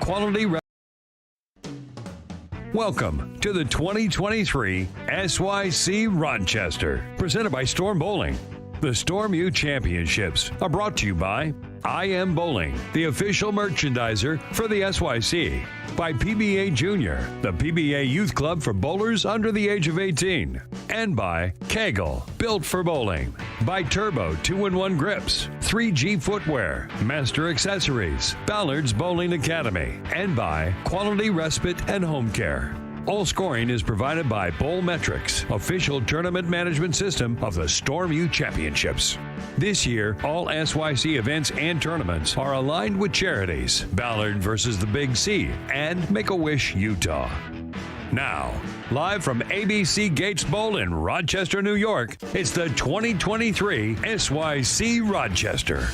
quality. Welcome to the 2023 SYC Rochester, presented by Storm Bowling. The Storm U Championships are brought to you by I Am Bowling, the official merchandiser for the SYC, by PBA Junior, the PBA Youth Club for bowlers under the age of 18, and by KEGEL, built for bowling, by Turbo 2-in-1 Grips, 3G Footwear, Master Accessories, Ballard's Bowling Academy, and by Quality Respite and Home Care. All scoring is provided by Bowlmetrics, official tournament management system of the Storm U Championships. This year, all SYC events and tournaments are aligned with charities, Ballard versus the Big C, and Make-A-Wish Utah. Now, live from ABC Gates Bowl in Rochester, New York, it's the 2023 SYC Rochester.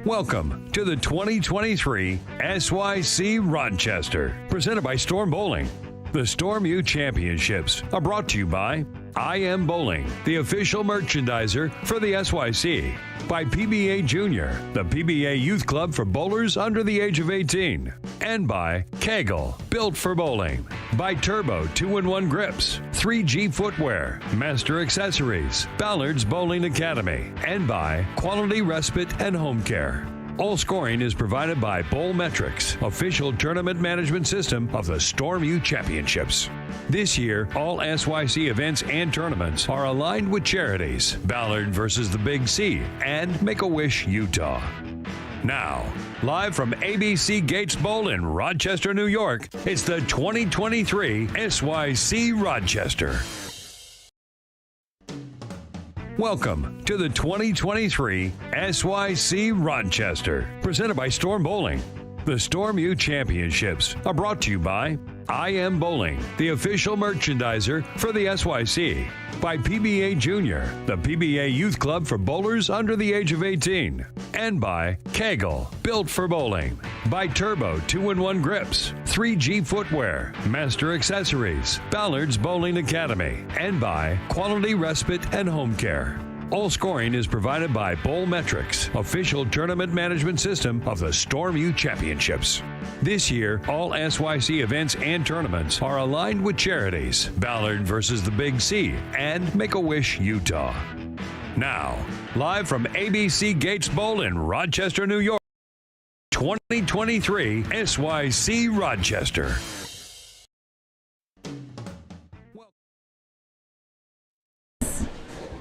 Welcome to the 2023 SYC Rochester, presented by Storm Bowling. The Storm U Championships are brought to you by I Am Bowling, the official merchandiser for the SYC, by PBA Junior, the PBA Youth Club for bowlers under the age of 18, and by KEGEL, built for bowling, by Turbo 2-in-1 Grips, 3G Footwear, Master Accessories, Ballard's Bowling Academy, and by Quality Respite and Home Care. All scoring is provided by Bowlmetrics, official tournament management system of the Storm U Championships. This year, all SYC events and tournaments are aligned with charities, Ballard versus the Big C, and Make-A-Wish Utah. Now, live from ABC Gates Bowl in Rochester, New York, it's the 2023 SYC Rochester. Welcome to the 2023 SYC Rochester, presented by Storm Bowling. The Storm U Championships are brought to you by I Am Bowling, the official merchandiser for the SYC, by PBA Junior, the PBA Youth Club for bowlers under the age of 18, and by KEGEL, built for bowling, by Turbo 2-in-1 Grips, 3G Footwear, Master Accessories, Ballard's Bowling Academy, and by Quality Respite and Home Care. All scoring is provided by Bowlmetrics, official tournament management system of the Storm U Championships. This year, all SYC events and tournaments are aligned with charities, Ballard versus the Big C, and Make-A-Wish Utah. Now, live from ABC Gates Bowl in Rochester, New York, 2023 SYC Rochester.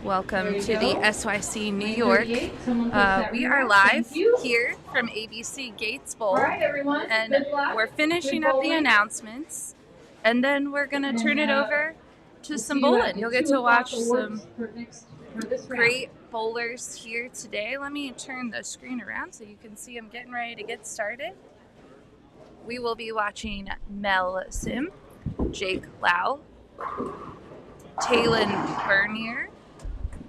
Welcome to the SYC New York. We are live here from ABC Gates Bowl, and we're finishing up the announcements, and then we're going to turn it over to some bowling. You'll get to watch some great bowlers here today. Let me turn the screen around so you can see them getting ready to get started. We will be watching Mel Sim, Jake Lau, Talon Bernier,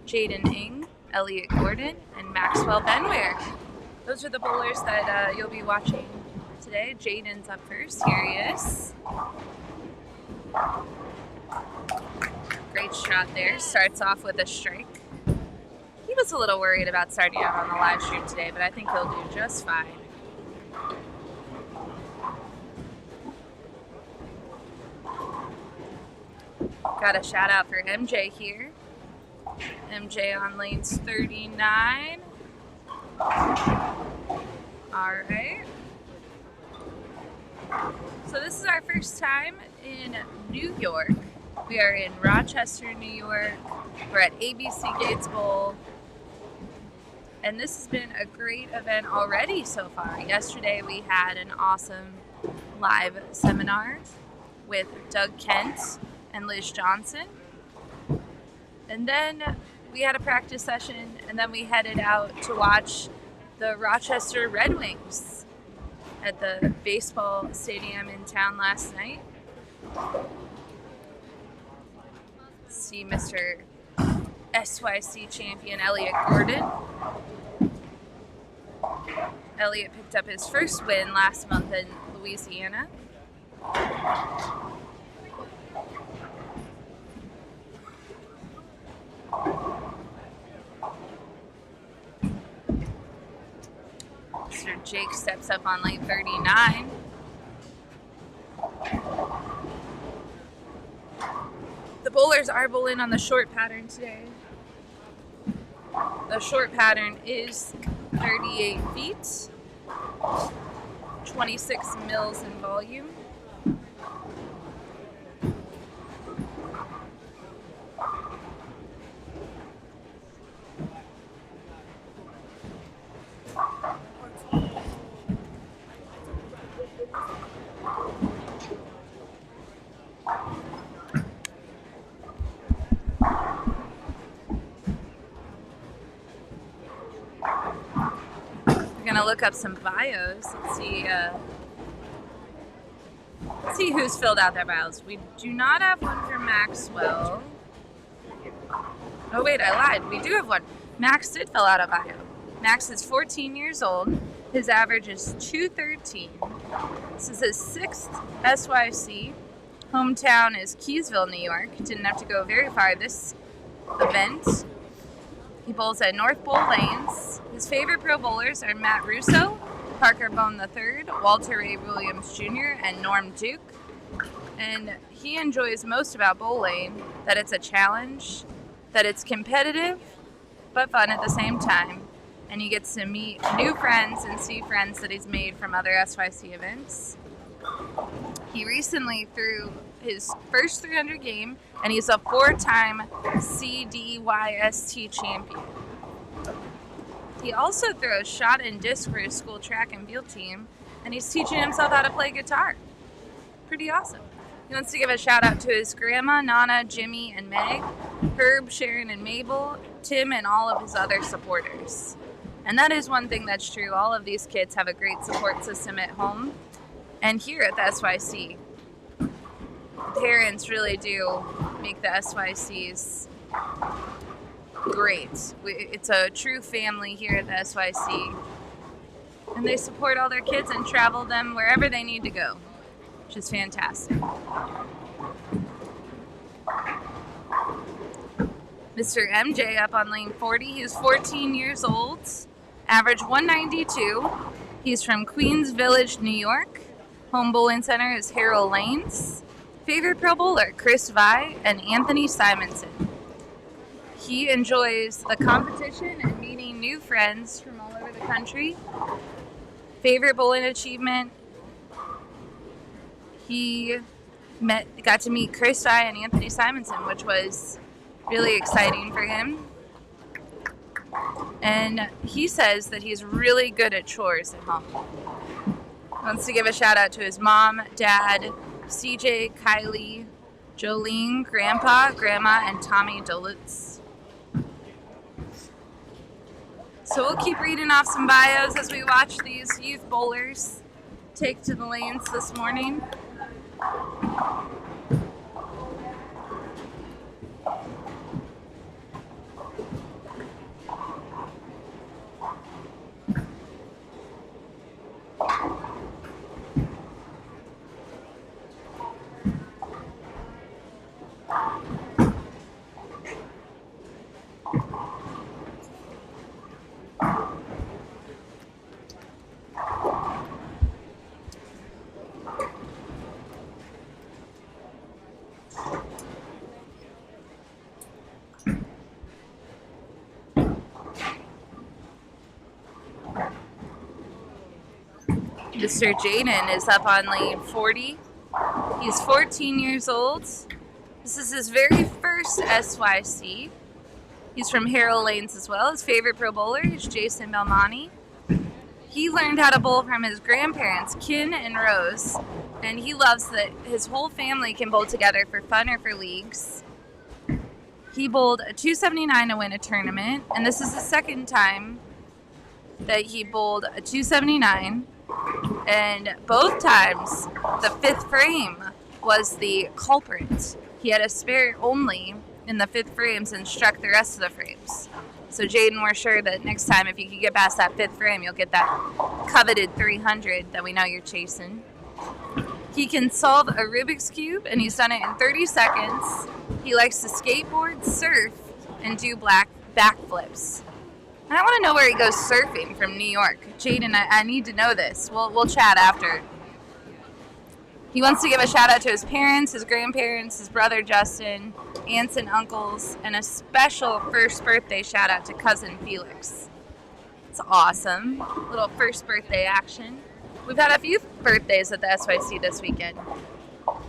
Jaden Ing, Elliot Gordon, and Maxwell Benware. Those are the bowlers that you'll be watching today. Jaden's up first. Here he is. Great shot there. Starts off with a strike. He was a little worried about starting out on the live stream today, but I think he'll do just fine. Got a shout out for MJ here. MJ on lanes 39. All right. So this is our first time in New York. We are in Rochester, New York. We're at ABC Gates Bowl. And this has been a great event already so far. Yesterday we had an awesome live seminar with Doug Kent and Liz Johnson. And then we had a practice session, and then we headed out to watch the Rochester Red Wings at the baseball stadium in town last night. See Mr. SYC champion Elliot Gordon. Elliot picked up his first win last month in Louisiana. Mr. Jake steps up on lane 39. The bowlers are bowling on the short pattern today. The short pattern is 38 feet, 26 mils in volume. We're gonna look up some bios. Let's see who's filled out their bios. We do not have one for Maxwell. Oh wait, I lied. We do have one. Max did fill out a bio. Max is 14 years old. His average is 213. This is his 6th SYC. Hometown is Keysville, New York. Didn't have to go very far this event. He bowls at North Bowl Lanes. His favorite pro bowlers are Matt Russo, Parker Bone III, Walter Ray Williams Jr., and Norm Duke. And he enjoys most about bowling that it's a challenge, that it's competitive, but fun at the same time. And he gets to meet new friends and see friends that he's made from other SYC events. He recently threw his first 300 game, and he's a 4-time CDYST champion. He also throws shot and disc for his school track and field team, and he's teaching himself how to play guitar. Pretty awesome. He wants to give a shout out to his grandma, Nana, Jimmy, and Meg, Herb, Sharon, and Mabel, Tim, and all of his other supporters. And that is one thing that's true. All of these kids have a great support system at home and here at the SYC. Parents really do make the SYCs great. It's a true family here at the SYC. And they support all their kids and travel them wherever they need to go, which is fantastic. Mr. MJ up on lane 40. He's 14 years old, average 192. He's from Queens Village, New York. Home bowling center is Harold Lanes. Favorite pro bowler, Chris Vi and Anthony Simonson. He enjoys the competition and meeting new friends from all over the country. Favorite bowling achievement, he got to meet Chris Vi and Anthony Simonson, which was really exciting for him. And he says that he's really good at chores at home. He wants to give a shout out to his mom, dad, CJ, Kylie, Jolene, Grandpa, Grandma, and Tommy Dulitz. So we'll keep reading off some bios as we watch these youth bowlers take to the lanes this morning. Mr. Jaden is up on lane 40. He's 14 years old. This is his very first SYC. He's from Harold Lanes as well. His favorite pro bowler is Jason Belmonte. He learned how to bowl from his grandparents, Kin and Rose, and he loves that his whole family can bowl together for fun or for leagues. He bowled a 279 to win a tournament, and this is the second time that he bowled a 279. And both times, the fifth frame was the culprit. He had a spare only in the fifth frames and struck the rest of the frames. So Jaden, we're sure that next time, if you can get past that fifth frame, you'll get that coveted 300 that we know you're chasing. He can solve a Rubik's Cube, and he's done it in 30 seconds. He likes to skateboard, surf, and do backflips. I want to know where he goes surfing from New York. Jaden, I need to know this. We'll chat after. He wants to give a shout out to his parents, his grandparents, his brother Justin, aunts and uncles, and a special first birthday shout out to cousin Felix. It's awesome. Little first birthday action. We've had a few birthdays at the SYC this weekend.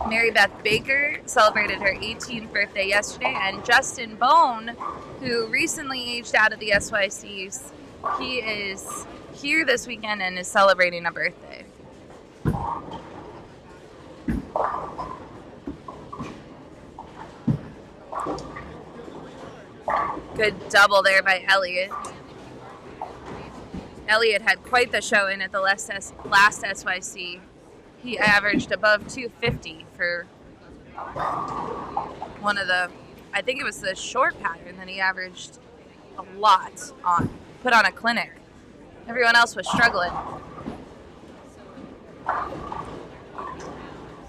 Mary Beth Baker celebrated her 18th birthday yesterday, and Justin Bone, who recently aged out of the SYCs, he is here this weekend and is celebrating a birthday. Good double there by Elliot. Elliot had quite the show in at the last SYC. He averaged above 250 for one of the, I think it was the short pattern that he averaged a lot on, put on a clinic. Everyone else was struggling.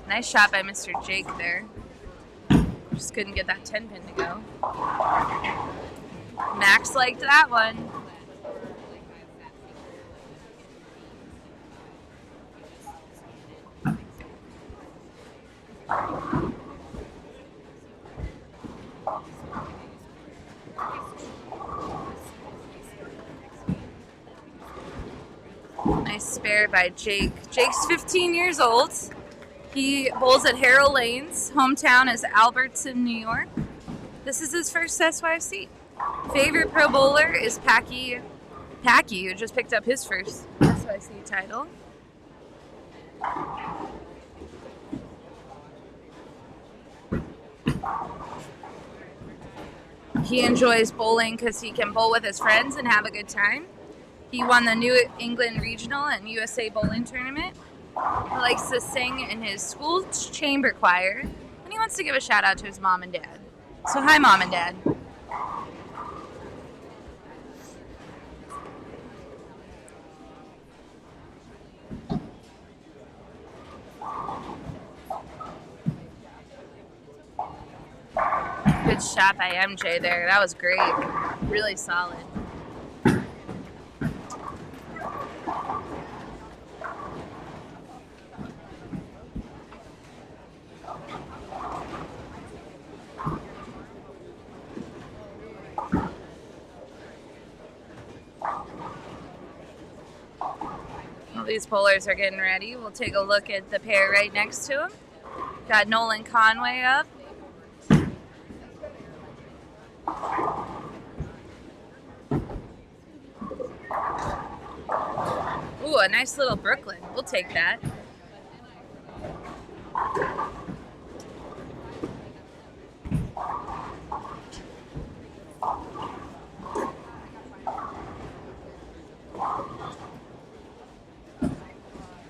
Nice shot by Mr. Jake there. Just couldn't get that 10 pin to go. Max liked that one. Nice spare by Jake. Jake's 15 years old. He bowls at Harold Lane's. Hometown is Albertson, New York. This is his first SYC. Favorite pro bowler is Packy, who just picked up his first SYC title. He enjoys bowling because he can bowl with his friends and have a good time. He won the New England Regional and USA Bowling Tournament. He likes to sing in his school's chamber choir, and he wants to give a shout out to his mom and dad. So hi, Mom and Dad. Good shot by MJ there. That was great. Really solid. Well, these bowlers are getting ready. We'll take a look at the pair right next to him. Got Nolan Conway up. Ooh, a nice little Brooklyn. We'll take that.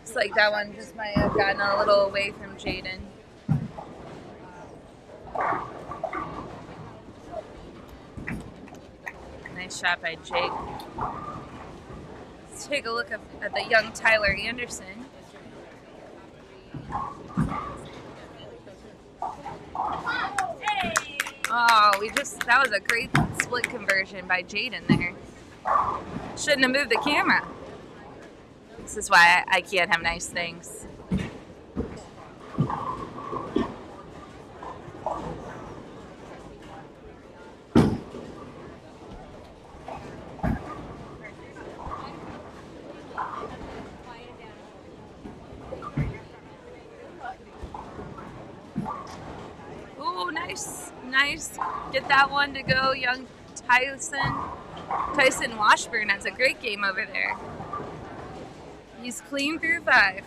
Looks like that one just might have gotten a little away from Jaden. Nice shot by Jake. Let's take a look at the young Tyler Anderson. Oh, that was a great split conversion by Jaden there. Shouldn't have moved the camera. This is why I can't have nice things. Ooh, nice. Get that one to go, young Tyson Washburn has a great game over there. He's clean through 5.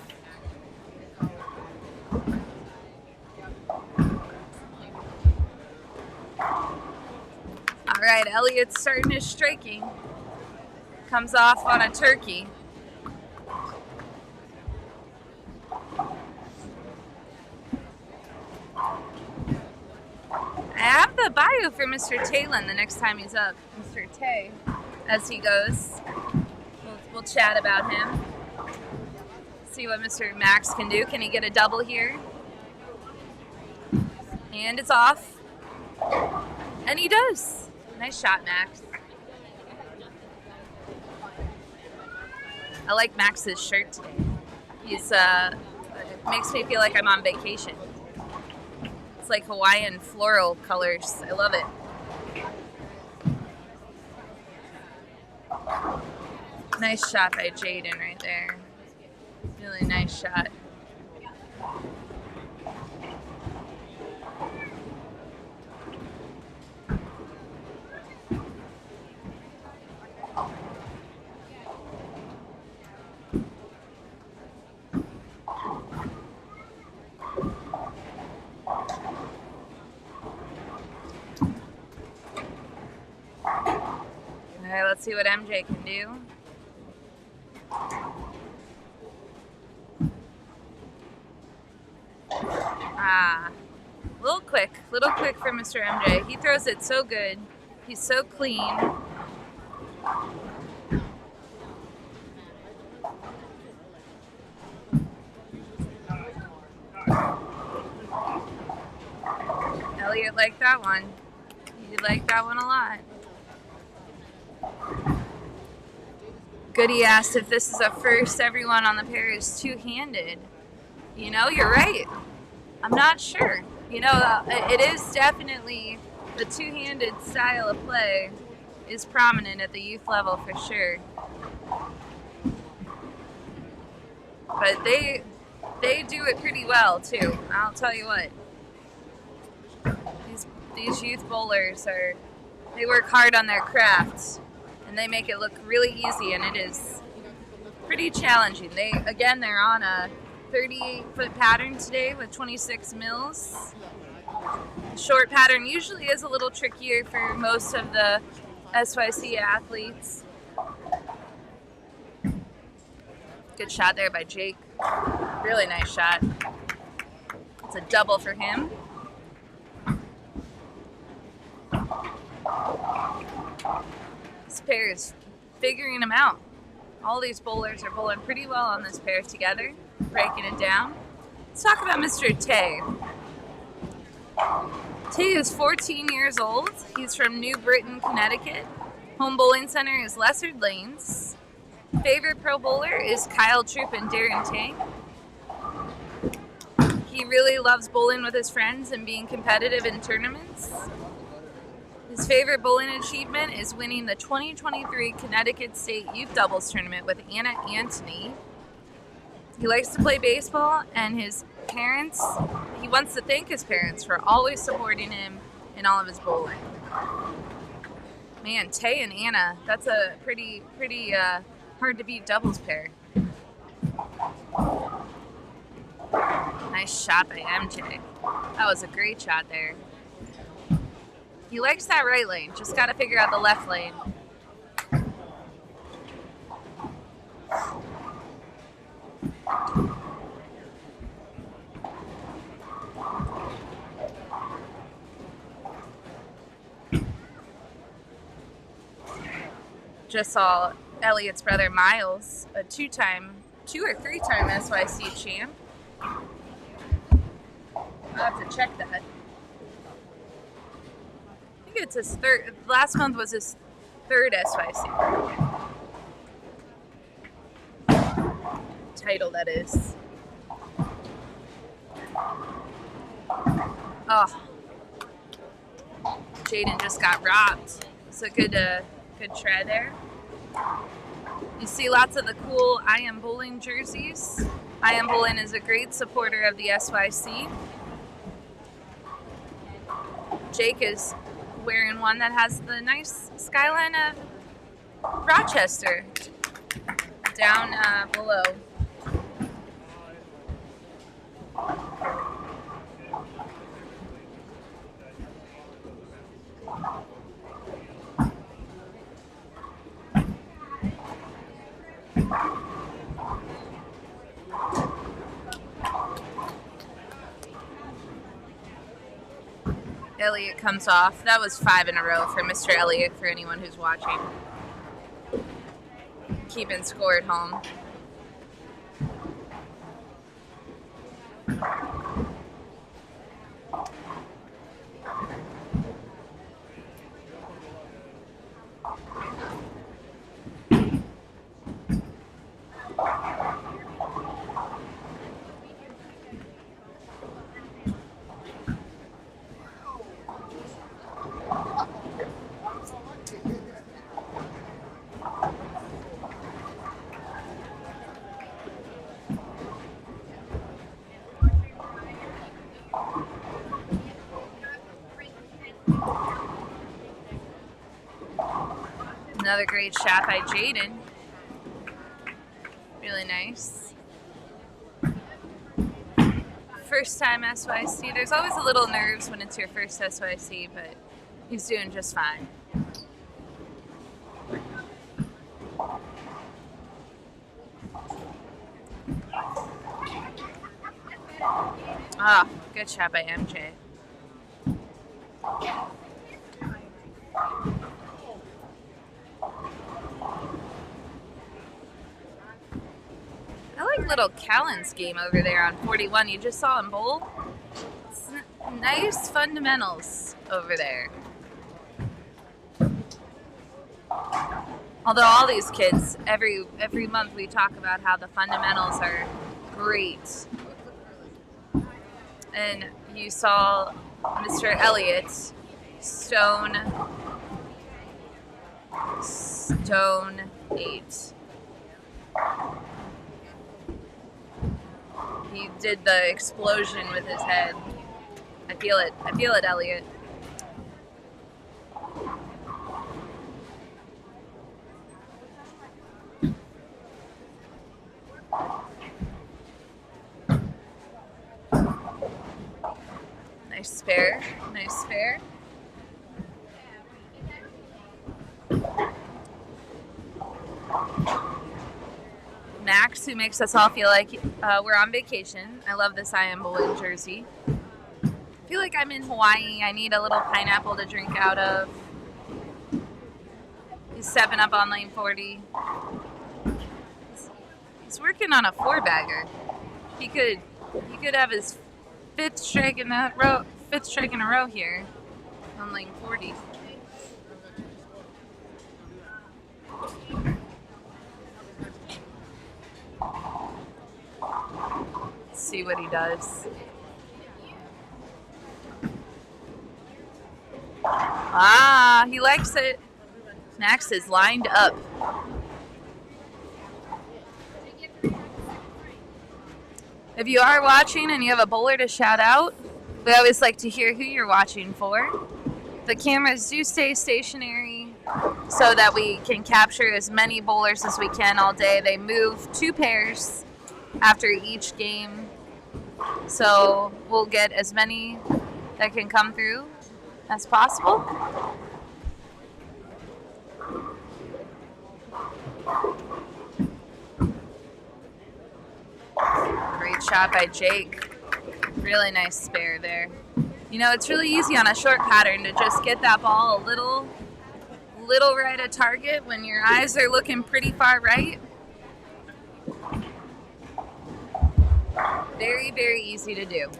All right, Elliot's starting his striking. Comes off on a turkey. I have the bio for Mr. Talon the next time he's up. Mr. Tay, as he goes. We'll chat about him. See what Mr. Max can do. Can he get a double here? And it's off. And he does. Nice shot, Max. I like Max's shirt today. It makes me feel like I'm on vacation. It's like Hawaiian floral colors. I love it. Nice shot by Jaden right there. Really nice shot. All right, let's see what MJ can do. Little quick for Mr. MJ. He throws it so good. He's so clean. Elliot liked that one. He liked that one a lot. Goody asked if this is a first everyone on the pair is two-handed. You know, you're right. I'm not sure. You know, it is definitely the two-handed style of play is prominent at the youth level for sure. But they do it pretty well too. I'll tell you what. These youth bowlers they work hard on their crafts and they make it look really easy, and it is pretty challenging. They're on a 38-foot pattern today with 26 mils. The short pattern usually is a little trickier for most of the SYC athletes. Good shot there by Jake. Really nice shot. It's a double for him. This pair is figuring them out. All these bowlers are bowling pretty well on this pair together, breaking it down. Let's talk about Mr. Tay. Tay is 14 years old. He's from New Britain, Connecticut. Home bowling center is Lessard Lanes. Favorite pro bowler is Kyle Troop and Darren Tay. He really loves bowling with his friends and being competitive in tournaments. His favorite bowling achievement is winning the 2023 Connecticut State Youth Doubles Tournament with Anna Antony. He likes to play baseball, and he wants to thank his parents for always supporting him in all of his bowling. Man, Tay and Anna, that's a pretty hard to beat doubles pair. Nice shot by MJ. That was a great shot there. He likes that right lane, just got to figure out the left lane. Just saw Elliot's brother Miles, a two or three-time SYC champ. I'll have to check that. I think it's his third. Last month was his third SYC title, that is. Oh, Jaden just got robbed. It's a good try there. You see lots of the cool I Am Bowling jerseys. I Am Bowling is a great supporter of the SYC. Jake is wearing one that has the nice skyline of Rochester down below. Elliot comes off. That was 5 in a row for Mr. Elliot, for anyone who's watching. Keeping score at home. Another great shot by Jaden. Really nice. First time SYC. There's always a little nerves when it's your first SYC, but he's doing just fine. Ah, good shot by MJ. I like little Callan's game over there on 41. You just saw him bowl. It's nice fundamentals over there. Although all these kids, every month we talk about how the fundamentals are great. And you saw Mr. Elliott, Stone 8. He did the explosion with his head. I feel it, Elliott. Nice spare, nice spare. Max, who makes us all feel like we're on vacation. I love this I Am Bowling jersey. I feel like I'm in Hawaii. I need a little pineapple to drink out of. He's 7-up on lane 40. He's working on a 4-bagger. He could have his fifth strike in a row here on lane 40. Let's see what he does. Ah, he likes it. Max is lined up. If you are watching and you have a bowler to shout out, we always like to hear who you're watching for. The cameras do stay stationary so that we can capture as many bowlers as we can all day. They move 2 pairs after each game, so we'll get as many that can come through as possible. Great shot by Jake. Really nice spare there. You know, it's really easy on a short pattern to just get that ball a little right at target when your eyes are looking pretty far right. Very, very easy to do.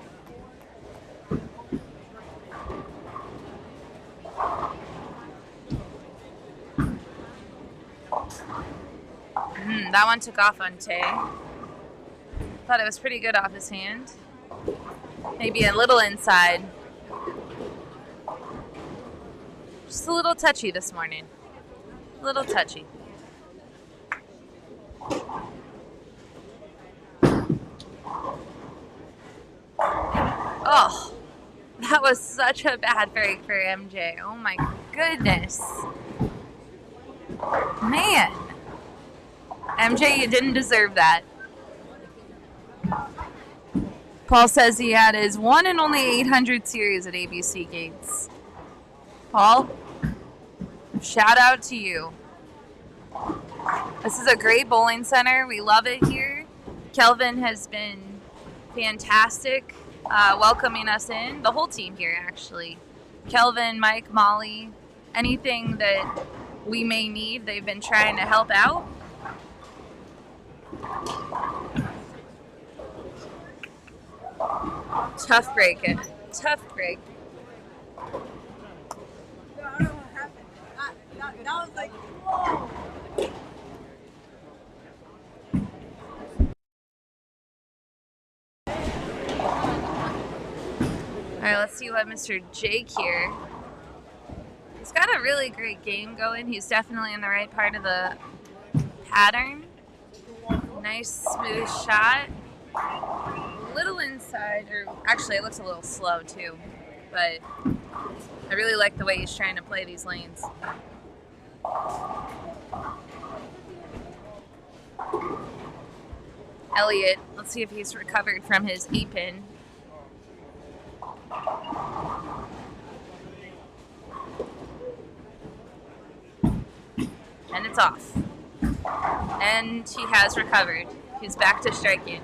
That one took off on Tay. Thought it was pretty good off his hand. Maybe a little inside. Just a little touchy this morning. A little touchy. Oh, that was such a bad break for MJ. Oh my goodness. Man. MJ, you didn't deserve that. Paul says he had his 1 and only 800 series at ABC Gates. Paul, shout out to you. This is a great bowling center. We love it here. Kelvin has been fantastic welcoming us in. The whole team here, actually. Kelvin, Mike, Molly, anything that we may need, they've been trying to help out. Tough break. Tough break. I don't know what happened. That was like, whoa. All right, let's see what Mr. Jake here. He's got a really great game going. He's definitely in the right part of the pattern. Nice smooth shot. A little inside, or actually it looks a little slow too, but I really like the way he's trying to play these lanes. Elliott. Let's see if he's recovered from his A-pin. And it's off. And he has recovered. He's back to striking.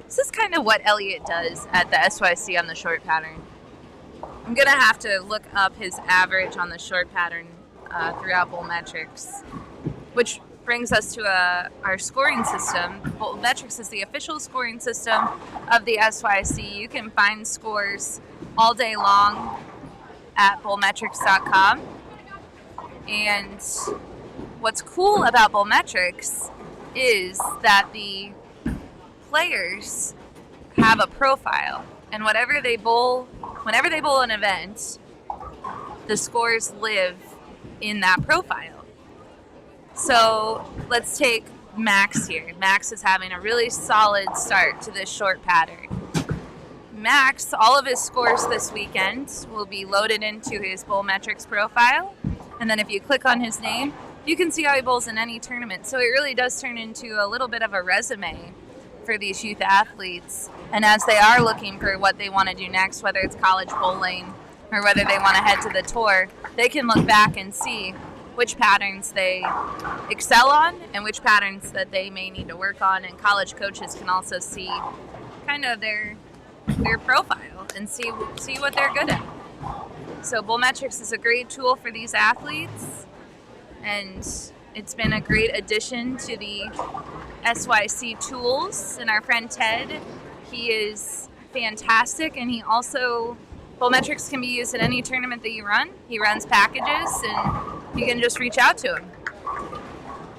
This is kind of what Elliott does at the SYC on the short pattern. I'm going to have to look up his average on the short pattern throughout Bull Metrics, which brings us to our scoring system. Bull Metrics is the official scoring system of the SYC. You can find scores all day long at bullmetrics.com. And what's cool about Bull Metrics is that the players have a profile, and whenever they bowl an event, the scores live in that profile. So let's take Max here. Max is having a really solid start to this short pattern. Max, all of his scores this weekend will be loaded into his Bull Metrics profile, and then if you click on his name, you can see how he bowls in any tournament. So it really does turn into a little bit of a resume for these youth athletes. And as they are looking for what they want to do next, whether it's college bowling or whether they want to head to the tour, they can look back and see which patterns they excel on and which patterns that they may need to work on. And college coaches can also see kind of their profile and see what they're good at. So Bull Metrics is a great tool for these athletes, and it's been a great addition to the SYC tools. And our friend Ted, he is fantastic, and he also, Bull Metrics can be used at any tournament that you run. He runs packages, and you can just reach out to him.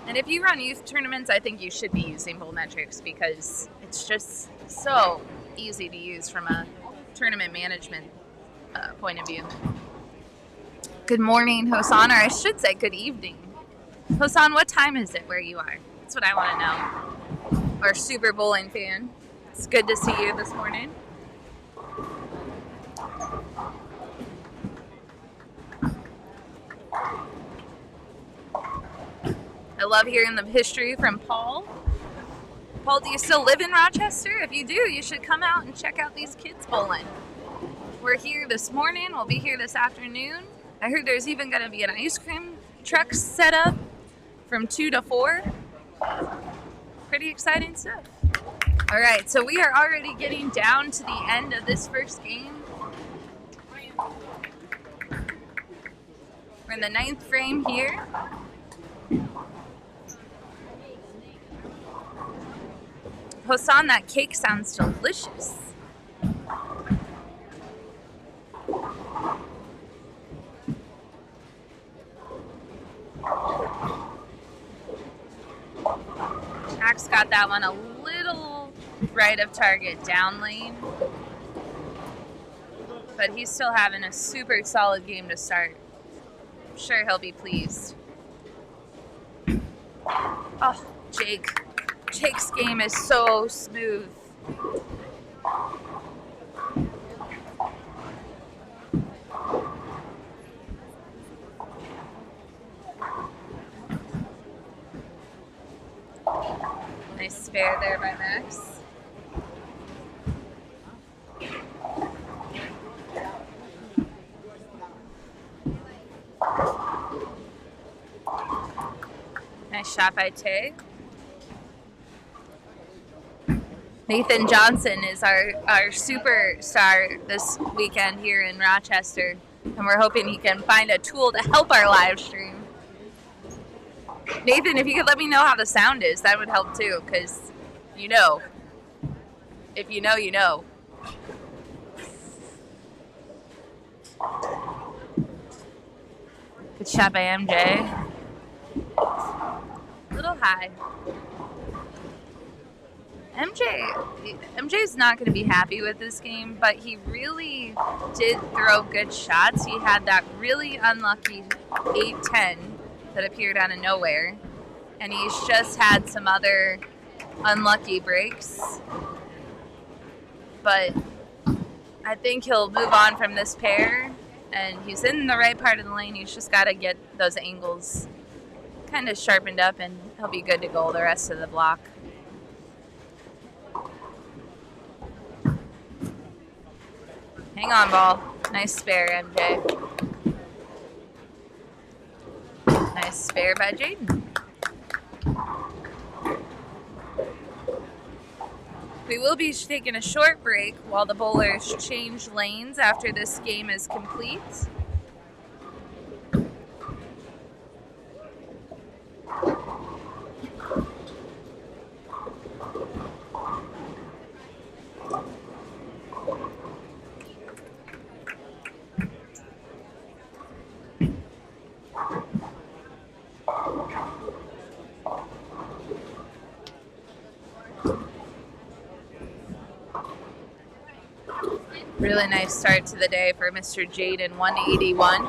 And if you run youth tournaments, I think you should be using Bull Metrics because it's just so easy to use from a tournament management point of view. Good morning, Hosan, or I should say good evening. Hosan, what time is it where you are? That's what I want to know. Our super bowling fan. It's good to see you this morning. I love hearing the history from Paul. Paul, do you still live in Rochester? If you do, you should come out and check out these kids bowling. We're here this morning. We'll be here this afternoon. I heard there's even going to be an ice cream truck set up from 2 to 4. Pretty exciting stuff. All right, so we are already getting down to the end of this first game. We're in the 9th frame here. Hosan, that cake sounds delicious. Jack's got that one a little right of target down lane, but he's still having a super solid game to start. I'm sure he'll be pleased. Oh, Jake's game is so smooth. Nice spare there by Max. Nice shot by Tay. Nathan Johnson is our superstar this weekend here in Rochester, and we're hoping he can find a tool to help our live stream. Nathan, if you could let me know how the sound is, that would help too, because if you know, you know. Good shot by MJ. A little high. MJ's not going to be happy with this game, but he really did throw good shots. He had that really unlucky 8-10 that appeared out of nowhere, and he's just had some other unlucky breaks. But I think he'll move on from this pair, and he's in the right part of the lane. He's just got to get those angles kind of sharpened up, and he'll be good to go the rest of the block. Hang on, ball. Nice spare, MJ. Nice spare by Jaden. We will be taking a short break while the bowlers change lanes after this game is complete. Really nice start to the day for Mr. Jaden, 181.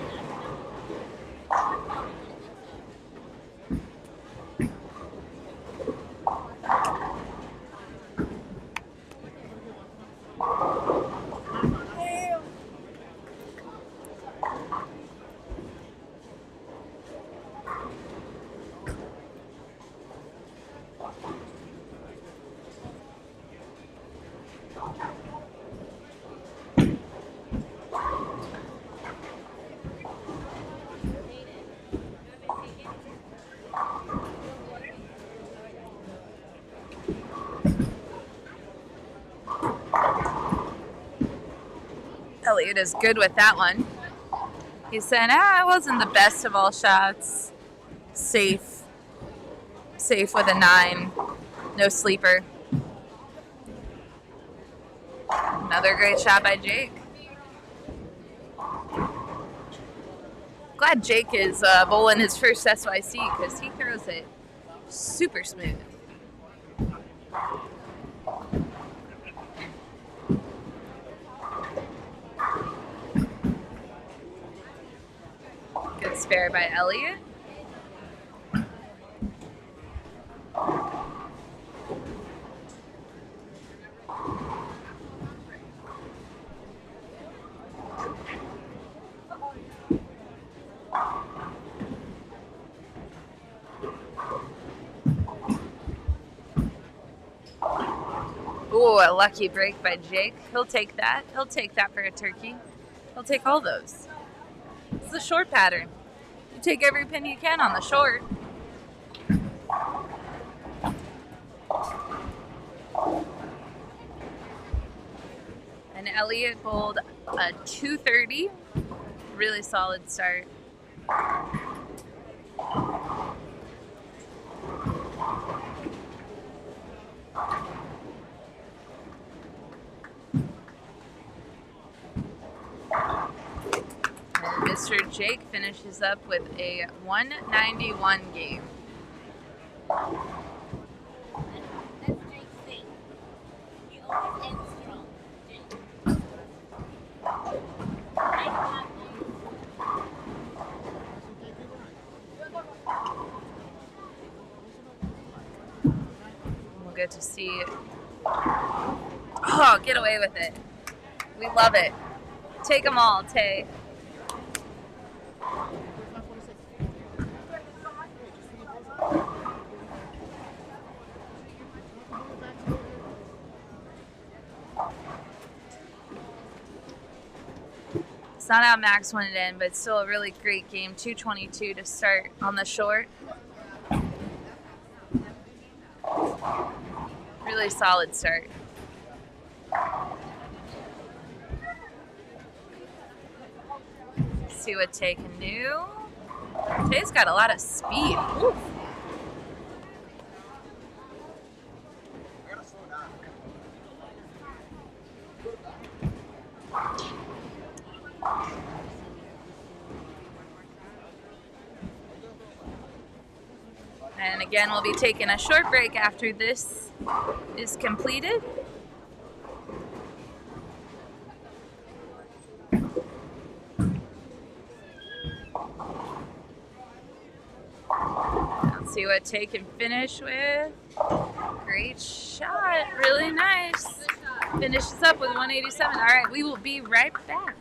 Elliott is good with that one. He said, it wasn't the best of all shots. Safe. Safe with a 9. No sleeper. Another great shot by Jake. Glad Jake is bowling his first SYC because he throws it super smooth. Good spare by Elliott. Ooh, a lucky break by Jake. He'll take that. He'll take that for a turkey. He'll take all those. It's the short pattern. You take every pin you can on the short. And Elliott bowled a 230. Really solid start. And Mr. Jake finishes up with a 191 game. That's Jake's thing. He always ends strong. Jake. We'll get to see it. Oh, get away with it. We love it. Take them all, Tay. It's not how Max wanted to end, but still a really great game. 222 to start on the short. Really solid start. See what Tay can do. Tay's got a lot of speed. Oof. And again, we'll be taking a short break after this is completed. Let's see what Tay can finish with. Great shot, really nice. Finishes up with 187. All right, we will be right back.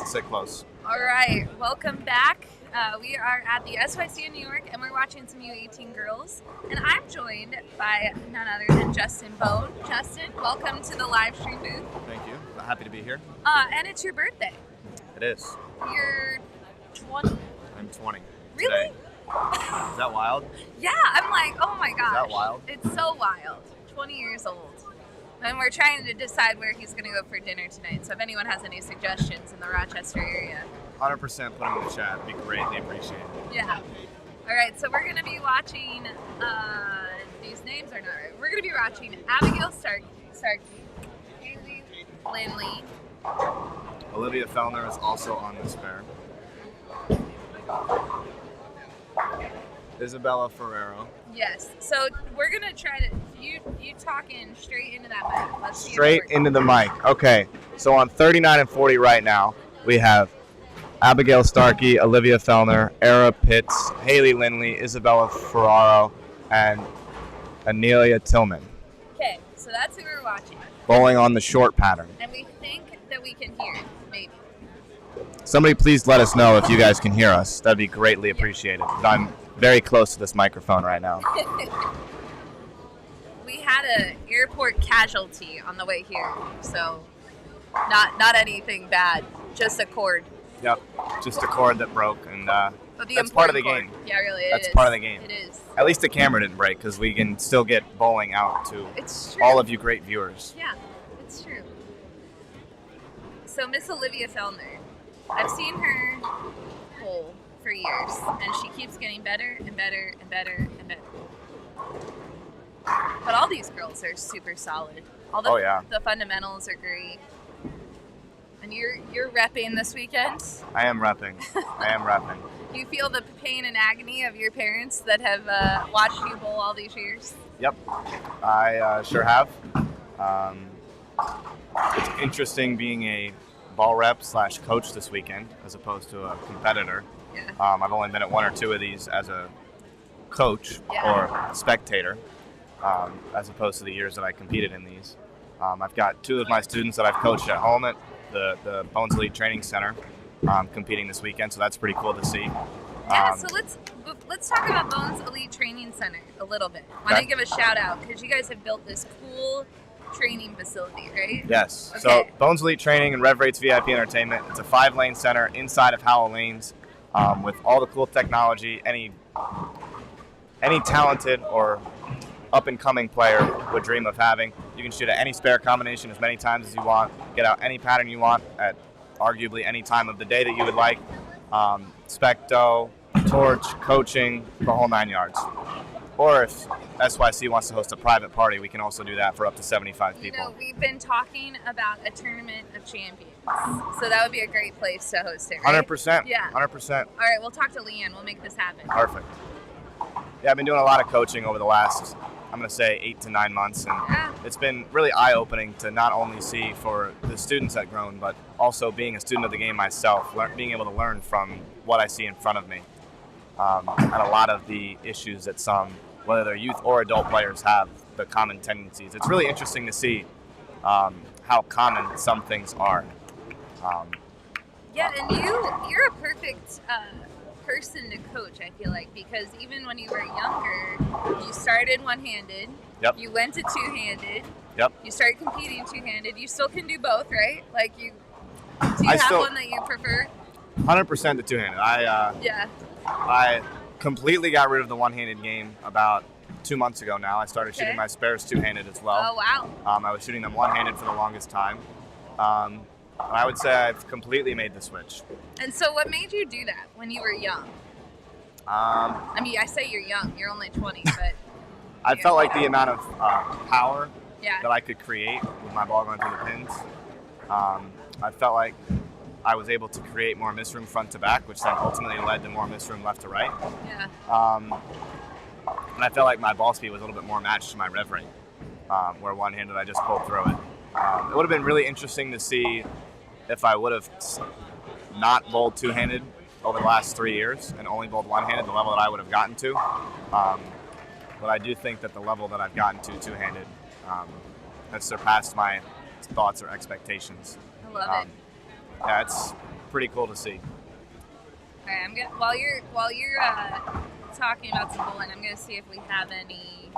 Sit close. All right, welcome back. We are at the SYC in New York, and we're watching some U18 girls. And I'm joined by none other than Justin Bone. Justin, welcome to the live stream booth. Thank you. Happy to be here. And it's your birthday. It is. You're 20. I'm 20. Really? Today. Is that wild? Yeah, I'm like, oh my gosh. Is that wild? It's so wild. 20 years old. And we're trying to decide where he's going to go for dinner tonight. So if anyone has any suggestions in the Rochester area. 100% put them in the chat. It'd be greatly appreciated. Yeah. All right, so we're going to be watching, these names are not right. We're going to be watching Abigail Starkey, Haley Linley. Olivia Fellner is also on this pair. Isabella Ferrero. Yes. So we're going to try to, you talking straight into that mic. Let's see if it Straight works. into the mic. Okay, so on 39 and 40 right now, we have Abigail Starkey, Olivia Fellner, Era Pitts, Haley Linley, Isabella Ferraro, and Anelia Tillman. Okay, so that's who we're watching. Bowling on the short pattern. And we think that we can hear it, maybe. Somebody please let us know if you guys can hear us. That'd be greatly appreciated. I'm very close to this microphone right now. We had an airport casualty on the way here, so not anything bad, just a cord. Yep, just a cord that broke, and But the that's part of the important game. cord. Yeah, really, That's it is. part of the game. It is. At least the camera didn't break, because we can still get bowling out to It's true. all of you great viewers. Yeah, it's true. So Miss Olivia Fellner, I've seen her bowl for years, and she keeps getting better and better and better and better. But all these girls are super solid. All the, Oh, yeah. the fundamentals are great. And you're repping this weekend. I am repping. You feel the pain and agony of your parents that have watched you bowl all these years? Yep, I sure have. It's interesting being a ball rep / coach this weekend as opposed to a competitor. Yeah. I've only been at one or two of these as a coach Yeah. or spectator, as opposed to the years that I competed in these. I've got two of my students that I've coached at home at the Bones Elite Training Center competing this weekend, so that's pretty cool to see. Yeah, so let's talk about Bones Elite Training Center a little bit. Why don't Okay. you give a shout out, because you guys have built this cool training facility, right? Yes. Okay. So Bones Elite Training and Rev Rates VIP Entertainment. It's a 5-lane center inside of Howell Lanes with all the cool technology any talented or up-and-coming player would dream of having. You can shoot at any spare combination as many times as you want, get out any pattern you want at arguably any time of the day that you would like. Specto, torch, coaching, the whole 9 yards. Or if SYC wants to host a private party, we can also do that for up to 75 You people. know, we've been talking about a tournament of champions, so that would be a great place to host it, right? 100%. Yeah. 100%. All right, we'll talk to Leanne. We'll make this happen. Perfect. Yeah, I've been doing a lot of coaching over the last, I'm going to say, 8 to 9 months, and Yeah. it's been really eye-opening to not only see for the students that grown, but also being a student of the game myself, being able to learn from what I see in front of me, and a lot of the issues that some, whether they're youth or adult players, have, the common tendencies. It's really interesting to see how common some things are. Yeah, and you're a perfect person to coach, I feel like, because even when you were younger, you started one-handed. Yep. You went to two-handed. Yep. You started competing two-handed. You still can do both, right? Like do you I have still- one that you prefer? 100% the two-handed. Yeah. I completely got rid of the one-handed game about 2 months ago now. I started shooting Okay. my spares two-handed as well. Oh, wow. I was shooting them one-handed for the longest time. I would say I've completely made the switch. And so what made you do that when you were young? I mean, I say you're young. You're only 20, but I felt like the amount of power yeah. that I could create with my ball going through the pins. I felt like I was able to create more misroom front to back, which then ultimately led to more misroom left to right. Yeah. And I felt like my ball speed was a little bit more matched to my rev rate, where one-handed I just pulled through it. It would have been really interesting to see if I would have not bowled two-handed over the last 3 years and only bowled one-handed, the level that I would have gotten to. But I do think that the level that I've gotten to two-handed has surpassed my thoughts or expectations. I love it. Yeah, it's pretty cool to see. All right, I'm gonna while you're talking about some bowling, I'm gonna see if we have any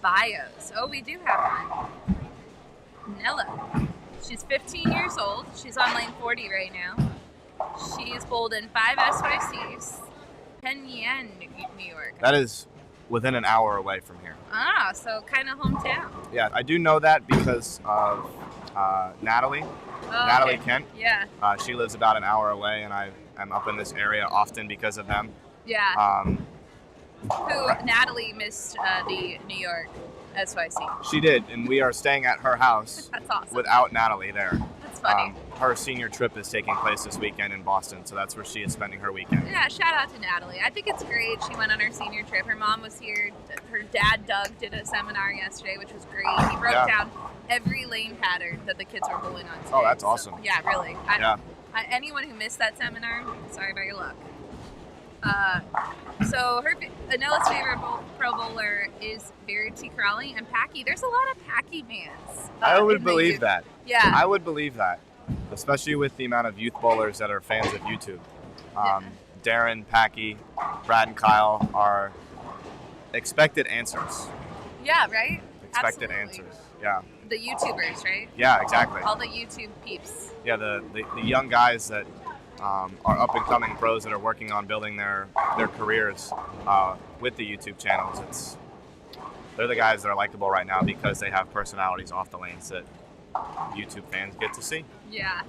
bios. Oh, we do have one. Nella. She's 15 years old. She's on lane 40 right now. She's bowled in 5 SYCs. Penn, New York. That is within an hour away from here. Ah, so kind of hometown. Yeah, I do know that because of Natalie. Oh, Natalie okay. Kent. Yeah. She lives about an hour away, and I'm up in this area often because of them. Yeah. Natalie missed the New York SYC. She did, and we are staying at her house. That's awesome. Without Natalie there. That's funny. Her senior trip is taking place this weekend in Boston, so that's where she is spending her weekend. Yeah, shout out to Natalie. I think it's great. She went on her senior trip. Her mom was here. Her dad, Doug, did a seminar yesterday, which was great. He broke down every lane pattern that the kids were bowling on today. Oh, that's awesome. Yeah, really. Anyone who missed that seminar, sorry about your luck. So Anella's favorite pro bowler is Verity Crowley and Packy. There's a lot of Packy fans. I would believe that. Yeah. I would believe that, especially with the amount of youth bowlers that are fans of YouTube. Darren, Packy, Brad, and Kyle are expected answers. Yeah, right? Expected Absolutely. answers. Yeah. The YouTubers, right? Yeah, exactly. All the YouTube peeps. Yeah, the young guys that are up and coming pros that are working on building their careers with the YouTube channels. They're the guys that are likable right now because they have personalities off the lanes that YouTube fans get to see. Yeah.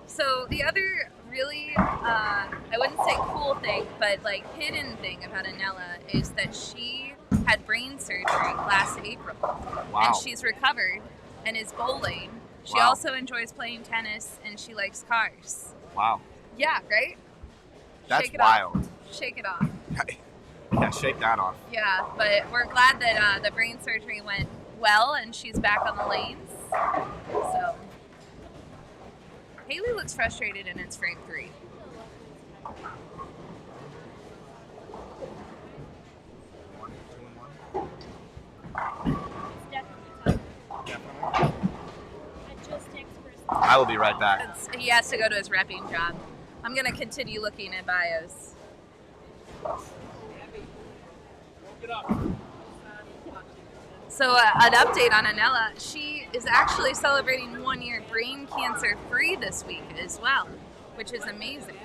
So the other really, I wouldn't say cool thing, but like hidden thing about Anella is that she had brain surgery last April. Wow. And she's recovered and is bowling. She also enjoys playing tennis and she likes cars. Wow. Yeah, right? That's wild. Shake it off. Yeah, shake that off. Yeah, but we're glad that the brain surgery went well and she's back on the lanes. So Haley looks frustrated and it's frame 3. I will be right back. He has to go to his repping job. I'm going to continue looking at bios. So an update on Anella. She is actually celebrating 1 year brain cancer free this week as well, which is amazing.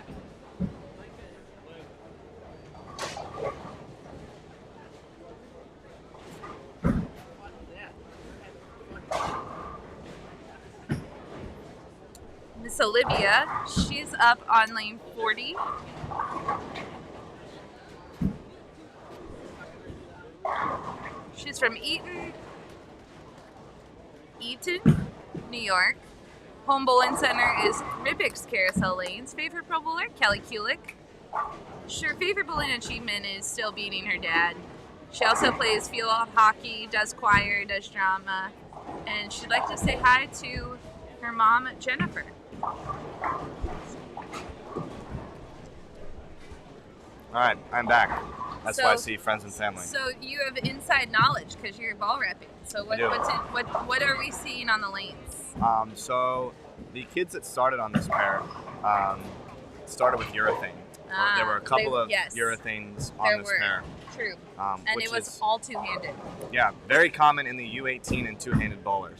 Miss Olivia, she's up on lane 40. She's from Eaton, New York. Home bowling center is Rippick's Carousel Lanes. Favorite pro bowler, Kelly Kulik. Her favorite bowling achievement is still beating her dad. She also plays field hockey, does choir, does drama, and she'd like to say hi to her mom, Jennifer. All right, I'm back. SYC friends and family. So you have inside knowledge because you're ball repping. So what are we seeing on the lanes? So the kids that started on this pair started with urethane. There were a couple of urethanes on this pair. True. And it was all two-handed. Yeah, very common in the U18 and two-handed bowlers.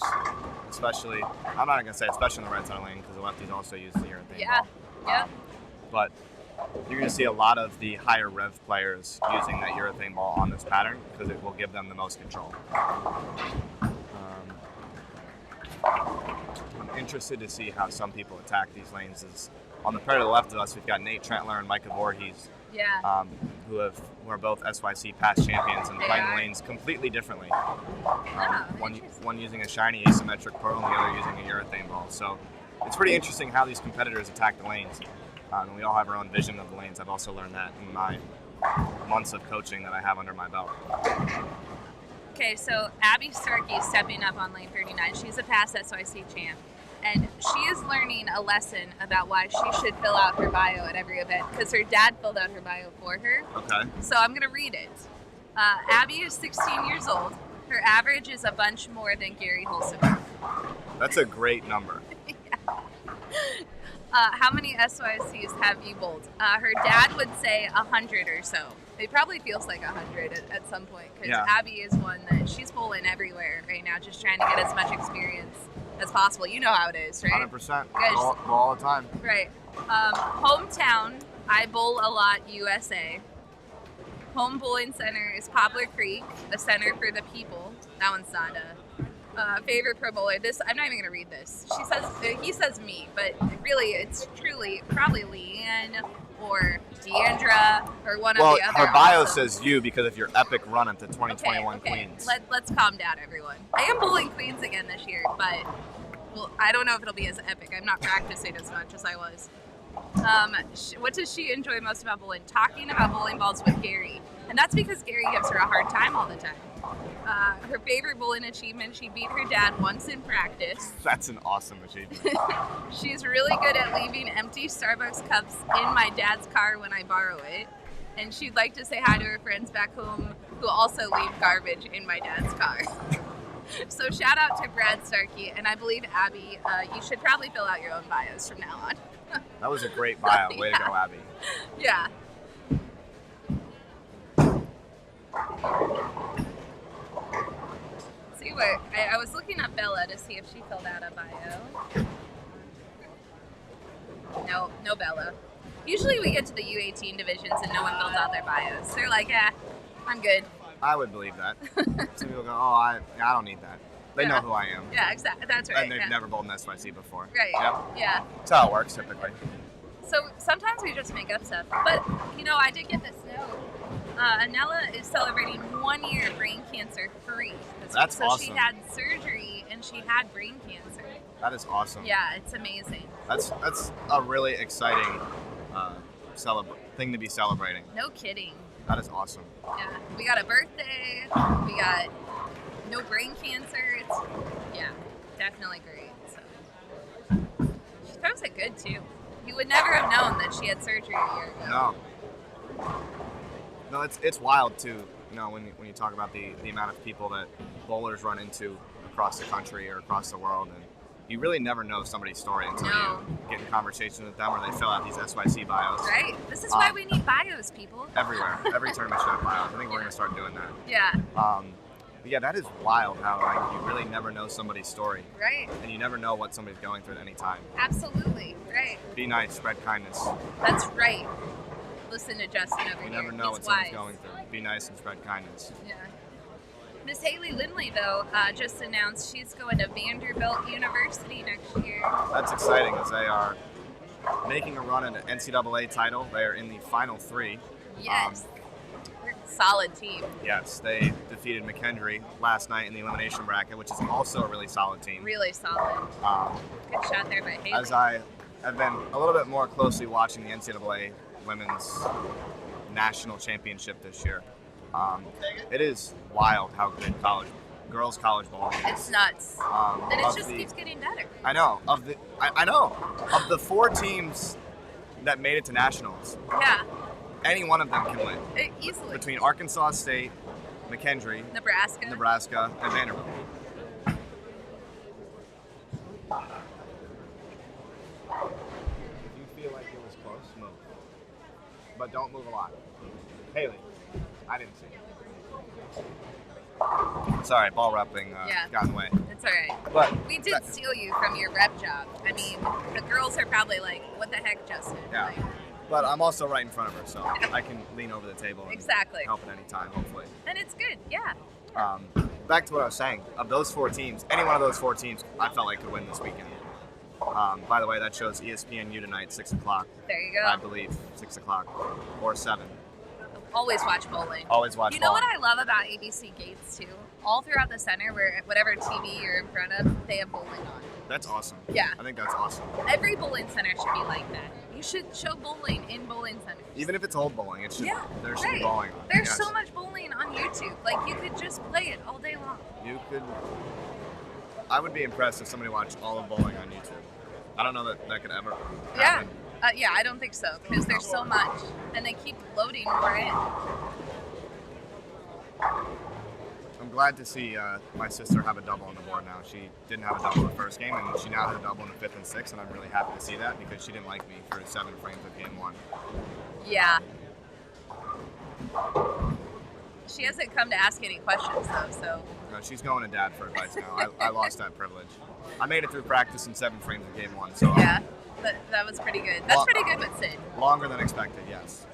Especially, I'm not going to say especially in the right side lane because the lefties also use the urethane ball. Yeah. But you're going to see a lot of the higher rev players using that urethane ball on this pattern because it will give them the most control. I'm interested to see how some people attack these lanes. On the pair to the left of us, we've got Nate Trentler and Micah Voorhees, who are both SYC past champions and playing the lanes completely differently. One using a shiny asymmetric pearl and the other using a urethane ball. So it's pretty interesting how these competitors attack the lanes. And we all have our own vision of the lanes. I've also learned that in my months of coaching that I have under my belt. Okay, so Abby Starkey is stepping up on lane 39. She's a past SYC champ. And she is learning a lesson about why she should fill out her bio at every event because her dad filled out her bio for her. Okay. So I'm going to read it. Abby is 16 years old. Her average is a bunch more than Gary Holzberg. That's a great number. How many SYCs have you bowled? Her dad would say 100 or so. It probably feels like 100 at some point because Abby is one that she's bowling everywhere right now, just trying to get as much experience as possible. You know how it is, right? 100%. All the time. Right. Hometown, I bowl a lot USA. Home bowling center is Poplar Creek, a center for the people. That one's not a favorite pro bowler. This, I'm not even going to read this. He says me, but really it's truly probably Leanne or Deandra or one of the other. Well, her bio says you because of your epic run at the 2021 okay. Queens. Let's calm down, everyone. I am bowling Queens again this year, but I don't know if it'll be as epic. I'm not practicing as much as I was. What does she enjoy most about bowling? Talking about bowling balls with Gary. And that's because Gary gives her a hard time all the time. Her favorite bowling achievement, she beat her dad once in practice. That's an awesome achievement. She's really good at leaving empty Starbucks cups in my dad's car when I borrow it. And she'd like to say hi to her friends back home who also leave garbage in my dad's car. So shout out to Brad Starkey, and I believe Abby, you should probably fill out your own bios from now on. That was a great bio. Way to go, Abby. Yeah. See what I was looking up Bella to see if she filled out a bio. No Bella. Usually we get to the U18 divisions and no one fills out their bios. They're like, I'm good. I would believe that. Some people go, I don't need that. They know who I am. Yeah, exactly. That's right. And they've never bowled an SYC before. Right. Yep. Yeah. That's how it works typically. So sometimes we just make up stuff. But, I did get this note. Anella is celebrating 1 year brain cancer free. That's so awesome. She had surgery and she had brain cancer. That is awesome. Yeah, it's amazing. That's a really exciting thing to be celebrating. No kidding. That is awesome. Yeah, we got a birthday. We got no brain cancer. It's definitely great. So she throws it good too. You would never have known that she had surgery a year ago. No, it's wild too. When you talk about the amount of people that bowlers run into across the country or across the world, and you really never know somebody's story until you get in conversation with them or they fill out these SYC bios. Right. This is why we need bios, people. Everywhere. Every tournament should have bios. I think we're going to start doing that. Yeah. But yeah, that is wild how you really never know somebody's story. Right. And you never know what somebody's going through at any time. Absolutely. Right. Be nice, spread kindness. That's right. Listen to Justin over here. You never know what someone's going through. Be nice and spread kindness. Yeah. Miss Haley Lindley, though, just announced she's going to Vanderbilt University next year. That's exciting as they are making a run at an NCAA title. They are in the Final Three. Yes. We're a solid team. Yes, they defeated McKendree last night in the elimination bracket, which is also a really solid team. Really solid. Good shot there by Haley. As I have been a little bit more closely watching the NCAA Women's National Championship this year, it is wild how good girls college bowling is. It's nuts. And it just keeps getting better. I know. I know. Of the 4 teams that made it to nationals, any one of them can win. Easily. Between Arkansas State, McKendree, Nebraska, and Vanderbilt. If you feel like it was close, move. But don't move a lot. Haley, I didn't see it. Sorry, ball repping got in the way. It's all right. But we did steal you from your rep job. I mean, the girls are probably like, what the heck, Justin? Yeah. But I'm also right in front of her, so I can lean over the table and help at any time, hopefully. And it's good, yeah. Back to what I was saying. Of those 4 teams, any one of those 4 teams I felt like could win this weekend. By the way, that shows ESPNU tonight, 6 o'clock. There you go. I believe 6 o'clock or 7. Always watch bowling. Always watch bowling. You know what I love about ABC Gates, too? All throughout the center, where whatever TV you're in front of, they have bowling on. That's awesome. Yeah. I think that's awesome. Every bowling center should be like that. You should show bowling in bowling centers. Even if it's old bowling, it should. There should be right. bowling on. There's so much bowling on YouTube. Like, you could just play it all day long. You could. I would be impressed if somebody watched all of bowling on YouTube. I don't know that could ever happen. Yeah, I don't think so, because there's so much, and they keep loading more in. I'm glad to see my sister have a double on the board now. She didn't have a double in the first game, and she now has a double in the 5th and 6th, and I'm really happy to see that because she didn't like me for 7 frames of game 1. Yeah. She hasn't come to ask any questions though, so. No, she's going to dad for advice now. I lost that privilege. I made it through practice in 7 frames of game 1, so. Yeah, that was pretty good. That's pretty good with Sid. Longer than expected, yes.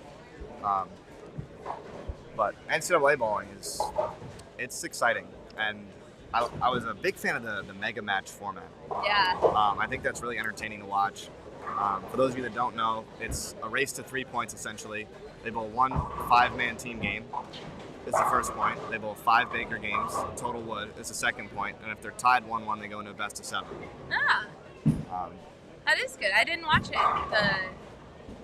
But NCAA bowling it's exciting, and I was a big fan of the mega match format. Yeah. I think that's really entertaining to watch. For those of you that don't know, it's a race to 3 points essentially. They bowl 1 5-man team game. It's the first point. They bowl 5 Baker games. Total wood is the second point, and if they're tied 1-1, they go into a best of 7. Ah. That is good. I didn't watch it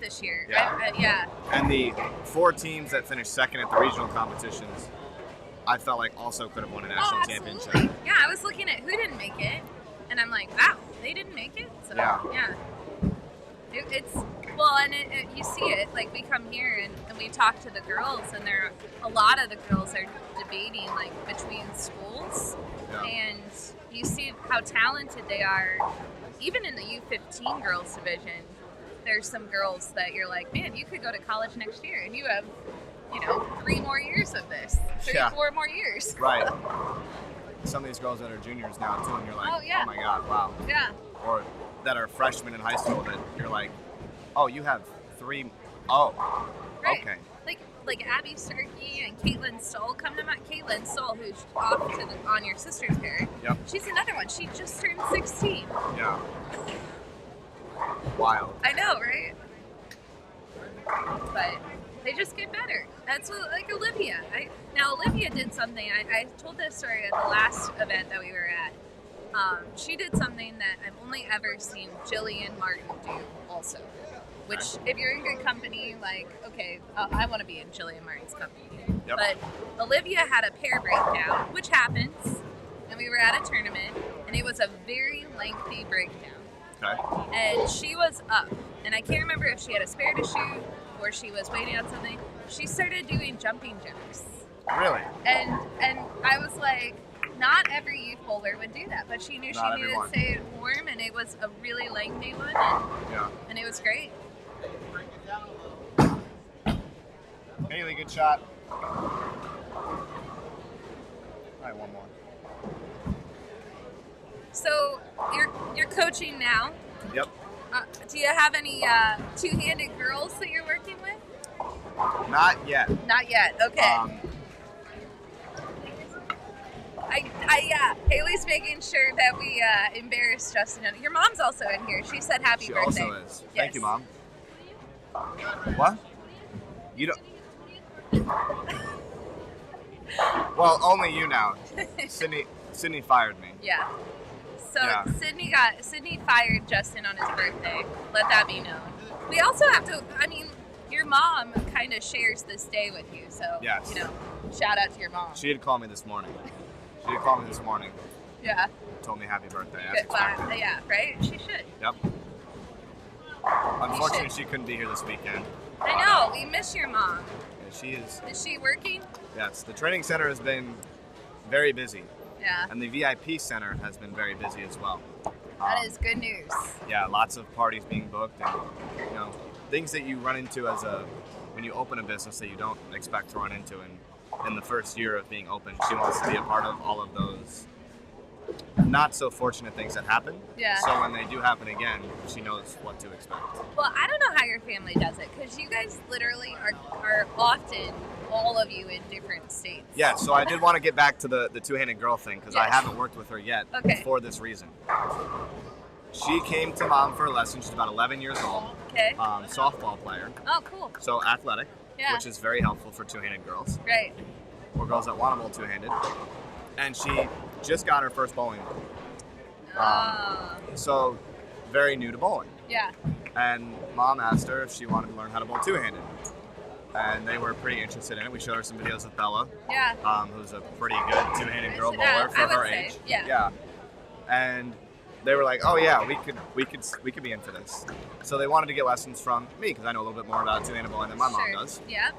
this year. Yeah. Yeah. And the 4 teams that finished second at the regional competitions, I felt like also could have won a national championship. Yeah, I was looking at who didn't make it, and I'm like, wow, they didn't make it. So yeah. It's well, and you see it. Like we come here and we talk to the girls, and a lot of the girls are debating like between schools, and you see how talented they are. Even in the U15 girls division, there's some girls that you're like, man, you could go to college next year, and you have, 3 more years of this, 4 more years. Right. Some of these girls that are juniors now too, and you're like, oh my God, wow. Yeah. Or that are freshmen in high school that you're like, oh, you have 3. Oh, right. Okay. Like Abby Starkey and Caitlin Stoll. Come to my Caitlin Stoll, who's off on your sister's pair. Yep. She's another one. She just turned 16. Yeah. Wild. I know, right? But they just get better. That's what, like Olivia. Now Olivia did something. I told this story at the last event that we were at. She did something that I've only ever seen Jillian Martin do also. Which, if you're in good company, like, okay, I want to be in Jillian Martin's company. Yep. But Olivia had a pair breakdown, which happens, and we were at a tournament, and it was a very lengthy breakdown. Okay. And she was up, and I can't remember if she had a spare to shoot or she was waiting on something. She started doing jumping jacks. Really? And I was like, not every youth bowler would do that, but she knew Not she needed everyone. to stay warm, and it was a really lengthy one, and it was great. Haley, good shot. All right, one more. So you're coaching now. Yep. Do you have any two-handed girls that you're working with? Not yet. Not yet. Okay. Haley's making sure that we embarrass Justin. Your mom's also in here. She said happy birthday. She also is. Yes. Thank you, Mom. What? You don't. Well, only you now. Sydney fired me. Yeah. So Yeah. Sydney fired Justin on his birthday. Let that be known. We also have to. I mean, your mom kind of shares this day with you, so Yes. shout out to your mom. She did call me this morning. Yeah. Told me happy birthday. as Good. expected. Yeah. Right. She should. Yep. Unfortunately, she couldn't be here this weekend. I know. We miss your mom. And she is. Is she working? Yes. The training center has been very busy, Yeah. and the VIP center has been very busy as well. That is good news. Yeah, lots of parties being booked, and things that you run into when you open a business that you don't expect to run into. And in the first year of being open, she wants to be a part of all of those not so fortunate things that happen. Yeah. So when they do happen again, she knows what to expect. Well, I don't know how your family does it, because you guys literally are often, all of you, in different states. Yeah, so I did want to get back to the two-handed girl thing, because I Yes. haven't worked with her yet Okay. for this reason. She came to Mom for a lesson. She's about 11 years old. Okay. Softball player. Oh, cool. So athletic, Yeah. which is very helpful for two-handed girls, Right. or girls that want to bowl two-handed. And she just got her first bowling ball. So very new to bowling. Yeah. And Mom asked her if she wanted to learn how to bowl two-handed. And they were pretty interested in it. We showed her some videos of Bella, Yeah. who's a pretty good two-handed girl Yeah, bowler for I would her say, age. yeah. And they were like, "Oh yeah, we could be in for this." So they wanted to get lessons from me, because I know a little bit more about two-handed bowling than my mom Sure. does. Yeah.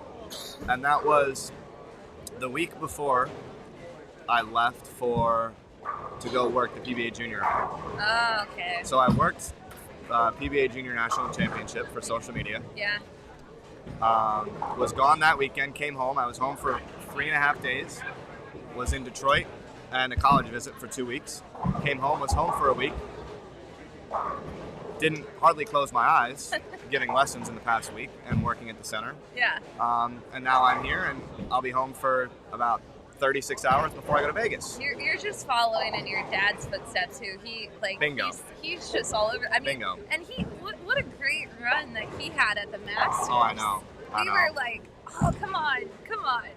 And that was the week before I left to go work the PBA Junior. Oh, okay. So I worked PBA Junior National Championship for social media. Yeah. Was gone that weekend, came home. I was home for 3.5 days. Was in Detroit and a college visit for 2 weeks. Came home, was home for a week. Didn't hardly close my eyes, giving lessons in the past week and working at the center. Yeah. And now I'm here, and I'll be home for about 36 hours before I go to Vegas. You're just following in your dad's footsteps, who Bingo. He's just all over. I mean, Bingo. And what a great run that he had at the Masters. Oh, I know. We were like, oh, come on.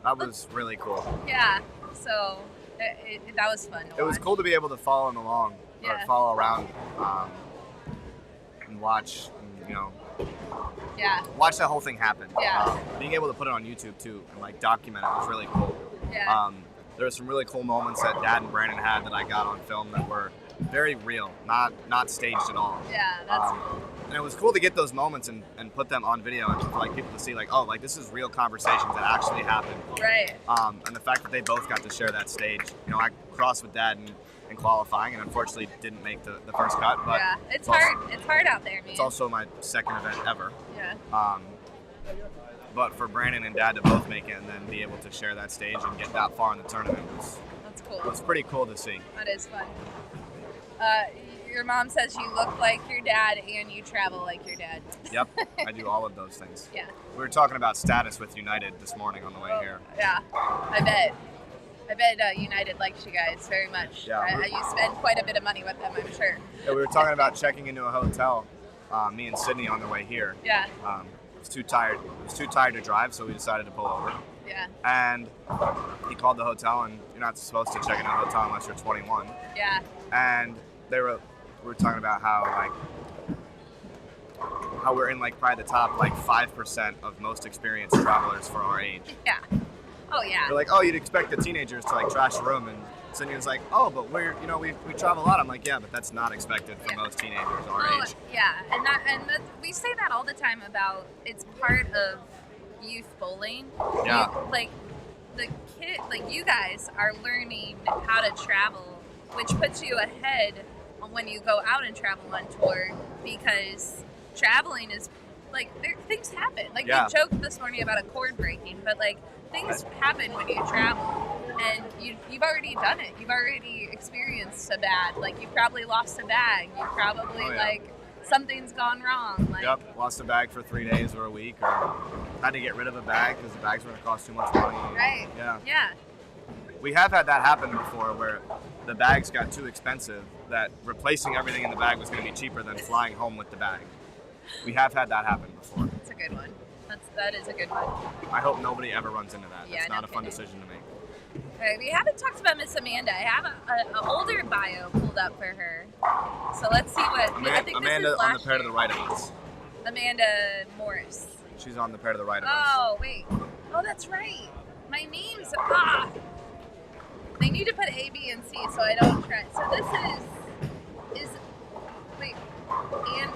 That was really cool. Yeah. So that was fun. It was cool to be able to follow him along, or follow around, and watch, Yeah. watch that whole thing happen. Yeah. Being able to put it on YouTube too and like document it was really cool. Yeah. There were some really cool moments that Dad and Brandon had that I got on film that were very real, not staged at all. Yeah, that's cool. And it was cool to get those moments and put them on video and for like people to see like, oh, like this is real conversations that actually happened. Right. And the fact that they both got to share that stage. I crossed with Dad in qualifying and unfortunately didn't make the first cut. But yeah, it's hard. It's hard out there, man. It's also my second event ever. Yeah. But for Brandon and Dad to both make it and then be able to share that stage and get that far in the tournament that's cool. was pretty cool to see. That is fun. Your mom says you look like your dad and you travel like your dad. Yep, I do all of those things. Yeah. We were talking about status with United this morning on the way here. Yeah, I bet United likes you guys very much. Yeah, you spend quite a bit of money with them, I'm sure. Yeah, we were talking about checking into a hotel, me and Sydney on the way here. Yeah. Was too tired. Was too tired to drive, so we decided to pull over. Yeah. And he called the hotel, and you're not supposed to check in a hotel unless you're 21. Yeah. And we were talking about how we're in like probably the top 5% of most experienced travelers for our age. Yeah. Oh yeah. They're like, oh, you'd expect the teenagers to trash a room, and Cindy was like, oh, but we travel a lot. I'm like, yeah, but that's not expected for most teenagers our age. Yeah, and we say that all the time about it's part of youth bowling. Yeah. You guys are learning how to travel, which puts you ahead when you go out and travel on tour, because traveling is things happen. We joked this morning about a cord breaking, but things happen when you travel, and you've already done it. You've already experienced a bad. You've probably lost a bag. You probably something's gone wrong. Yep, lost a bag for 3 days or a week, or had to get rid of a bag because the bags were going to cost too much money. Right. Yeah. Yeah. We have had that happen before, where the bags got too expensive that replacing everything in the bag was going to be cheaper than flying home with the bag. We have had that happen before. That's a good one. That is a good one. I hope nobody ever runs into that. Yeah, it's not a fun decision to make. All right, we haven't talked about Miss Amanda. I have an older bio pulled up for her. So let's see what... I think Amanda this is on the pair to the right of us. Amanda Morris. She's on the pair to the right of us. Oh, wait. Oh, that's right. My name's... They need to put A, B, and C so I don't try. So this is... Wait. And...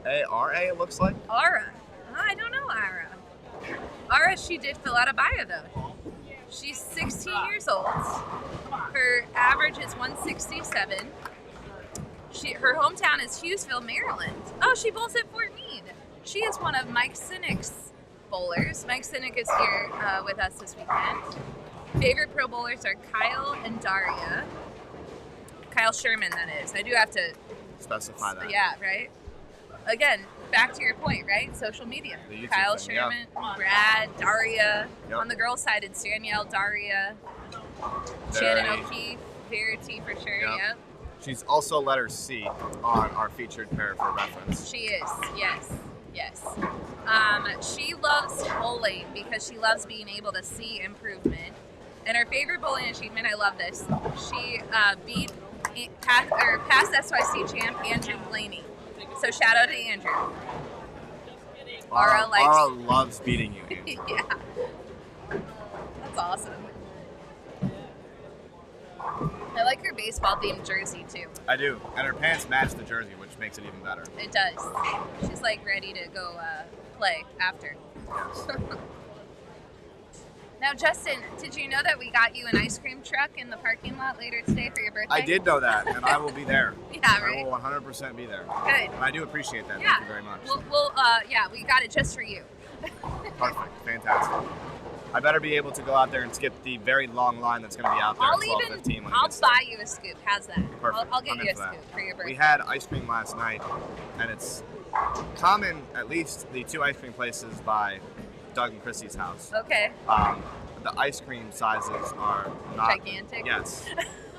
A-R-A, it looks like? Ara. I don't know Ara. Ara, she did fill out a bio, though. She's 16 years old. Her average is 167. Her hometown is Hughesville, Maryland. Oh, she bowls at Fort Meade. She is one of Mike Sinnick's bowlers. Mike Sinnick is here with us this weekend. Favorite pro bowlers are Kyle and Daria. Kyle Sherman, that is. I do have to specify that. Yeah, right? Again, back to your point, right? Social media. Kyle Sherman, Brad, Daria. Yep. On the girls' side, it's Danielle, Daria, Shannon O'Keefe, Verity for sure. Yep. She's also letter C on our featured pair for reference. She is, yes. She loves bowling because she loves being able to see improvement. And her favorite bowling achievement, I love this, she beat past SYC champ Andrew Blaney. So shout out to Andrew. Ara loves beating you, Andrew. Yeah. That's awesome. I like her baseball themed jersey too. I do. And her pants match the jersey, which makes it even better. It does. She's ready to go play after. Yes. Now, Justin, did you know that we got you an ice cream truck in the parking lot later today for your birthday? I did know that, and I will be there. Yeah, right? I will 100% be there. Good. And I do appreciate that. Yeah. Thank you very much. Yeah, we got it just for you. Perfect. Fantastic. I better be able to go out there and skip the very long line that's going to be out there at 12:15 when it I'll gets buy you a scoop. How's that? Perfect. I'll get I'm you a in for that. scoop for your birthday. We had ice cream last night, and it's common, at least the two ice cream places by Doug and Chrissy's house. Okay. The ice cream sizes are not Gigantic? Yes.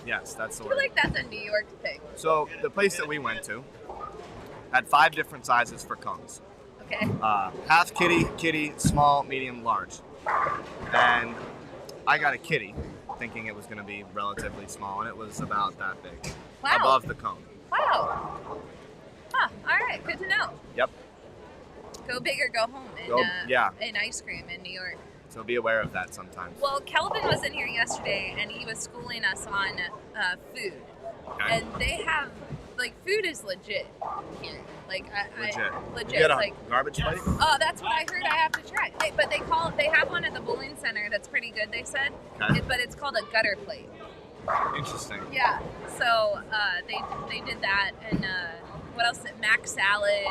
Yes, that's the I word. feel like that's a New York thing. So the place that we went to had 5 different sizes for cones. Okay. Half kitty, small, medium, large. And I got a kitty, thinking it was going to be relatively small, and it was about that big. Wow. Above the cone. Wow. Huh. All right. Good to know. Yep. Go big or go home in ice cream in New York. So be aware of that sometimes. Well, Kelvin was in here yesterday, and he was schooling us on food. Okay. And they have, like, food is legit here. Like, legit. You get a Like, garbage plate? oh, that's what I heard. I have to try. They have one at the bowling center that's pretty good. They said, Okay. but it's called a gutter plate. Interesting. Yeah. So they did that, and what else? Mac salad.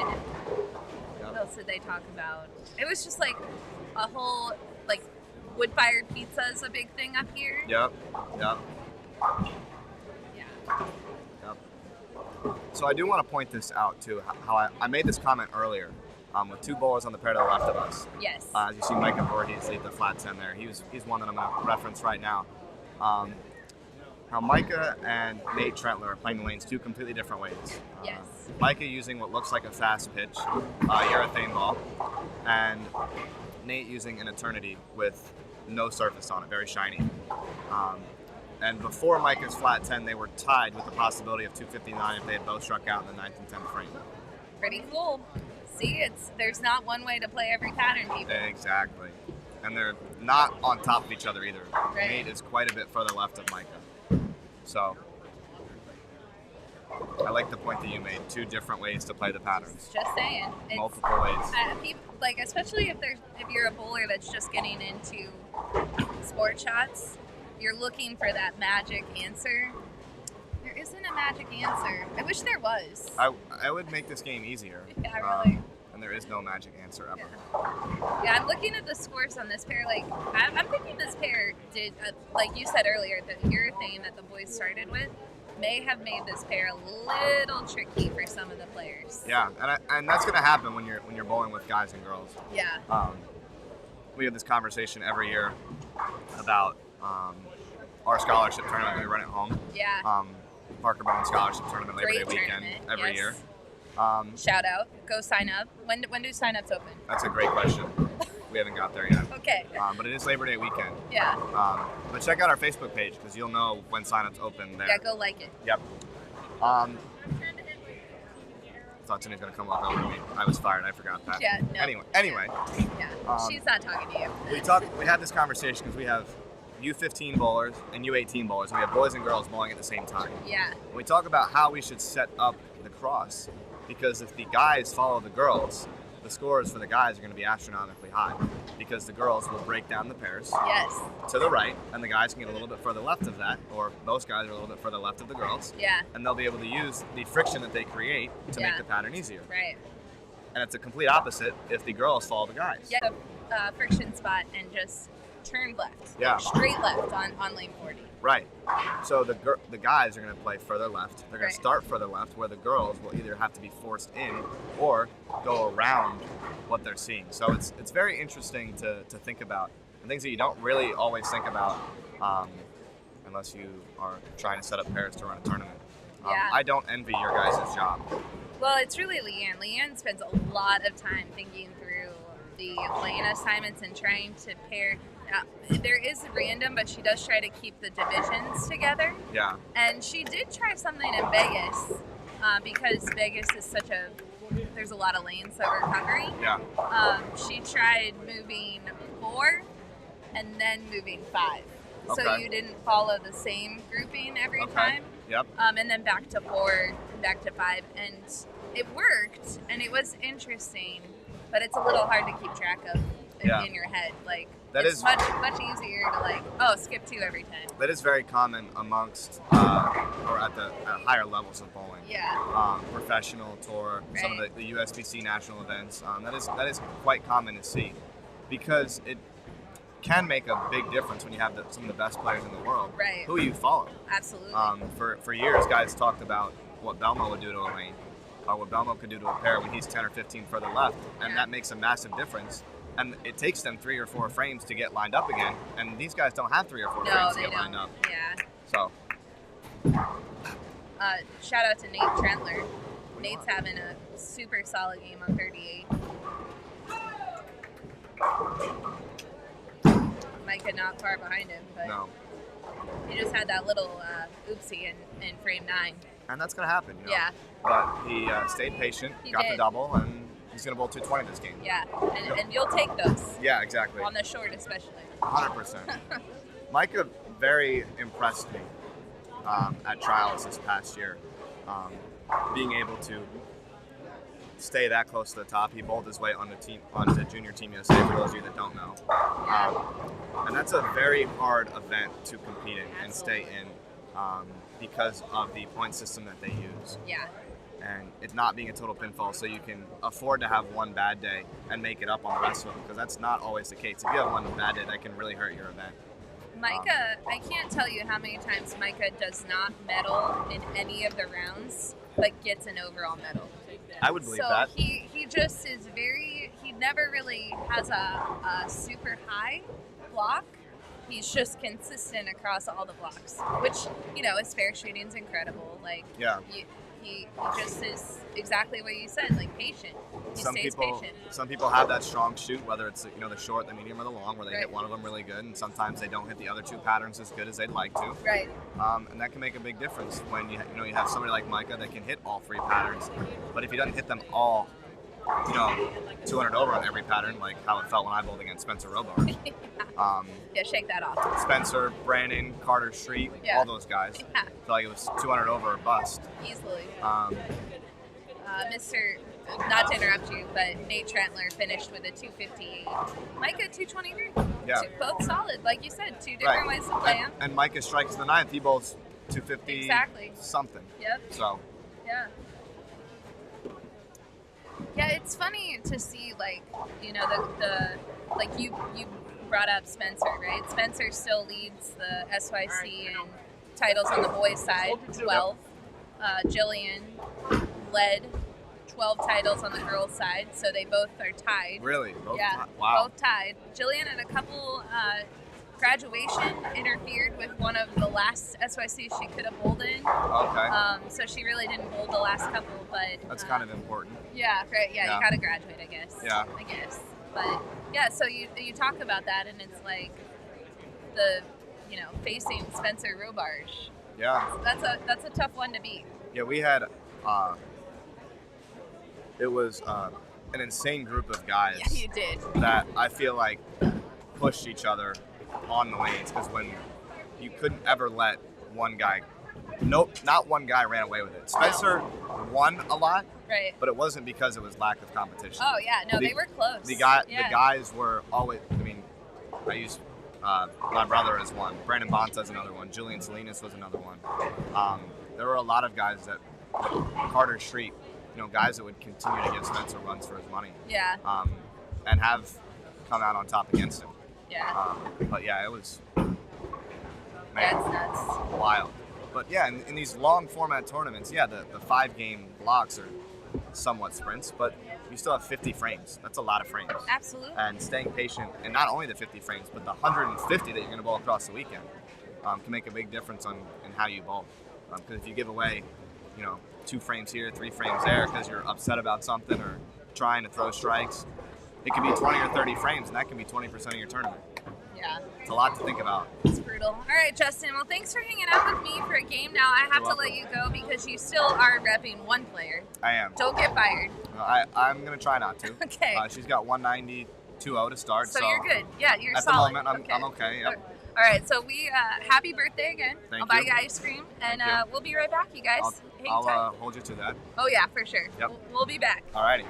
What else did they talk about? It was just like a whole, like, wood-fired pizza is a big thing up here. Yep. Yeah. Yep. So I do want to point this out too. How I made this comment earlier. With 2 bowlers on the pair to the left of us. Yes. As you see, Micah Voorhees lead the flat 10 there. He's one that I'm going to reference right now. How Micah and Nate Trentler are playing the lanes 2 completely different ways. Yes. Micah using what looks like a fast pitch, urethane ball, and Nate using an eternity with no surface on it, very shiny. And before Micah's flat 10, they were tied with the possibility of 259 if they had both struck out in the 9th and 10th frame. Pretty cool. See, there's not one way to play every pattern, people. Exactly. And they're not on top of each other either. Right. Nate is quite a bit further left of Micah. So I like the point that you made. 2 different ways to play the patterns. Just saying. Multiple ways. Like, especially if you're a bowler that's just getting into sport shots, you're looking for that magic answer. There isn't a magic answer. I wish there was. I would make this game easier. Yeah, really. And there is no magic answer ever. Yeah, I'm looking at the scores on this pair. Like, I'm thinking this pair did, like you said earlier, the urethane that the boys started with may have made this pair a little tricky for some of the players. Yeah, and that's going to happen when you're bowling with guys and girls. Yeah. We have this conversation every year about our scholarship tournament we run at home. Yeah. Parker Bowling Scholarship Tournament Labor Day Great weekend tournament, every yes. year. Shout out. Go sign up. When do sign-ups open? That's a great question. We haven't got there yet. Okay. But it is Labor Day weekend. Yeah. But check out our Facebook page because you'll know when sign-ups open there. Yeah, go like it. Yep. I thought Tina's going to come walk over to me. I was fired. I forgot that. Yeah, no. Anyway. Yeah, she's not talking to you. We had this conversation because we have U15 bowlers and U18 bowlers. And we have boys and girls bowling at the same time. Yeah. We talk about how we should set up the cross because if the guys follow the girls, the scores for the guys are going to be astronomically high because the girls will break down the pairs Yes. to the right and the guys can get a little bit further left of that, or most guys are a little bit further left of the girls. Yeah. And they'll be able to use the friction that they create to Yeah. make the pattern easier. Right. And it's a complete opposite if the girls follow the guys. Yeah. The friction spot and just turn left. Yeah. Like, straight left on lane 40. Right. So the guys are going to play further left. They're going Right. to start further left, where the girls will either have to be forced in or go around what they're seeing. So it's very interesting to think about, and things that you don't really always think about unless you are trying to set up pairs to run a tournament. Yeah. I don't envy your guys' job. Well, it's really Leanne. Leanne spends a lot of time thinking through the lane assignments and trying to pair. There is random, but she does try to keep the divisions together. Yeah. And she did try something in Vegas because Vegas is there's a lot of lanes that we're covering. Yeah. She tried moving 4 and then moving 5. So Okay. you didn't follow the same grouping every Okay. time. Yep. And then back to 4, back to 5. And it worked, and it was interesting, but it's a little hard to keep track of Yeah. in your head. Like, It's much easier to skip 2 every time. That is very common amongst or at higher levels of bowling. Yeah. Professional tour, Right. some of the USBC national events. That is quite common to see, because it can make a big difference when you have some of the best players in the world. Right. Who you follow. Absolutely. For years, guys talked about what Belmo would do to a lane, or what Belmo could do to a pair when he's 10 or 15 further left, and that makes a massive difference. And it takes them 3 or 4 frames to get lined up again, and these guys don't have 3 or 4 frames to get lined up. Yeah. So. Shout out to Nate Trentler. Nate's having a super solid game on 38. Micah not far behind him, but No. he just had that little oopsie in frame 9. And that's going to happen, you know? Yeah. But he stayed patient, got the did. double, and he's going to bowl 220 this game. Yeah, and you'll take those. Yeah, exactly. On the short especially. 100%. Micah very impressed me at trials this past year. Being able to stay that close to the top. He bowled his way on the Junior Team USA, for those of you that don't know. And that's a very hard event to compete in and stay in because of the point system that they use. Yeah. And it not being a total pinfall, so you can afford to have one bad day and make it up on the rest of them, because that's not always the case. If you have one bad day, that can really hurt your event. Micah, I can't tell you how many times Micah does not medal in any of the rounds, but gets an overall medal. I would believe so that. he just is he never really has a super high block. He's just consistent across all the blocks, which, his fair shooting's incredible. Yeah. He just is exactly what you said, patient. He stays patient. Some people have that strong shoot, whether it's the short, the medium, or the long, where they Right. hit one of them really good, and sometimes they don't hit the other 2 patterns as good as they'd like to. Right. And that can make a big difference when you have somebody like Micah that can hit all 3 patterns, but if he doesn't hit them all, 200 over on every pattern, like how it felt when I bowled against Spencer Robar. Yeah, shake that off. Spencer, Brandon, Carter Street, Yeah. all those guys. Yeah. I felt like it was 200 over or bust. Easily. Mr. Not to interrupt you, but Nate Trentler finished with a 258. Micah 223. Yeah. Both solid, like you said. 2 different ways to play them. And Micah strikes the 9th. He bowls 250 Exactly. something. Yep. So. Yeah. Yeah, it's funny to see, you brought up Spencer, right? Spencer still leads the SYC in titles on the boys' side, 12. Jillian led 12 titles on the girls' side, so they both are tied. Really? Both Wow. Both tied. Jillian had a couple graduation interfered with one of the last SYC she could have bowled in. Okay. So she really didn't bowl the last couple, but That's kind of important. Yeah, right. Yeah, Yeah. you gotta graduate, I guess. Yeah. I guess. But yeah, so you talk about that, and it's like the facing Spencer Robarge. Yeah. That's a tough one to beat. Yeah, we had it was an insane group of guys. Yeah, you did. That I feel like pushed each other on the lanes, because when you couldn't ever let one guy, not one guy ran away with it. Spencer won a lot, right? But it wasn't because it was lack of competition. Oh yeah, no, they were close. The guys were always. I mean, I used my brother as one. Brandon Bonta is another one. Julian Salinas was another one. There were a lot of guys that Carter Street, guys that would continue to give Spencer runs for his money. Yeah. And have come out on top against him. Yeah. But yeah, it was That's nuts. wild. But yeah, in these long format tournaments, yeah, the 5-game blocks are somewhat sprints, but you still have 50 frames. That's a lot of frames. Absolutely. And staying patient, and not only the 50 frames, but the 150 that you're going to bowl across the weekend can make a big difference in how you bowl. Because if you give away, 2 frames here, 3 frames there, because you're upset about something or trying to throw strikes, it could be 20 or 30 frames, and that can be 20% of your tournament. Yeah. It's a lot to think about. It's brutal. All right, Justin. Well, thanks for hanging out with me for a game. Now I have to let you go because you still are repping one player. I am. Don't get fired. I'm going to try not to. Okay. She's got 190-2-0 to start. So you're good. Yeah, you're at solid. At the moment, I'm okay. Yep. All right, so we happy birthday again. Thank I'll you. buy you ice cream, and we'll be right back, you guys. Hang I'll tight. hold you to that. Oh yeah, for sure. Yep. We'll be back. All righty.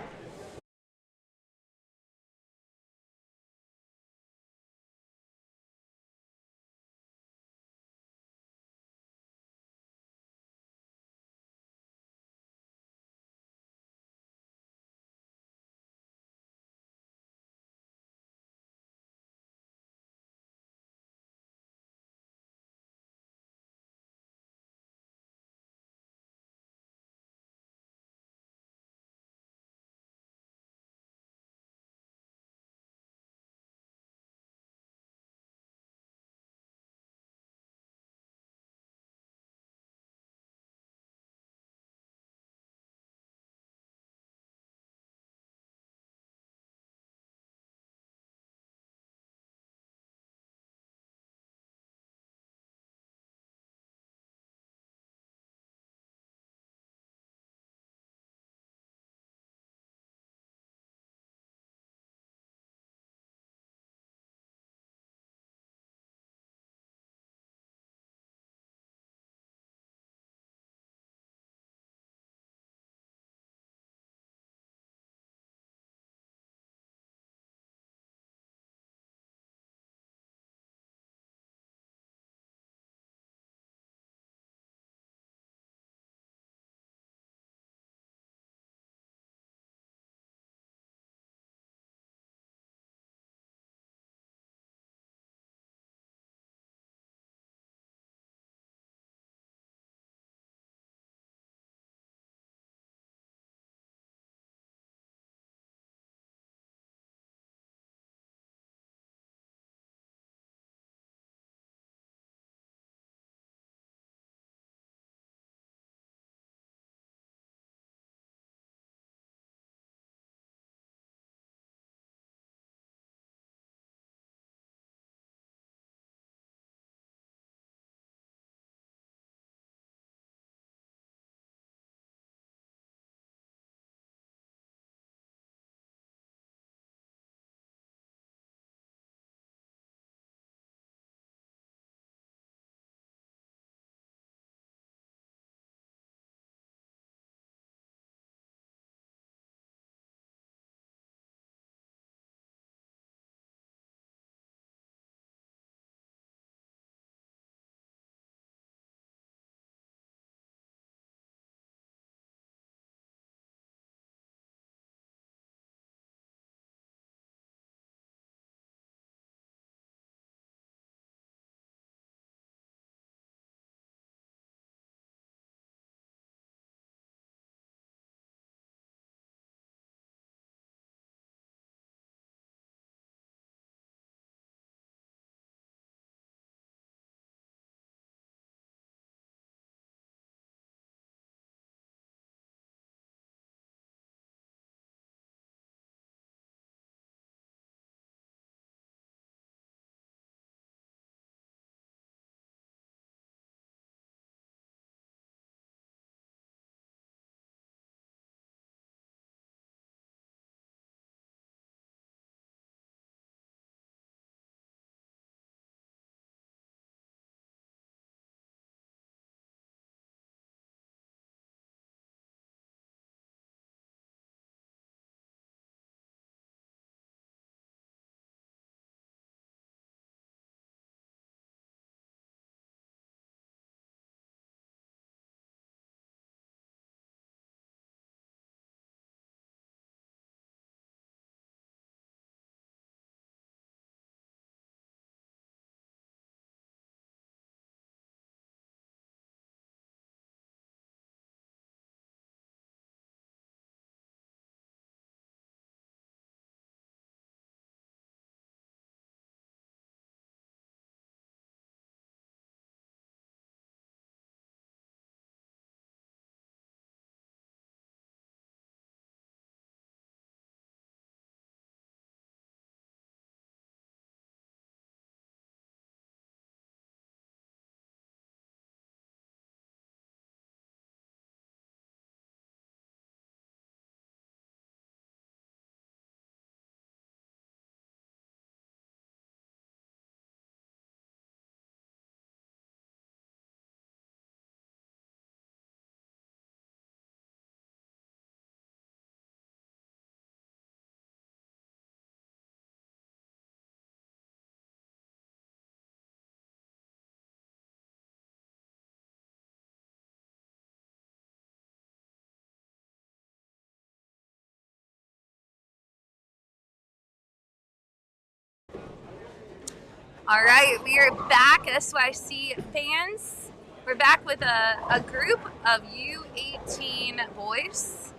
All right, we are back, SYC fans. We're back with a group of U18 boys.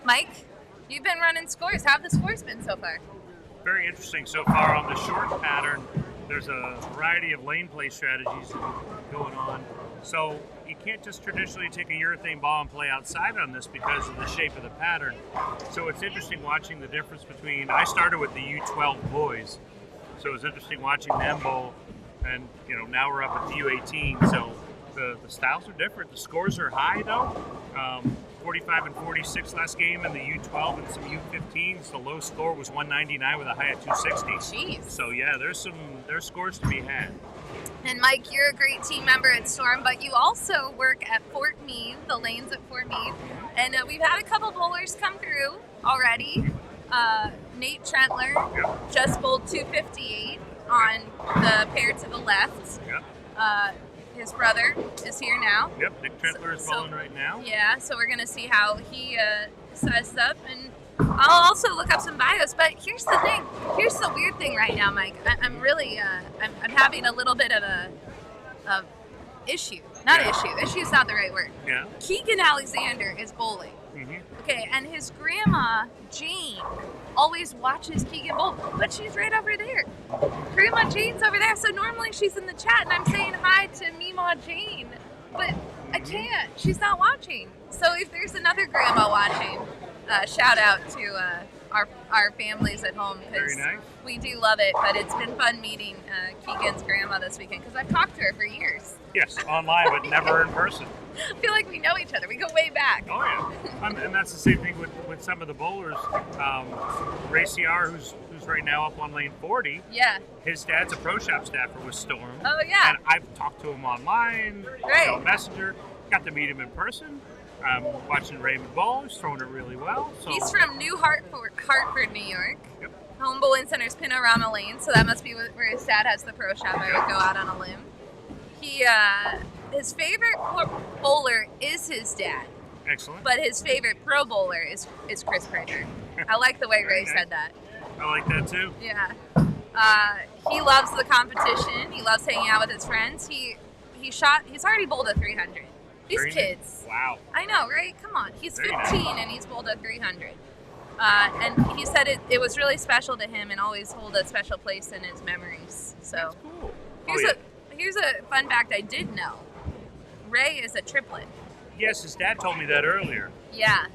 Mike, you've been running scores. How have the scores been so far? Very interesting so far on the short pattern. There's a variety of lane play strategies going on. So you can't just traditionally take a urethane ball and play outside on this because of the shape of the pattern. So it's interesting watching the difference between, I started with the U12 boys. So it's interesting watching them bowl, and now we're up at the U18. So the styles are different. The scores are high though. 45 and 46 last game in the U12 and some U15s. The low score was 199 with a high at 260. Jeez. So yeah, there's scores to be had. And Mike, you're a great team member at Storm, but you also work at Fort Meade, the lanes at Fort Meade. And we've had a couple bowlers come through already. Nate Trentler just bowled 258 on the pair to the left. Yep. His brother is here now. Yep, Nick Trentler is bowling right now. Yeah, so we're going to see how he sizes up. And I'll also look up some bios. But here's the thing. Here's the weird thing right now, Mike. I'm really, I'm having a little bit of a issue. Not issue. Issue's not the right word. Yeah. Keegan Alexander is bowling. Mm-hmm. Okay, and his grandma, Jane, always watches Keegan bowl, but she's right over there. Grandma Jane's over there, so normally she's in the chat and I'm saying hi to Meemaw Jane, but I can't. She's not watching. So if there's another grandma watching, shout out to our families at home, because Very nice. We do love it, but it's been fun meeting Keegan's grandma this weekend because I've talked to her for years. Yes, online, but never in person. I feel like we know each other. We go way back. Oh yeah, and that's the same thing with some of the bowlers. Ray CR, who's right now up on lane 40. Yeah. His dad's a pro shop staffer with Storm. Oh yeah. And I've talked to him online, Right. Messenger. Got to meet him in person. Watching Raymond bowl. He's throwing it really well. So. He's from New Hartford, New York. Yep. Home bowling center's Panorama Lane, so that must be where his dad has the pro shop. I would go out on a limb. His favorite bowler is his dad. Excellent. But his favorite pro bowler is Chris Pritchard. I like the way Ray said that. I like that too. Yeah. He loves the competition. He loves hanging out with his friends. He's already bowled a 300. These kids. Wow. I know, right? Come on. He's 15 nice. and he's bowled a 300. And he said it was really special to him and always hold a special place in his memories. So That's cool. here's a fun fact I did know. Ray is a triplet. Yes, his dad told me that earlier. Yeah.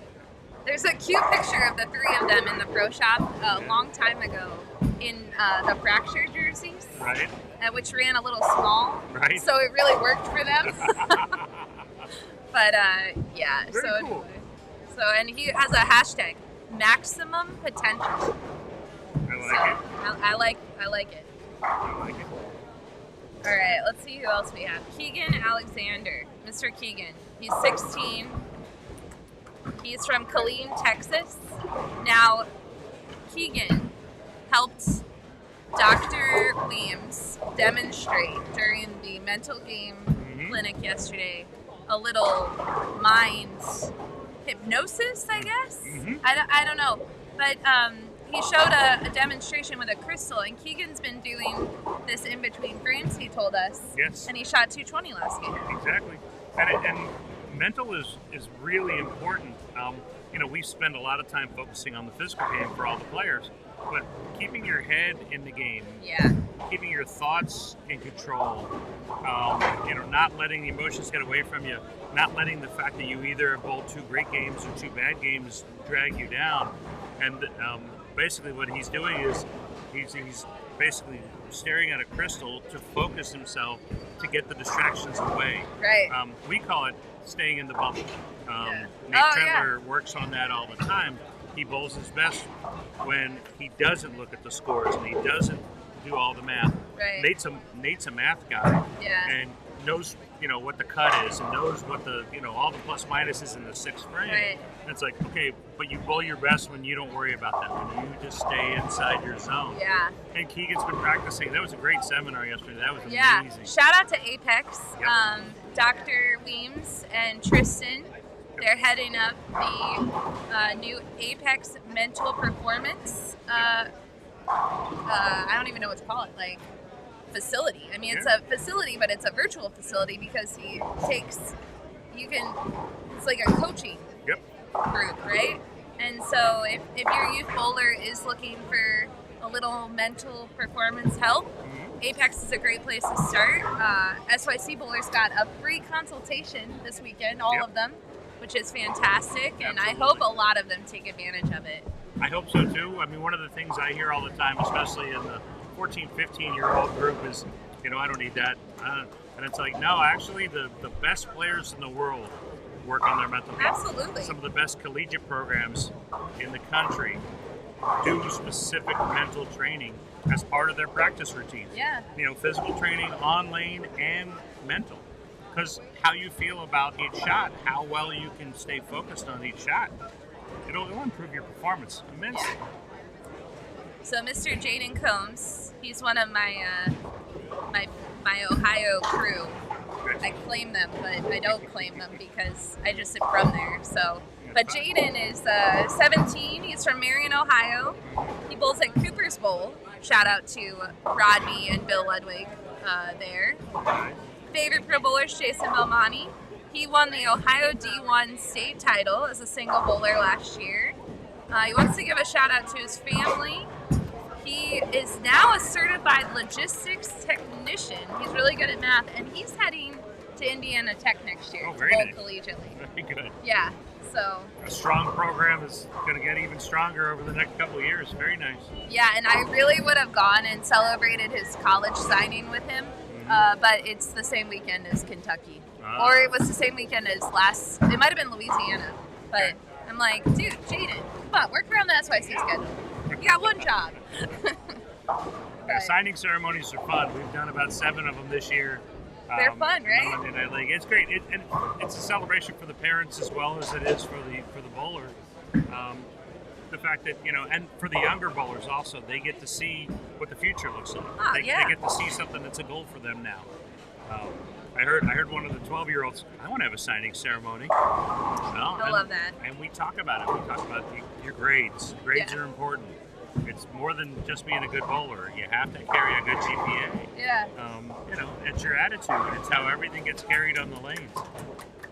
There's a cute picture of the three of them in the pro shop a long time ago in the fracture jerseys, Right. Which ran a little small. Right. So it really worked for them. But yeah, Very cool. And he has a hashtag, maximum potential. I like it. I like it. I like it. All right, let's see who else we have. Keegan Alexander, Mr. Keegan. He's 16. He's from Killeen, Texas. Now, Keegan helped Dr. Weems demonstrate during the mental game clinic yesterday a little mind hypnosis, I guess? I don't know. But he showed a demonstration with a crystal, and Keegan's been doing this in between frames, he told us. Yes. And he shot 220 last game. Exactly. And mental is really important. We spend a lot of time focusing on the physical game for all the players, but keeping your head in the game, keeping your thoughts in control, not letting the emotions get away from you, not letting the fact that you either bowled 2 great games or 2 bad games drag you down. And basically what he's doing is he's basically staring at a crystal to focus himself to get the distractions away. Right. We call it staying in the bubble. Nate Trentler works on that all the time. He bowls his best when he doesn't look at the scores and he doesn't do all the math. Right. Nate's a math guy. Yeah. And knows what the cut is and knows what the all the plus minuses in the 6th frame. Right. And it's like, okay, but you bowl your best when you don't worry about that, when you just stay inside your zone. Yeah. And Keegan's been practicing. That was a great seminar yesterday. That was Yeah. amazing. Shout out to Apex, Yep. Dr. Weems and Tristan. They're heading up the new Apex Mental Performance. I don't even know what to call it. Like facility. I mean, it's a facility, but it's a virtual facility because it's like a coaching group, right? And so if your youth bowler is looking for a little mental performance help, Apex is a great place to start. SYC bowlers got a free consultation this weekend, all of them, which is fantastic, and I hope a lot of them take advantage of it. I hope so too. I mean, one of the things I hear all the time, especially in the 14, 15-year-old group, is, I don't need that. And it's like, no, actually, the best players in the world work on their mental health. Absolutely. Some of the best collegiate programs in the country do specific mental training as part of their practice routines. Yeah. Physical training on lane and mental. Because how you feel about each shot, how well you can stay focused on each shot, it'll improve your performance immensely. So Mr. Jaden Combs, he's one of my my Ohio crew. I claim them, but I don't claim them because I just am from there. So, but Jaden is 17. He's from Marion, Ohio. He bowls at Cooper's Bowl. Shout out to Rodney and Bill Ludwig there. Favorite pro bowler is Jason Belmonte. He won the Ohio D1 state title as a single bowler last year. He wants to give a shout out to his family. He is now a certified logistics technician. He's really good at math, and he's heading to Indiana Tech next year to bowl collegiately. Very good. Yeah, so. A strong program is going to get even stronger over the next couple of years. Very nice. Yeah, and I really would have gone and celebrated his college signing with him, but it's the same weekend as Kentucky. Or it was the same weekend as it might have been Louisiana. But I'm like, dude, Jaden, come on, work around the SYC schedule. You got one job. Signing ceremonies are fun. We've done about 7 of them this year. They're fun, right? Monday Night League. It's great, and it's a celebration for the parents as well as it is for the bowler. The fact that and for the younger bowlers also, they get to see what the future looks like. They get to see something that's a goal for them now. I heard one of the 12-year-olds. I want to have a signing ceremony. I love that. And we talk about it. We talk about your grades. Grades are important. It's more than just being a good bowler. You have to carry a good GPA. Yeah. It's your attitude. It's how everything gets carried on the lanes.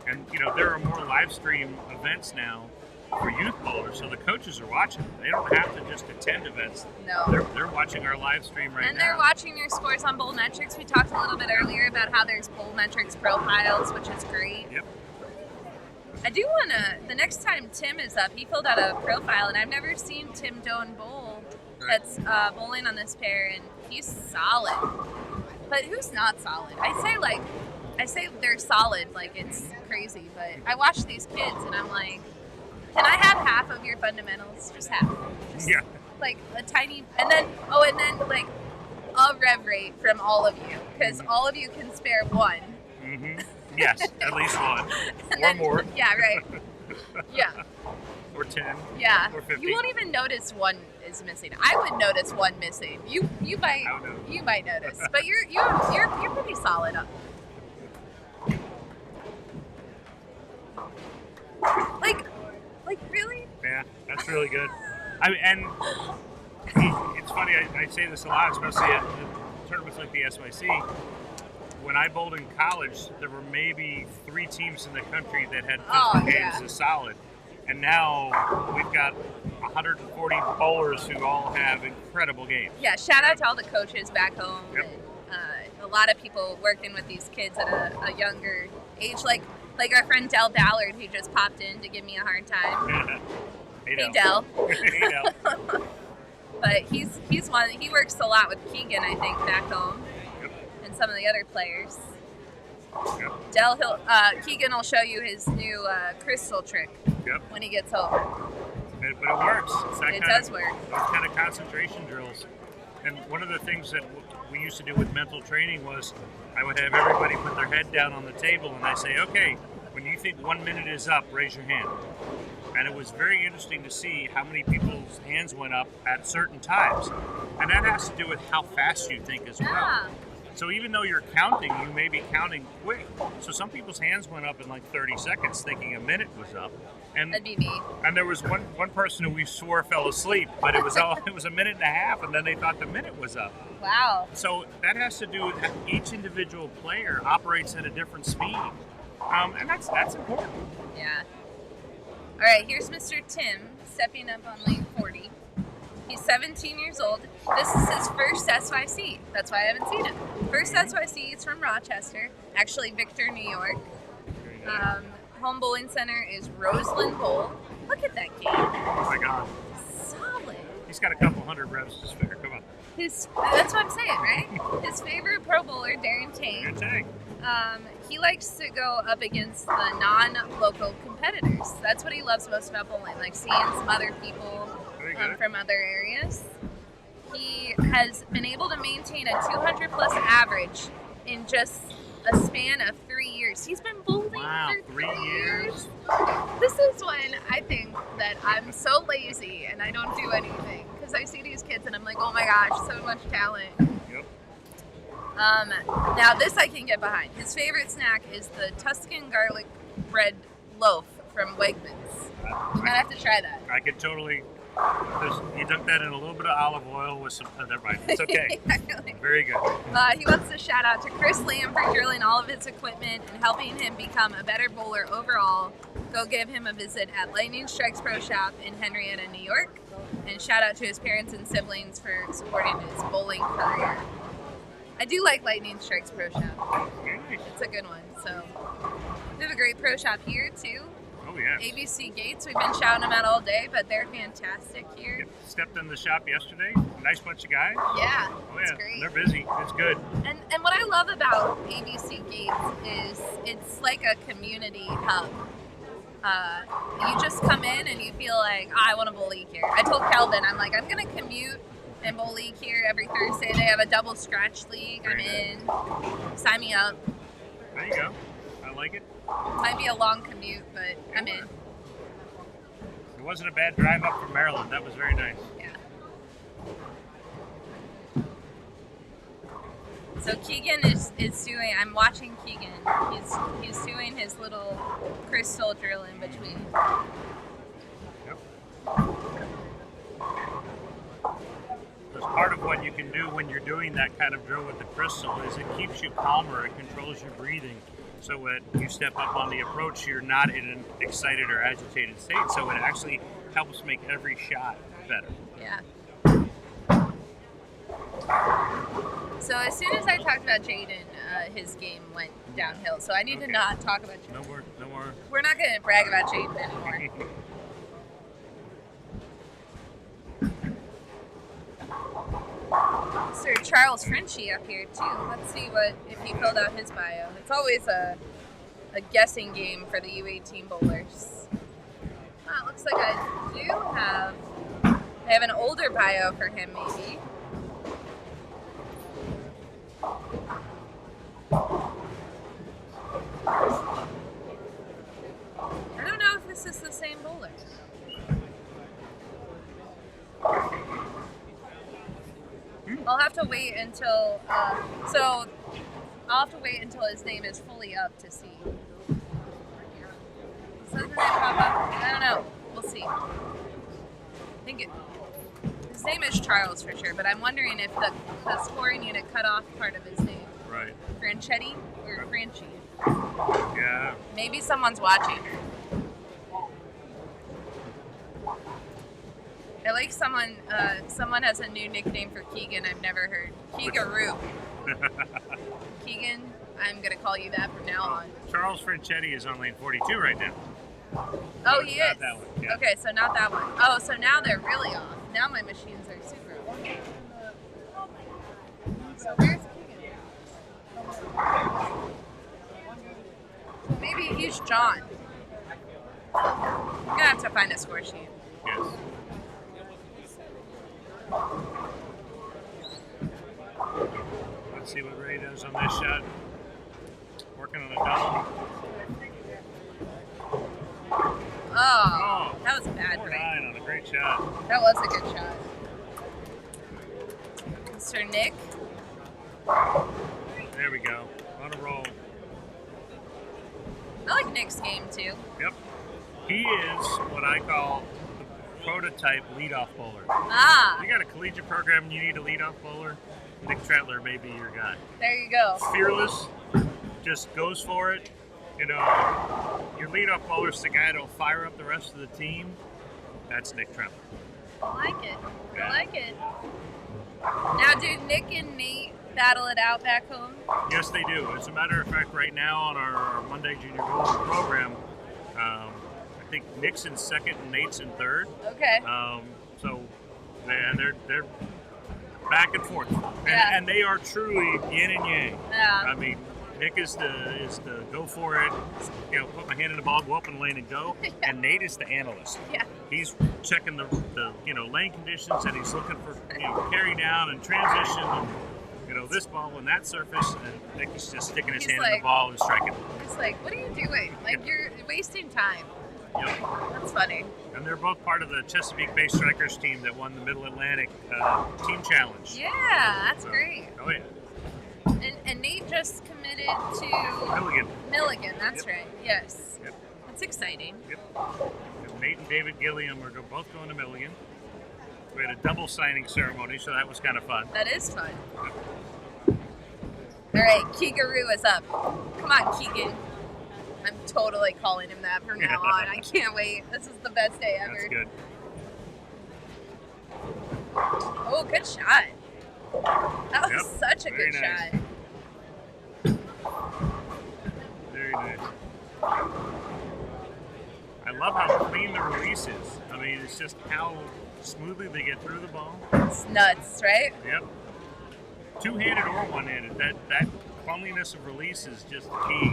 And there are more live stream events now for youth bowlers, so the coaches are watching. They don't have to just attend events. No. They're watching our live stream right now. And they're watching your scores on Bowl Metrics. We talked a little bit earlier about how there's Bowl Metrics profiles, which is great. Yep. I do want to, the next time Tim is up, he filled out a profile, and I've never seen Tim Doan bowl that's bowling on this pair, and he's solid. But who's not solid? I say they're solid, like it's crazy, but I watch these kids, and I'm like, can I have half of your fundamentals? Just half. Like a tiny, and then like a rev rate from all of you, because all of you can spare one. Mm-hmm. Yes, at least one. Or then, more. Yeah, right. Yeah. Or 10. Yeah. Or 50. You won't even notice one is missing. I would notice one missing. You might notice. But you're pretty solid. Like really? Yeah, that's really good. I mean, and it's funny, I say this a lot, especially at tournaments like the SYC. When I bowled in college, there were maybe 3 teams in the country that had 50 games as solid. And now we've got 140 bowlers who all have incredible games. Yeah, shout out to all the coaches back home. Yep. And, a lot of people working with these kids at a younger age, like our friend Del Ballard, who just popped in to give me a hard time. Hey, Del. Hey, Del. But he's one. He works a lot with Keegan, I think, back home. And some of the other players. Del, Keegan will show you his new crystal trick when he gets home. But it works. It does work. Those kind of concentration drills. And one of the things that we used to do with mental training was I would have everybody put their head down on the table and I say, okay, when you think 1 minute is up, raise your hand. And it was very interesting to see how many people's hands went up at certain times. And that has to do with how fast you think as well. So even though you're counting, you may be counting quick. So some people's hands went up in like 30 seconds thinking a minute was up. And That'd be me. And there was one person who we swore fell asleep, but it was a minute and a half, and then they thought the minute was up. Wow. So that has to do with how each individual player operates at a different speed, and that's important. Yeah. All right, here's Mr. Tim stepping up on lane 40. He's 17 years old. This is his first SYC. That's why I haven't seen him. First SYC. He's from Rochester, actually Victor, New York. Home bowling center is Roseland Bowl. Look at that game. Oh my God. Solid. He's got a couple hundred revs to spare. Come on. That's what I'm saying, right? His favorite pro bowler, Darren Tate. He likes to go up against the non-local competitors. That's what he loves most about bowling, like seeing some other people from other areas. He has been able to maintain a 200 plus average in just a span of 3 years. He's been bowling for 3 years. This is when I think that I'm so lazy and I don't do anything, because I see these kids and I'm like, oh my gosh, so much talent. Yep. Now this I can get behind. His favorite snack is the Tuscan garlic bread loaf from Wegmans. You might have to try that. I could totally. You dunk that in a little bit of olive oil with some. Never mind. It's okay. Very good. He wants to shout out to Chris Lamb for drilling all of his equipment and helping him become a better bowler overall. Go give him a visit at Lightning Strikes Pro Shop in Henrietta, New York. And shout out to his parents and siblings for supporting his bowling career. I do like Lightning Strikes Pro Shop. It's a good one. So we have a great pro shop here too. Oh yeah. ABC Gates. We've been shouting them out all day, but they're fantastic here. Yep. Stepped in the shop yesterday. Nice bunch of guys. Yeah. Oh yeah. It's great. They're busy. It's good. And what I love about ABC Gates is it's like a community hub. You just come in and you feel like, I want to bowl league here. I told Kelvin, I'm like, I'm going to commute and bowl league here every Thursday. They have a double scratch league. I'm in. Sign me up. There you go. I like it. Might be a long commute, but I'm in. It wasn't a bad drive up from Maryland. That was very nice. Yeah. So Keegan is doing, I'm watching Keegan. He's doing his little crystal drill in between. Yep. Because part of what you can do when you're doing that kind of drill with the crystal is it keeps you calmer, it controls your breathing. So when you step up on the approach, you're not in an excited or agitated state. So it actually helps make every shot better. Yeah. So as soon as I talked about Jaden, his game went downhill. So I need to not talk about Jaden. No more. We're not going to brag about Jaden anymore. Sir Charles Frenchie up here too. Let's see if he filled out his bio. It's always a guessing game for the U18 bowlers. It looks like I have an older bio for him maybe. I don't know if this is the same bowler. I'll have to wait until his name is fully up to see. Doesn't it pop up? I don't know. We'll see. His name is Charles for sure, but I'm wondering if the scoring unit cut off part of his name. Right. Franchetti or Franchi? Yeah. Maybe someone's watching. I like someone has a new nickname for Keegan I've never heard. Keegaroo. Keegan, I'm going to call you that from now on. Charles Franchetti is on lane 42 right now. Oh, he is? Not that one. Yeah. Okay, so not that one. Oh, so now they're really off. Now my machines are super off. So where's Keegan? Maybe he's John. I'm going to have to find a score sheet. Yes. Let's see what Ray does on this shot. Working on a double. Oh, that was a bad Ray. 4-9 on a great shot. That was a good shot. Mr. Nick. There we go. On a roll. I like Nick's game too. Yep. He is what I call the prototype leadoff bowler. Ah, You got a collegiate program and you need a leadoff bowler, Nick Tretler may be your guy. there you go. Fearless, just goes for it. You know, your leadoff bowler's the guy that'll fire up the rest of the team. That's Nick Tretler. I like it. Yeah. I like it. Now, do Nick and Nate battle it out back home? Yes, they do. As a matter of fact, right now on our Monday Junior Gold program, I think Nick's in second and Nate's in third. Okay. So, man, they're back and forth, Yeah. and they are truly yin and yang. Yeah. I mean, Nick is the go for it, you know, put my hand in the ball, go up in the lane and go. And Nate is the analyst. Yeah. He's checking the lane conditions, and he's looking for carry down and transition and this ball and that surface. And Nick is just sticking his He's hand in like- the ball and striking. It's like, what are you doing? Like, you're wasting time. Yep. That's funny. And they're both part of the Chesapeake Bay Strikers team that won the Middle Atlantic Team Challenge. Yeah, that's So- great. Oh yeah. And Nate just committed to Milligan. That's Yep. right. Yes. Yep. That's exciting. Yep. And Nate and David Gilliam are both going to Milligan. We had a double signing ceremony, so that was kind of fun. That is fun. All right, Keegaroo is up. Come on, Keegan. I'm totally calling him that from now on. I can't wait. This is the best day ever. That's good. Oh, good shot. That was Yep, such a very good nice. shot. Very nice. I love how clean the release is. I mean, it's just how smoothly they get through the ball. It's nuts, right? Yep. Two-handed or one-handed, that cleanliness of release is just the key,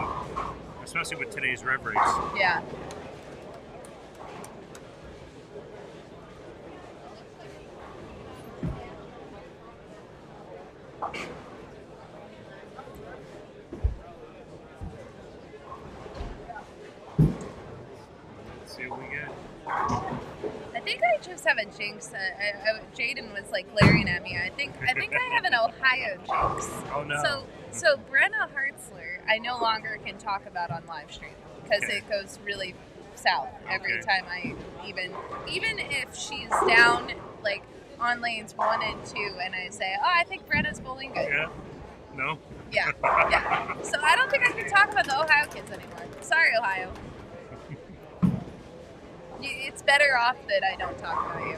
especially with today's rev race. Yeah. Let's see what we get. I think I just have a jinx. Jaden was like glaring at me. I think I have an Ohio jinx. Oh no. So Brenna Hartzler, I no longer can talk about on live stream because Okay. it goes really south every Okay. time I even if she's down like on lanes 1 and 2 and I say, oh, I think Brenna's bowling good. Yeah. No. Yeah. Yeah. So I don't think I can talk about the Ohio kids anymore. Sorry, Ohio. It's better off that I don't talk about you.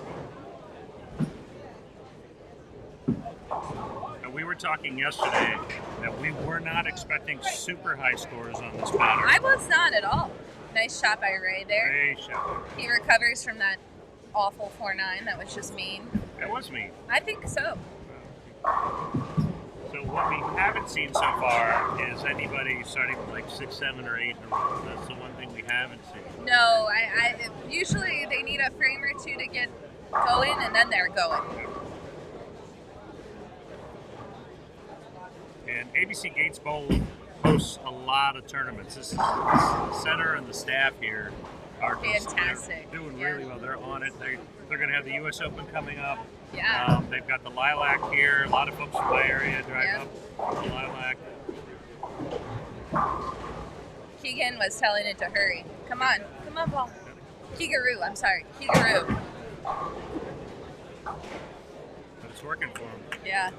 And we were talking yesterday that we were not expecting super high scores on this pattern. I was not at all. Nice shot by Ray there. Great shot. He recovers from that awful 4-9. That was just mean. That was me. I think so. So what we haven't seen so far is anybody starting with like 6, 7, or 8 in a row. That's the one thing we haven't seen. No, I usually they need a frame or two to get going, and then they're going. And ABC Gates Bowl hosts a lot of tournaments. The center and the staff here are just, Fantastic. they're doing Yeah. really well. They're on it. They're going to have the U.S. Open coming up. Yeah. They've got the Lilac here. A lot of folks from my area drive Yeah. up the Lilac. Keegan was telling it to hurry. Come on, Paul. Keegaroo, I'm sorry. Keegaroo. But it's working for him. Yeah.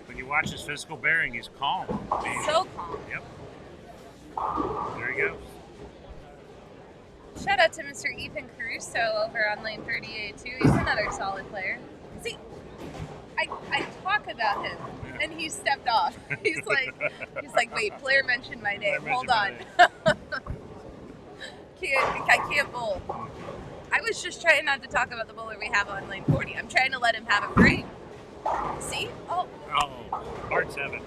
When you watch his physical bearing, he's calm. I mean, So calm. Yep. There he goes. Shout out to Mr. Ethan Caruso over on lane 38 too. He's another solid player. See, I talk about him, and he stepped off. He's like, wait, Blair mentioned my name. Blair Hold mentioned on. my I can't bowl. I was just trying not to talk about the bowler we have on lane 40. I'm trying to let him have a frame. See? Oh, Oh, hard 7.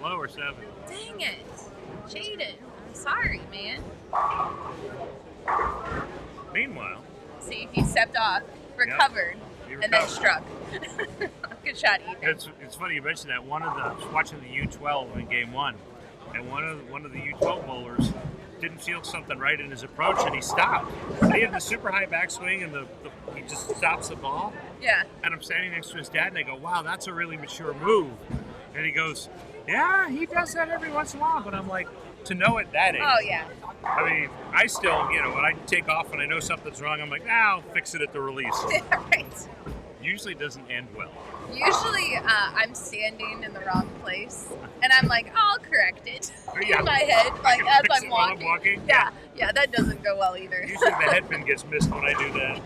Lower 7. dang it. Jaden, I'm sorry, man. Meanwhile, See, he stepped off, recovered, he and then recovered. struck. Good shot, Ethan. It's funny you mentioned that. I was watching the U12 in game 1, and one of the U12 bowlers didn't feel something right in his approach, and he stopped. He had the super high backswing, and he just stops the ball. Yeah. And I'm standing next to his dad, and I go, "Wow, that's a really mature move." And he goes, "Yeah, he does that every once in a while." But I'm like, to know at that age. Oh, yeah. I mean, I still, you know, when I take off and I know something's wrong, I'm like, I'll fix it at the release. Right. Usually doesn't end well. Usually I'm standing in the wrong place, and I'm like, I'll correct it Yeah. in my head, like can as fix I'm it while I'm walking. walking? Yeah, that doesn't go well either. Usually the headpin gets missed when I do that.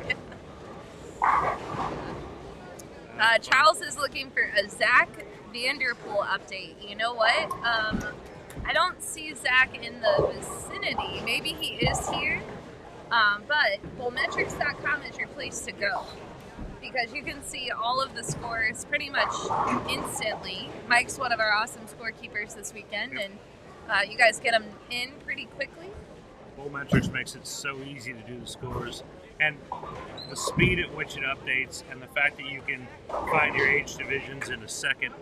Charles is looking for a Zach Vanderpool update. You know what? I don't see Zach in the vicinity. Maybe he is here, but bowlmetrics.com is your place to go, because you can see all of the scores pretty much instantly. Mike's one of our awesome scorekeepers this weekend, and you guys get them in pretty quickly. Bowlmetrics makes it so easy to do the scores, and the speed at which it updates, and the fact that you can find your age divisions in a second,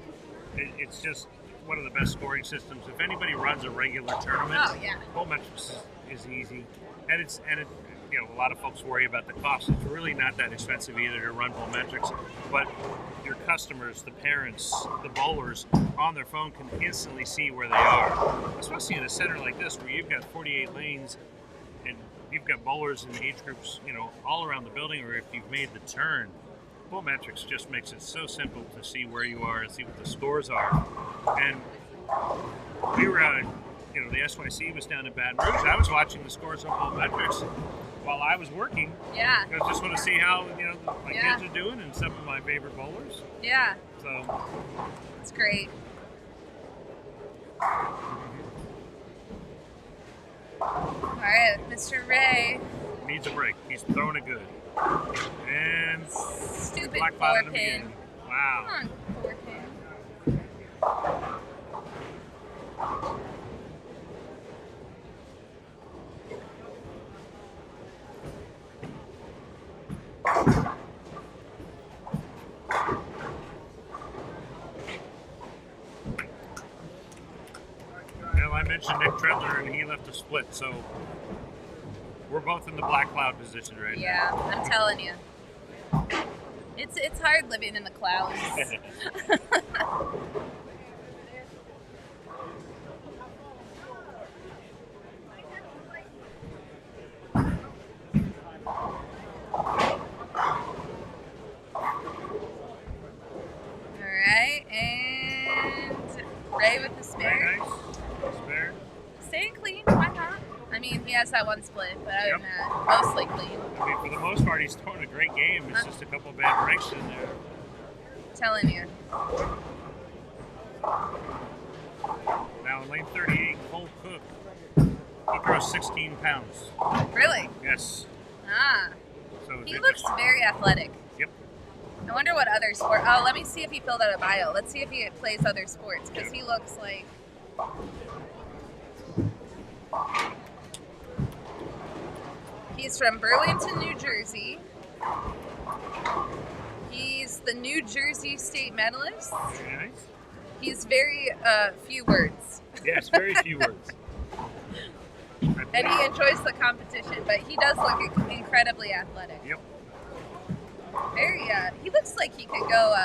it's just one of the best scoring systems. If anybody runs a regular tournament, Oh, yeah. Bowlmetrics is easy, and it you know, a lot of folks worry about the cost. It's really not that expensive either to run Bowlmetrics, but your customers, the parents, the bowlers on their phone can instantly see where they are, especially in a center like this where you've got 48 lanes and you've got bowlers in age groups, you know, all around the building, or if you've made the turn. Bowlmetrics just makes it so simple to see where you are and see what the scores are. And we were, you know, the SYC was down in Baton Rouge. I was watching the scores on Bowlmetrics while I was working. Yeah. I just want to see how, you know, my Yeah. kids are doing and some of my favorite bowlers. Yeah, So, it's great. All right, Mr. Ray. needs a break. He's throwing it good. And Stupid black cloud four him pin. again. Wow. Come on, four pin. Well, I mentioned Nick Treadler, and he left a split, so we're both in the black cloud position right Yeah, I'm telling you. It's hard living in the clouds. Alright, and Ray with the Very spare. nice. Spare. Staying clean, why not? I mean, he has that one split, but other Yep. than that, mostly clean. I mean, for the most part, he's throwing a great game. It's just a couple of bad breaks in there. Telling you. Now in lane 38, Cole Cook, he throws 16 pounds. Really? Yes. Ah. So He they looks just- very athletic. Yep. I wonder what other sport. Oh, let me see if he filled out a bio. Let's see if he plays other sports, because he looks like. He's from Burlington, New Jersey. He's the New Jersey State medalist. Very nice. He's very few words, Yes, very few words. and he enjoys the competition. But he does look incredibly athletic. Yep. Very. He looks like he could go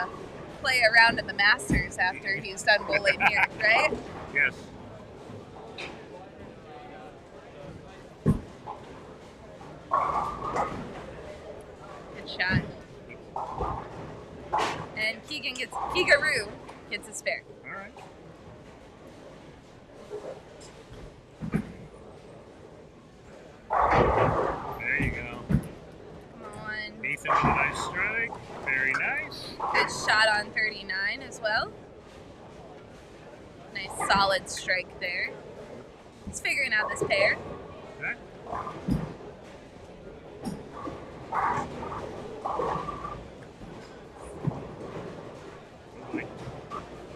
play around at the Masters after he's done bowling here, right? Yes. Good shot. And Keegaroo gets his spare. All right. There you go. Come on. Nathan with a nice strike. Very nice. Good shot on 39 as well. Nice solid strike there. He's figuring out this pair. Okay.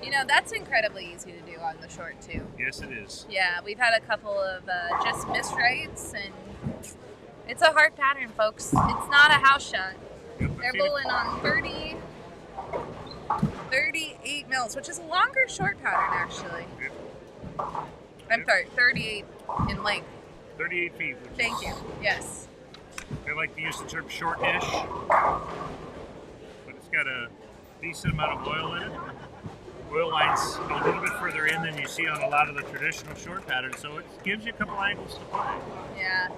You know, that's incredibly easy to do on the short too. Yes, it is. Yeah, we've had a couple of just misrights, and it's a hard pattern, folks. It's not a house shot. Yep, I've They're seen it. bowling on 38 mils, which is a longer short pattern, actually. Yep. I'm sorry, 38 in length. 38 feet. Which Thank is, you. Yes. They like to use the term short-ish, but it's got a decent amount of oil in it, oil line's a little bit further in than you see on a lot of the traditional short patterns, so it gives you a couple angles to play. Yeah.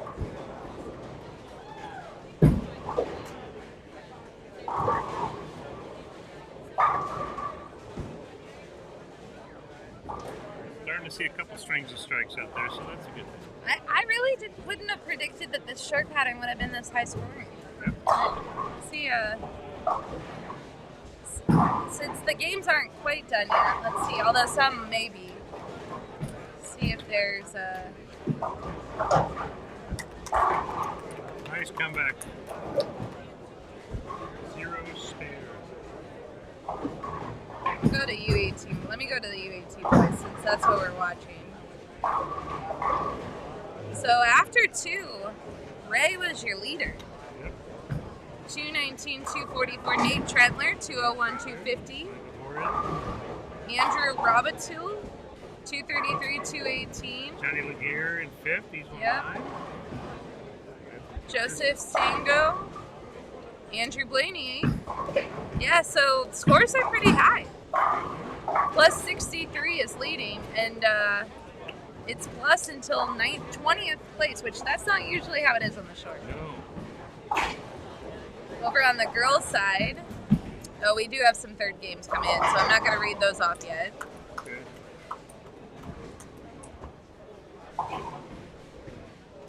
Starting to see a couple strings of strikes out there, so that's a good thing. I really wouldn't have predicted that this short pattern would have been this high scoring. Yeah. See, since the games aren't quite done yet, let's see, although some maybe. See if there's a... Nice comeback. 0 spare. Go to U18. Let me go to the U18 boys since that's what we're watching. So after 2, Ray was your leader. Yep. 219, 244, Nate Trentler, 201, 250. Andrew Robitul, 233, 218. Johnny Laguerre in 5th, he's 1-9. Yep. Joseph Sango, Andrew Blaney. Yeah, so scores are pretty high. Plus 63 is leading, and it's plus until 20th place, which that's not usually how it is on the short. No. Over on the girls' side, oh, we do have some third games coming in, so I'm not going to read those off yet. Okay.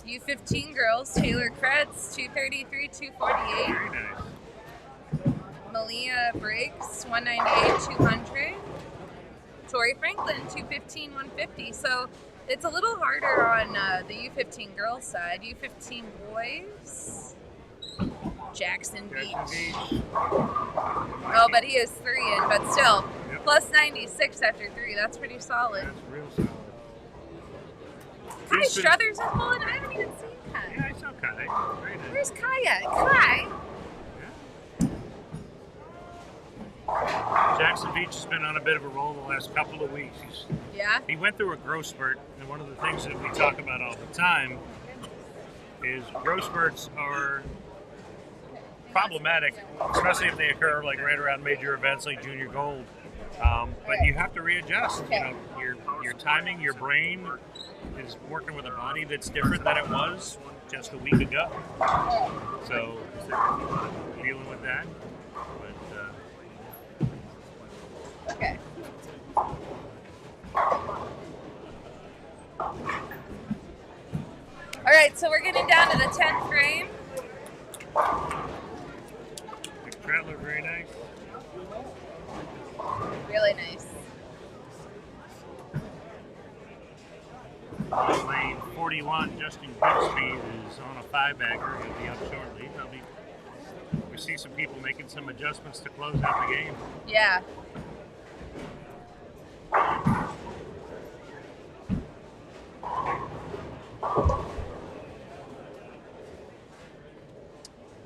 U15 girls, Taylor Kretz, 233, 248. Very nice. Malia Briggs, 198, 200. Tori Franklin, 215, 150. So it's a little harder on the U15 girls side. U15 boys, Jackson Beach. Oh, but he is 3 in, but still, Yep. plus 96 after 3. That's pretty solid. That's real solid. Kai Houston- Struthers is pulling. I haven't even seen Kai. Yeah, I saw Kai. Very nice. Where's Kai at? Kai? Jackson Beach has been on a bit of a roll the last couple of weeks. Yeah. He went through a growth spurt, and one of the things that we talk about all the time is growth spurts are problematic, especially if they occur like right around major events like Junior Gold. But you have to readjust. You know, your timing, your brain is working with a body that's different than it was just a week ago. So dealing with that. Okay. All right, so we're getting down to the 10th frame. Trentler, very nice. Really nice. Lane 41, Justin Goodspeed is on a 5-bagger. He'll be up shortly. We see some people making some adjustments to close out the game. Yeah.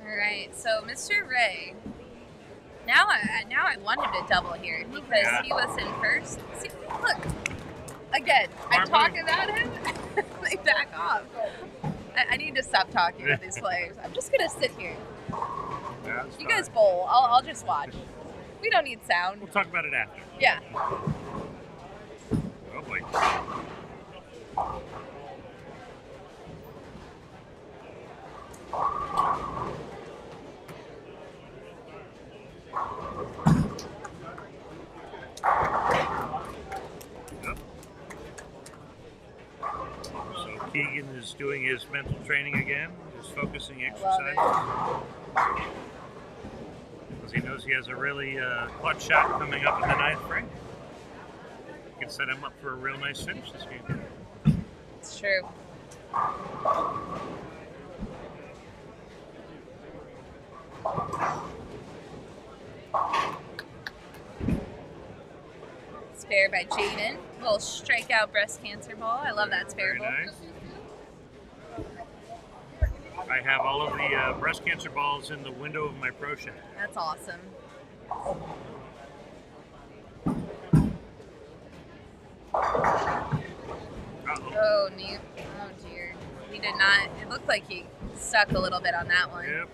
All right, so Mr. Ray. Now I want him to double here because he was in first. See, look, again, I talk about him. They back off. I need to stop talking about these players. I'm just gonna sit here. Yeah, You guys bowl. I'll just watch. We don't need sound. We'll talk about it after. Yeah. Oh boy. Yep. So Keegan is doing his mental training again, his focusing exercises. Because he knows he has a really clutch shot coming up in the 9th frame. Can set him up for a real nice finish this game. It's true. Spare by Jaden. Little strikeout breast cancer ball. I love that spare Very ball. nice. I have all of the breast cancer balls in the window of my pro shop. That's awesome. Uh-oh. Oh, neat. Oh, dear. He did not. It looked like he stuck a little bit on that one. Yep.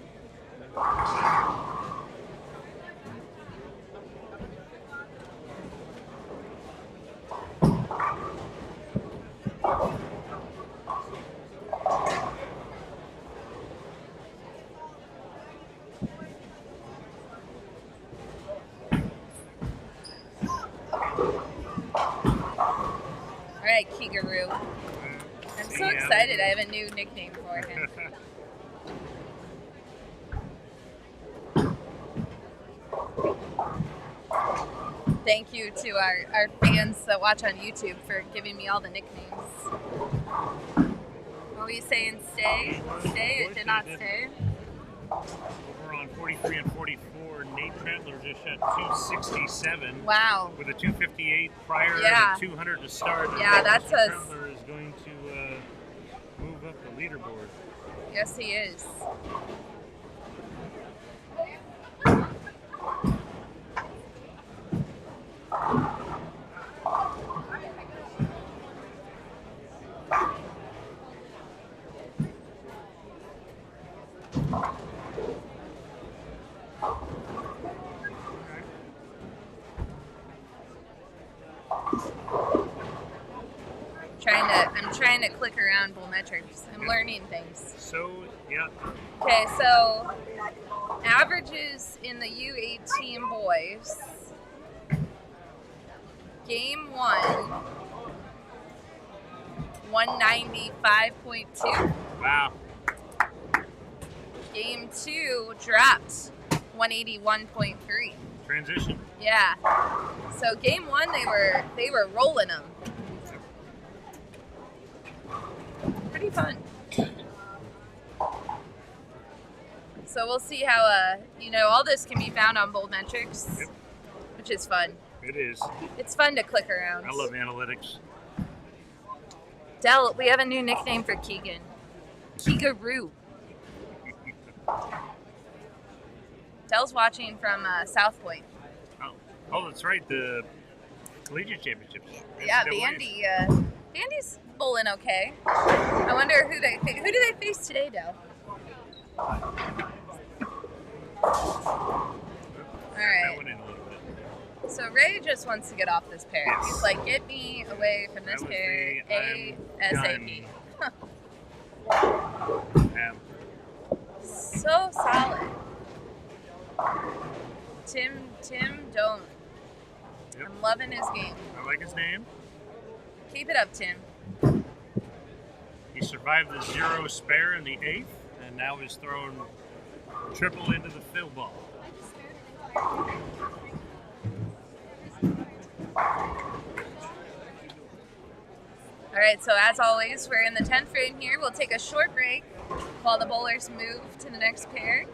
right, Kigaroo. I'm so excited. I have a new nickname for him. Thank you to our fans that watch on YouTube for giving me all the nicknames. What were you saying? Stay? Stay? It did not stay? We're on 43 and 44. Nate Trentler just shot 267. Wow. With a 258 prior and a 200 to start. Yeah, that's us. Trentler is going to move up the leaderboard. Yes, he is. I'm trying to click around bull metrics. I'm learning things. So, yeah. Okay, so averages in the U18 boys. Game 1, 195.2. Wow. Game 2 dropped 181.3. Transition. Yeah. So game 1 they were rolling them. Pretty fun. So we'll see how all this can be found on Bold Metrics, which is fun. It is. It's fun to click around. I love analytics. Del, we have a new nickname for Keegan. Keegaroo. Del's watching from South Point. Oh, that's right. The collegiate championships. Yeah, Vandy's bowling okay. I wonder who do they face today, Del? All right. That went in a little bit. So Ray just wants to get off this pair. Yes. He's like, get me away from this pair ASAP. Yeah. So solid. Tim Doan. Yep. I'm loving his game. I like his name. Keep it up, Tim. He survived the 0 spare in the 8th, and now he's thrown triple into the fill ball. All right, so as always, we're in the 10th frame here. We'll take a short break while the bowlers move to the next pair.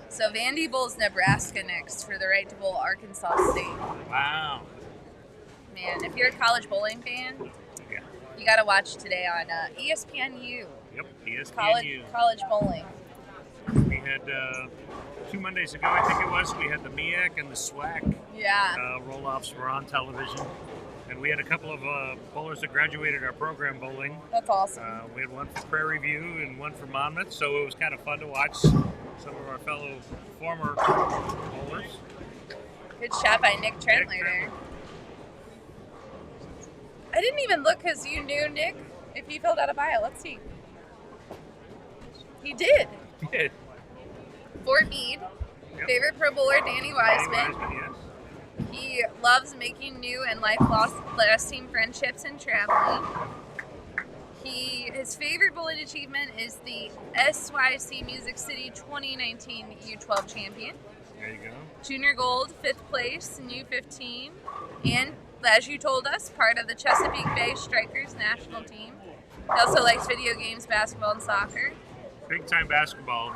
So Vandy bowls Nebraska next for the right to bowl Arkansas State. Wow. Man, if you're a college bowling fan, you got to watch today on ESPNU. Yep, ESPNU. College bowling. We had 2 Mondays ago, I think it was, we had the MEAC and the SWAC roll-offs were on television. And we had a couple of bowlers that graduated our program bowling. That's awesome. We had one for Prairie View and one for Monmouth, so it was kind of fun to watch some of our fellow former bowlers. Good shot by Nick Trentler there. I didn't even look because you knew Nick if he filled out a bio. Let's see. He did. He did. Fort Meade. Yep. Favorite pro bowler, Danny Wiseman. Yes. He loves making new and life-lasting friendships and traveling. His favorite bowling achievement is the SYC Music City 2019 U12 champion. There you go. Junior gold, 5th place in U15. And, as you told us, part of the Chesapeake Bay Strikers national team. He also likes video games, basketball, and soccer. Big time basketball.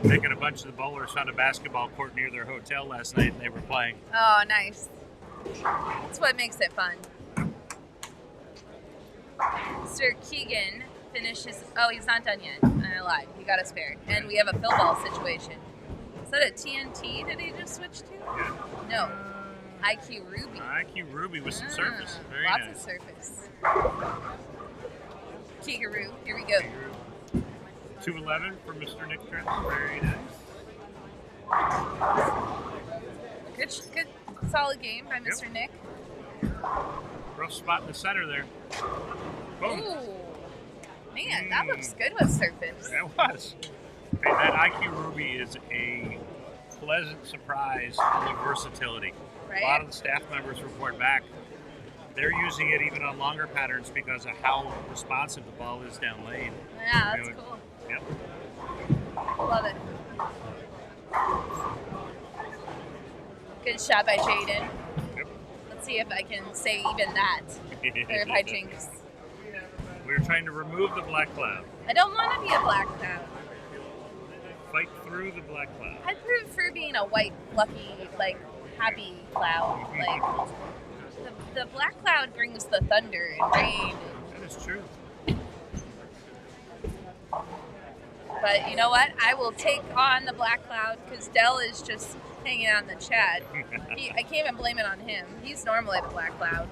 Making a bunch of the bowlers found a basketball court near their hotel last night and they were playing. Oh, nice. That's what makes it fun. Sir Keegan finishes. Oh, he's not done yet. I lied. He got a spare. And we have a fill ball situation. Is that a TNT did he just switch to? Yeah. No. IQ Ruby. IQ Ruby with some surface. Very lots nice. of surface. Keegaroo. Here we go. 211 for Mr. Nick Trent. Very nice. Good, solid game by Mr. Nick. Rough spot in the center there. Boom. Ooh, man, that looks good with surface. That was. Hey, that IQ Ruby is a pleasant surprise on the versatility. right? A lot of the staff members report back. They're using it even on longer patterns because of how responsive the ball is down lane. Yeah, that's cool. Yep. Love it. Good shot by Jaden. Yep. Let's see if I can say even that, or if I jinx. We're trying to remove the black cloud. I don't want to be a black cloud. Fight through the black cloud. I prefer being a white, fluffy, like happy cloud. Like the black cloud brings the thunder and rain. That is true. But you know what? I will take on the black cloud because Dell is just hanging out in the chat. I can't even blame it on him. He's normally the black cloud.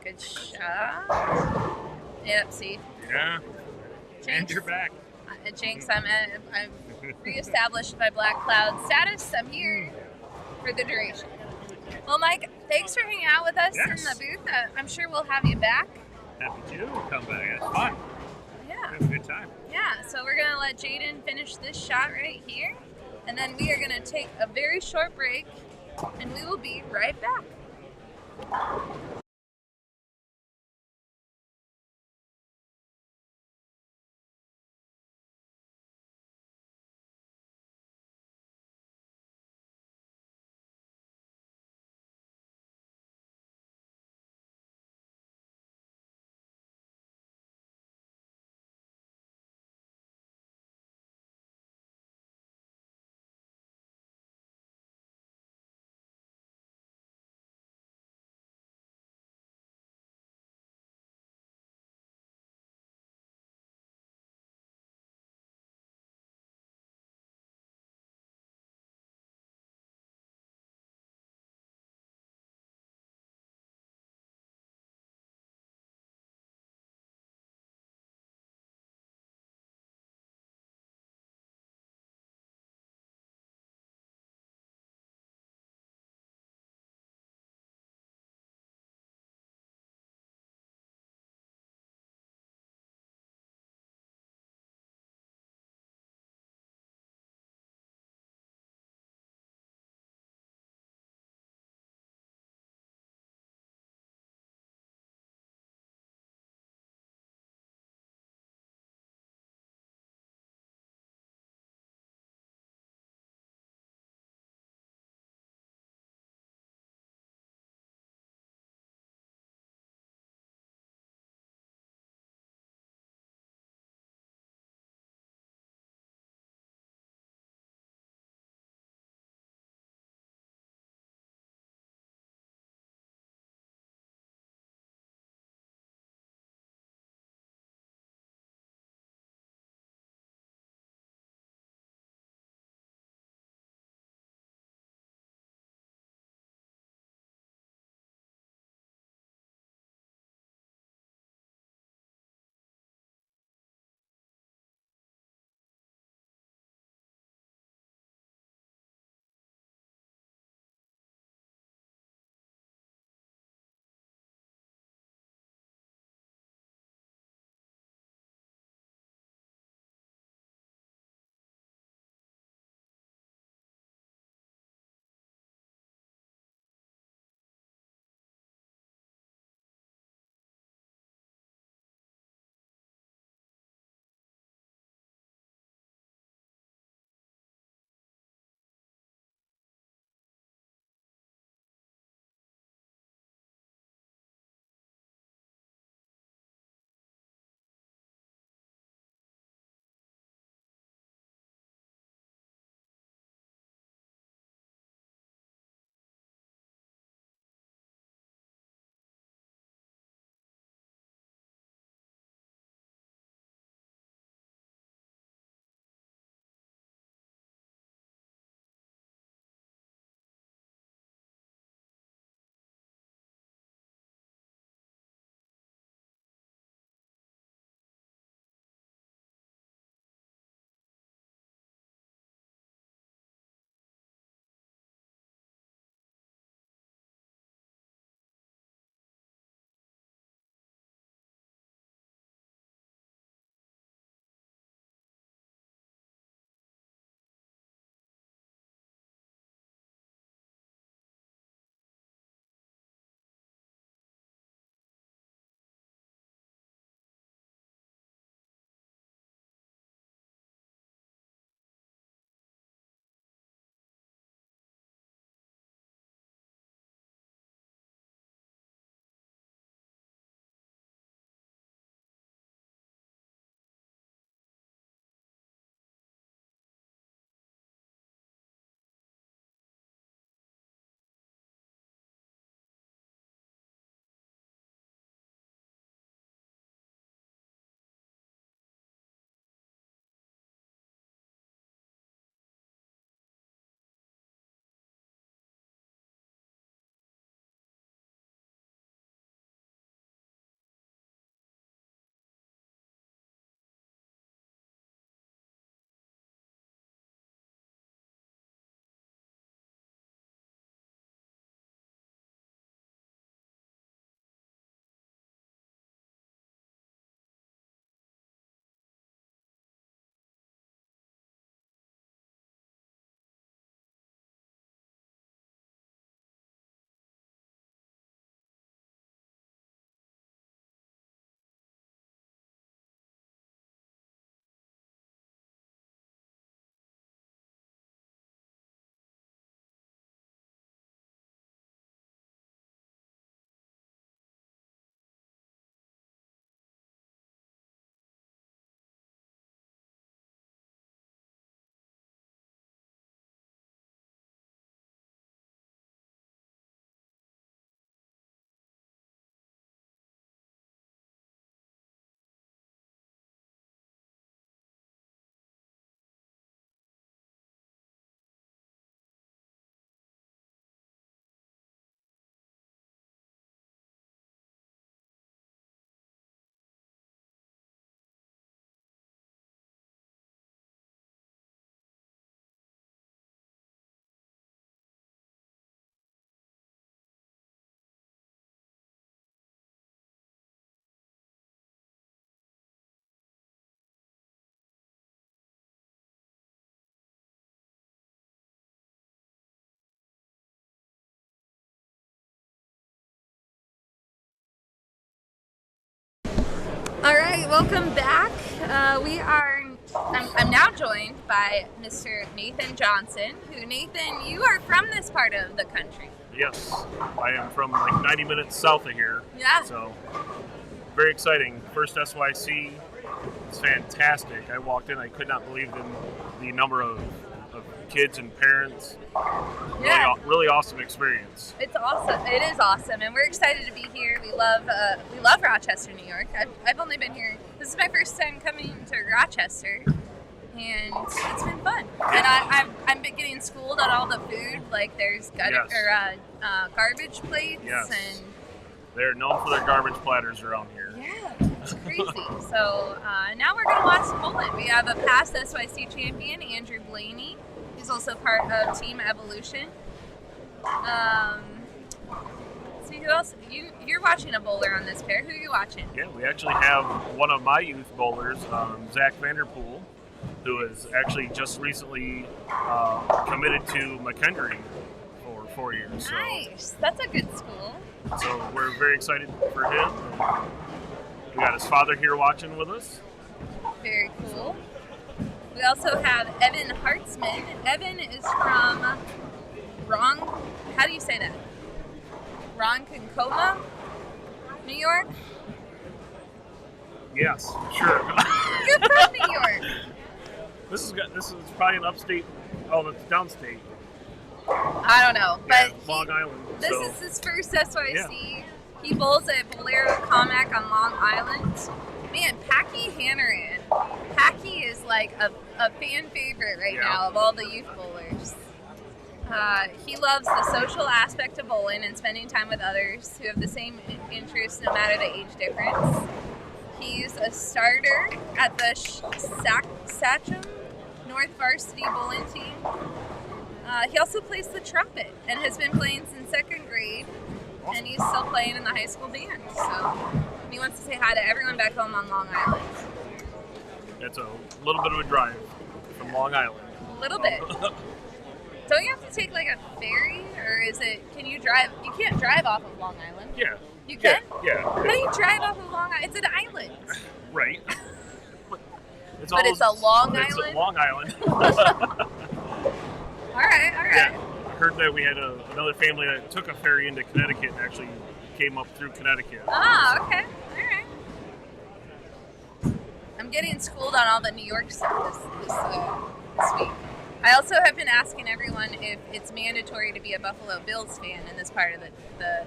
Good shot. Yep, see. Yeah. Jinx. And you're back. Jinx, I've reestablished my black cloud status. I'm here for the duration. Well, Mike, thanks for hanging out with us in the booth. I'm sure we'll have you back. Happy to come back. It's fun. Yeah. We have a good time. Yeah, so we're going to let Jaden finish this shot right here. And then we are going to take a very short break. And we will be right back. All right, welcome back. I'm now joined by Mr. Nathan Johnson, who, Nathan, you are from this part of the country. Yes, I am from like 90 minutes south of here. Yeah. So, very exciting. First SYC. It's fantastic. I walked in, I could not believe the number of kids and parents. Yeah. Really awesome experience. It's awesome. It is awesome, and we're excited to be here. We love Rochester, New York. I've only been here. This is my first time coming to Rochester, and it's been fun. And I'm getting schooled on all the food. Like there's garbage plates, Yes. and They're known for their garbage platters around here. yeah, it's crazy. So now we're gonna watch some bowling. We have a past SYC champion, Andrew Blaney. He's also part of Team Evolution. See who else? You're watching a bowler on this pair. Who are you watching? Yeah, we actually have one of my youth bowlers, Zach Vanderpool, who has actually just recently committed to McKendree for 4 years. So, Nice. That's a good school. so we're very excited for him. We got his father here watching with us. Very cool. We also have Evan Hartzman. Evan is from how do you say that? Ronkonkoma, New York? Yes, sure. You're from New York. This is probably an upstate. Oh, that's downstate. I don't know, Yeah, but Long Island. this so. is his first SYC. Yeah. He bowls at Bolero Comac on Long Island. Man, Packy Hannaran. Packy is like a fan favorite right Yeah. now of all the youth bowlers. He loves the social aspect of bowling and spending time with others who have the same interests no matter the age difference. He's a starter at the Sachem North Varsity Bowling Team. He also plays the trumpet and has been playing since 2nd grade, and he's still playing in the high school band. So he wants to say hi to everyone back home on Long Island. It's a little bit of a drive from Long Island. A little bit. Don't you have to take like a ferry, or can you drive? You can't drive off of Long Island. Yeah. You can? Yeah. How do you drive off of Long Island? It's an island. Right. It's But it's a Long It's Island? a Long Island. All right. Yeah. I heard that we had another family that took a ferry into Connecticut and actually came up through Connecticut. Ah, okay. All right. I'm getting schooled on all the New York stuff this week. I also have been asking everyone if it's mandatory to be a Buffalo Bills fan in this part of the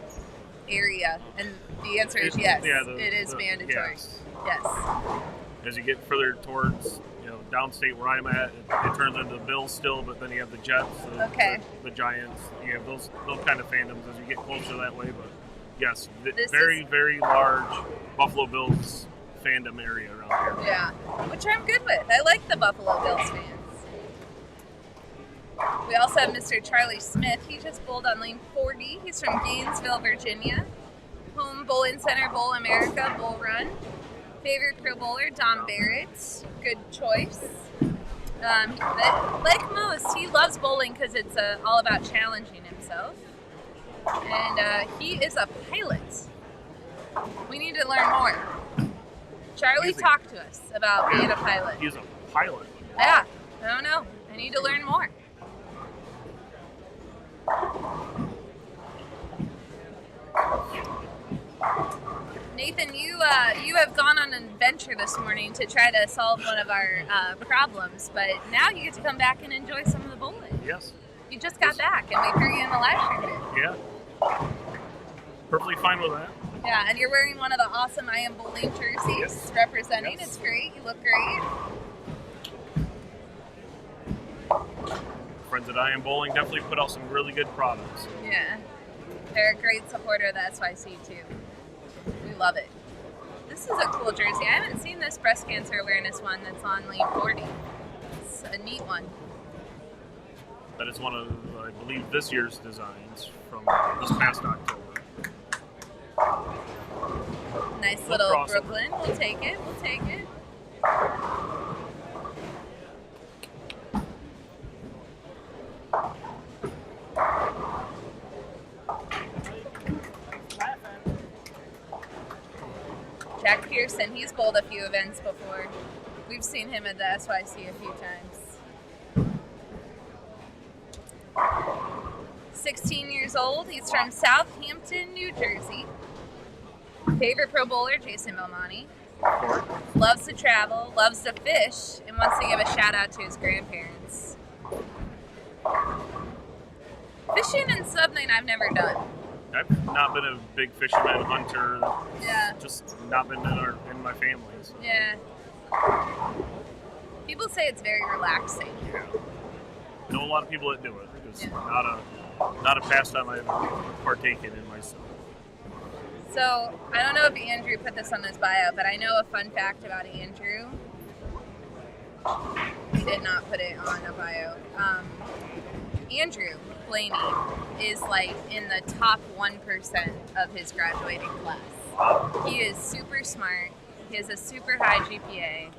area, and the answer is yes. Yeah, it is mandatory. Yes. As you get further towards, downstate where I'm at, it turns into the Bills still, but then you have the Jets, the Giants. You have those kind of fandoms as you get closer that way. But yes, very large Buffalo Bills fandom area around here. Yeah, which I'm good with. I like the Buffalo Bills fans. We also have Mr. Charlie Smith. He just bowled on lane 40. He's from Gainesville, Virginia. Home Bowling Center Bowl America Bull Run. Favorite pro bowler, Don Barrett. Good choice. Like most, he loves bowling because it's all about challenging himself. And he is a pilot. We need to learn more. Charlie talked to us about being a pilot. He's a pilot. Yeah, I don't know. I need to learn more. Nathan, you have gone on an adventure this morning to try to solve one of our problems, but now you get to come back and enjoy some of the bowling. Yes. You just got back, and we threw you in the live stream. Yeah. Perfectly fine with that. Yeah, and you're wearing one of the awesome I Am Bowling jerseys representing. Yes. It's great. You look great. Friends at I Am Bowling definitely put out some really good products. Yeah. They're a great supporter of the SYC too. We love it. This is a cool jersey. I haven't seen this breast cancer awareness one that's on lane 40. It's a neat one. That is one of, I believe, this year's designs from this past October. Nice We'll little cross it. Brooklyn. We'll take it. We'll take it. Jack Pearson. He's bowled a few events before. We've seen him at the SYC a few times. 16 years old. He's from Southampton, New Jersey. Favorite pro bowler, Jason Belmonte. Loves to travel, loves to fish, and wants to give a shout out to his grandparents. Fishing and subbing I've never done. I've not been a big fisherman, hunter. Yeah. Just not been in my family's. Yeah. People say it's very relaxing. Yeah. I know a lot of people that do it. It's not a pastime I've partaken in myself. So, I don't know if Andrew put this on his bio, but I know a fun fact about Andrew. He did not put it on a bio. Andrew Blaney is like in the top 1% of his graduating class. He is super smart. He has a super high GPA.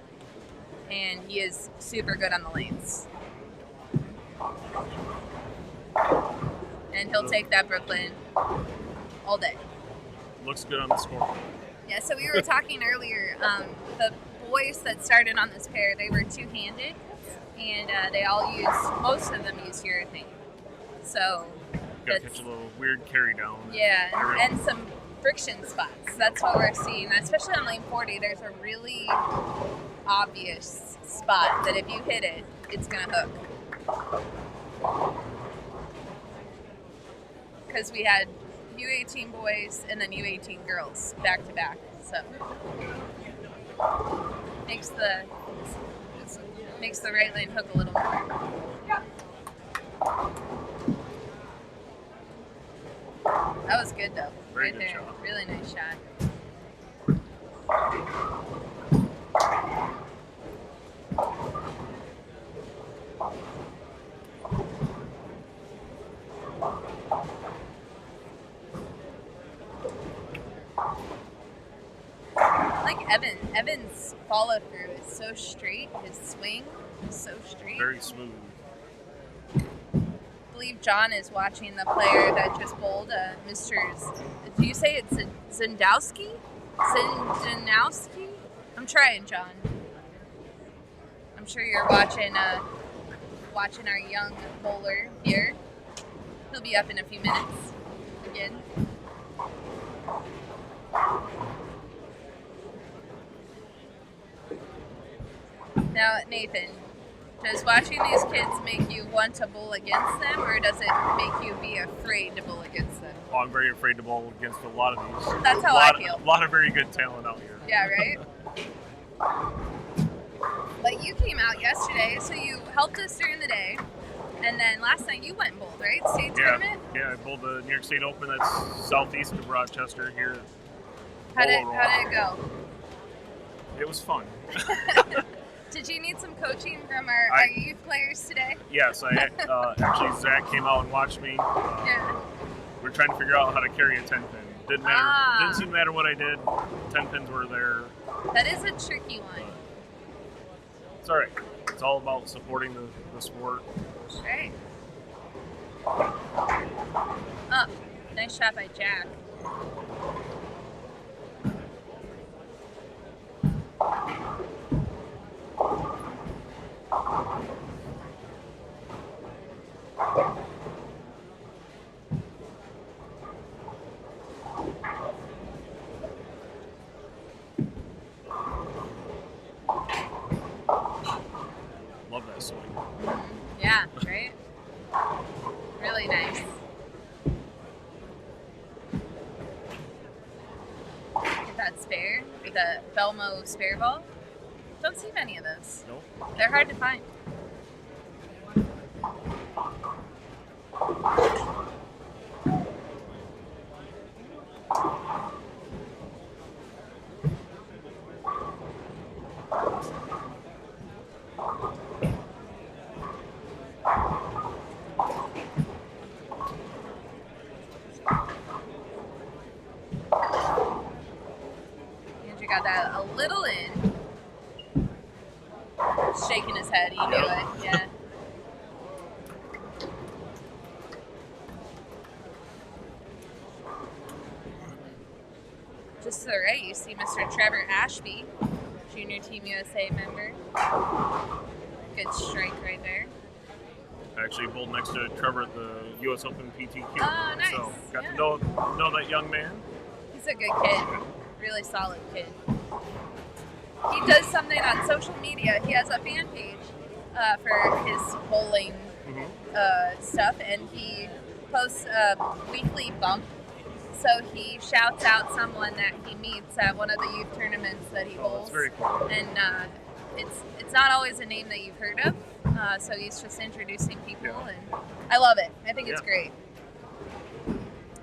And he is super good on the lanes. And he'll take that Brooklyn all day. Looks good on the scoreboard. Yeah, so we were talking earlier, the boys that started on this pair, they were two-handed, and most of them use urethane. So Gotta catch a little weird carry down. Yeah, and some friction spots. That's what we're seeing, especially on lane 40. There's a really obvious spot that if you hit it, it's gonna hook. Because we had U18 boys and then U18 girls back to back, so makes the right lane hook a little more. That was good though. Very right good there. shot. Really nice shot. Like Evan's follow through is so straight. His swing is so straight. Very smooth. I believe John is watching the player that just bowled Mr. Do you say it's Zendowski? Zendowski? I'm trying, John. I'm sure you're watching our young bowler here. He'll be up in a few minutes again. Now, Nathan, does watching these kids make you want to bowl against them, or does it make you be afraid to bowl against them? Oh, I'm very afraid to bowl against a lot of these. That's how I feel. A lot of very good talent out here. Yeah, right? But you came out yesterday, so you helped us during the day, and then last night you went and bowled, right? State tournament? Yeah, I bowled the New York State Open that's southeast of Rochester here. How did it go? It was fun. Did you need some coaching from our youth players today? Yes, actually Zach came out and watched me. Yeah. We're trying to figure out how to carry a 10 pin. Didn't matter. Didn't seem to matter what I did. 10 pins were there. That is a tricky one. It's all right. It's all about supporting the sport. Right. Oh, nice shot by Jack. Love that swing. Yeah, right? Really nice. Get that spare, the Belmo spare ball. Don't see many of those. Nope. They're hard to find. Andrew got that a little in. Shaking his head, he knew it, yeah. Just to the right, you see Mr. Trevor Ashby, Junior Team USA member. Good strike right there. I actually bowled next to Trevor at the U.S. Open PTQ. Oh, nice. So got to know that young man. He's a good kid. Really solid kid. He does something on social media. He has a fan page for his bowling stuff, and he posts a weekly bump. So he shouts out someone that he meets at one of the youth tournaments that he bowls. That's very cool. And it's not always a name that you've heard of. So he's just introducing people, and I love it. I think it's great.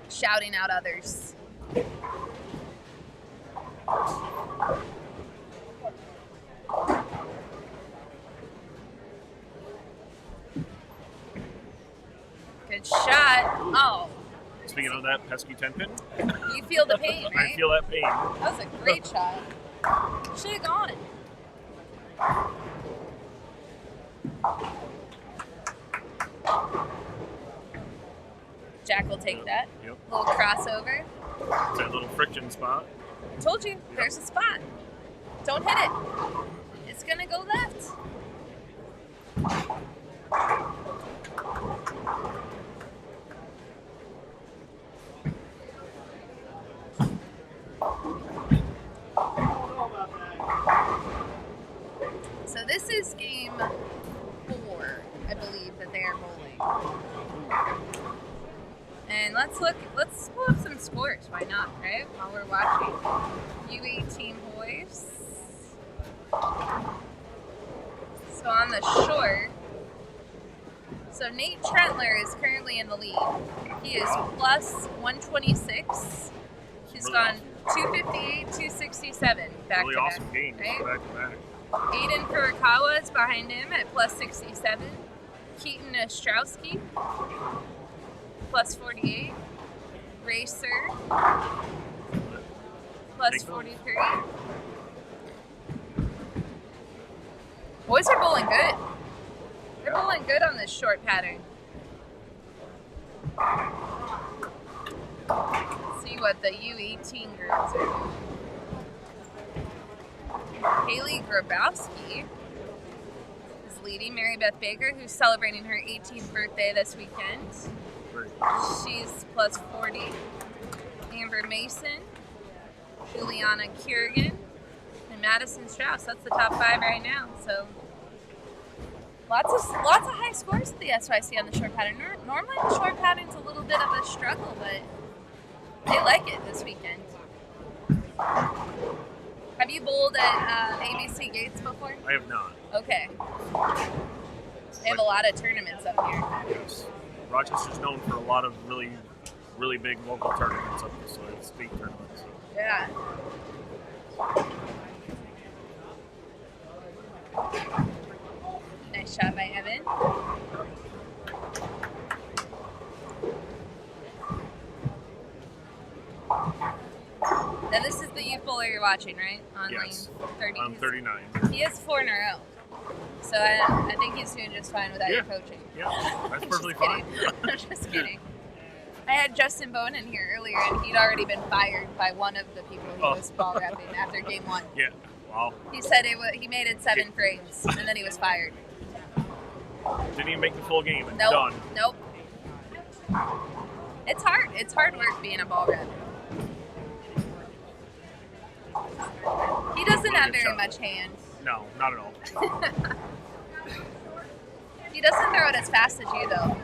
Shouting out others. Good shot. Oh. Speaking of that pesky 10-pin. You feel the pain, right? I feel that pain. That was a great shot. Should have gone. Jack will take that. Yep. Little crossover. It's that little friction spot. Told you, there's a spot. Don't hit it. It's gonna go left. So this is game 4, I believe, that they are bowling. And let's pull up some scores. Why not, right? While we're watching. U18 boys. So on the short, so Nate Trentler is currently in the lead. He is plus 126. He's Really gone 258, 267 back Really to awesome back. game. Right? Back to back. Aiden Furukawa is behind him at plus 67. Keaton Ostrowski, plus 48. Racer, plus 43. Boys are bowling good. They're bowling good on this short pattern. Let's see what the U18 girls are doing. Haley Grabowski is leading. Mary Beth Baker, who's celebrating her 18th birthday this weekend. She's plus 40. Amber Mason, Juliana Kerrigan, and Madison Strauss. That's the top 5 right now. So lots of high scores at the SYC on the short pattern. Normally the short pattern's a little bit of a struggle, but they like it this weekend. Have you bowled at ABC Gates before? I have not. Okay. They have a lot of tournaments up here. Yes. Rochester's known for a lot of really, really big local tournaments up this way, state tournaments. So. Yeah. Nice shot by Evan. Now this is the youth bowler you're watching, right? On Yes. lane 30. I'm 39. He has 4 in a row. So I think he's doing just fine without your coaching. Yeah, that's perfectly Just fine. kidding. I'm just kidding. I had Justin Bone in here earlier, and he'd already been fired by one of the people he was ball wrapping after game 1. Yeah, wow. He said he made it 7 frames, and then he was fired. Didn't even make the full game. It's Nope. done. Nope. It's hard. It's hard work being a ball wrapper. He doesn't have very much hand. No, not at all. He doesn't throw it as fast as you, though.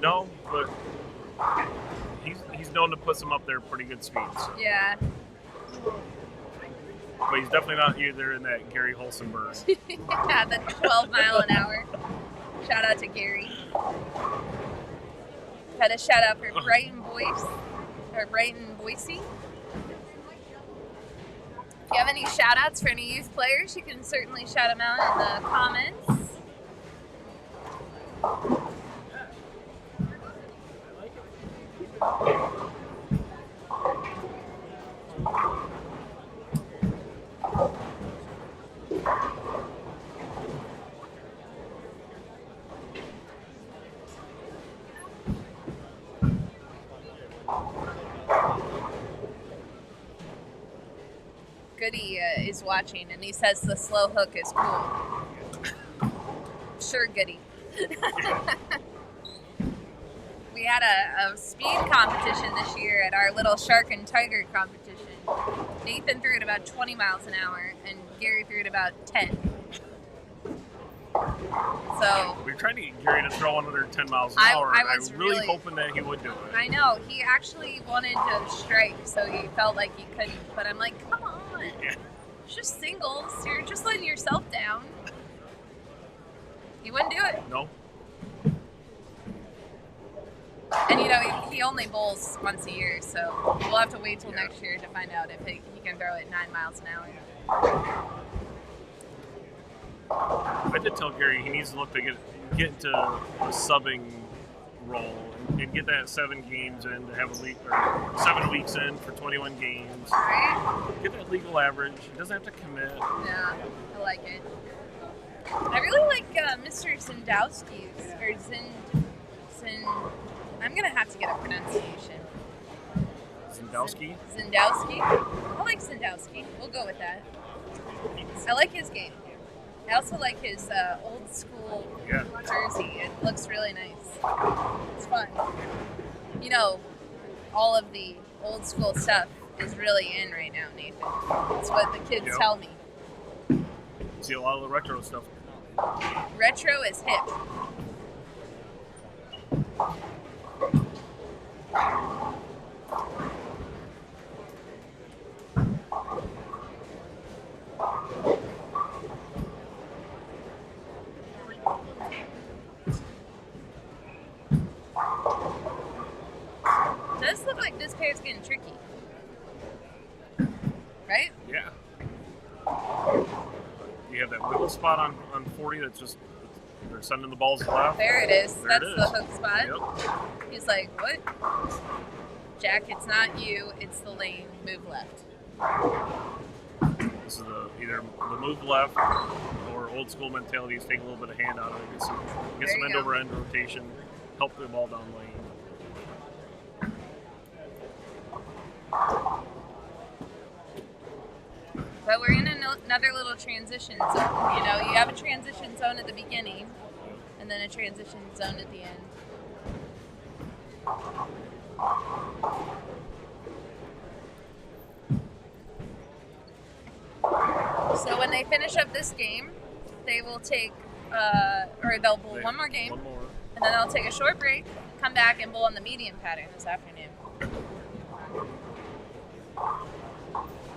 No, but he's known to put some up there pretty good speeds. Yeah. But he's definitely not either in that Gary Holsenberg. Yeah, the 12 mile an hour. Shout out to Gary. Had a shout out for Brighton Boise. If you have any shout outs for any youth players, you can certainly shout them out in the comments. Goody is watching, and he says the slow hook is cool. Sure, Goody. We had a speed competition this year at our little shark and tiger competition. Nathan threw it about 20 miles an hour, and Gary threw it about 10. So we're trying to get Gary to throw another 10 miles an hour. I was really hoping that he would do it. I know. He actually wanted to strike, so he felt like he couldn't. But I'm like, come on. Yeah. It's just singles. You're just letting yourself down. He wouldn't do it. No. And he only bowls once a year, so we'll have to wait till next year to find out if he can throw it 9 miles an hour. I did tell Gary he needs to look to get into a subbing role and get that 7 games in to have a league, or 7 weeks in for 21 games. Right? Get that legal average. He doesn't have to commit. Yeah, I like it. I really like Mr. Zendowski's, or I'm gonna have to get a pronunciation. Zendowski? Zendowski? I like Zendowski. We'll go with that. I like his game. I also like his old school jersey. It looks really nice. It's fun. All of the old school stuff is really in right now, Nathan. That's what the kids tell me. See a lot of the retro stuff. Retro is hip. Does look like this pair's getting tricky. Right? Yeah. You have that wiggle spot on 40 that's just, they're sending the balls left. There it is. There That's it is. the hook spot. Yep. He's like, what? Jack, it's not you, it's the lane. Move left. This is either the move left or old school mentality is take a little bit of hand out of it. Get some end over end rotation, help the ball down lane. But we're in another little transition zone. You have a transition zone at the beginning, and then a transition zone at the end. So when they finish up this game, they will take, or they'll bowl one more game, and then they'll take a short break, come back and bowl on the medium pattern this afternoon.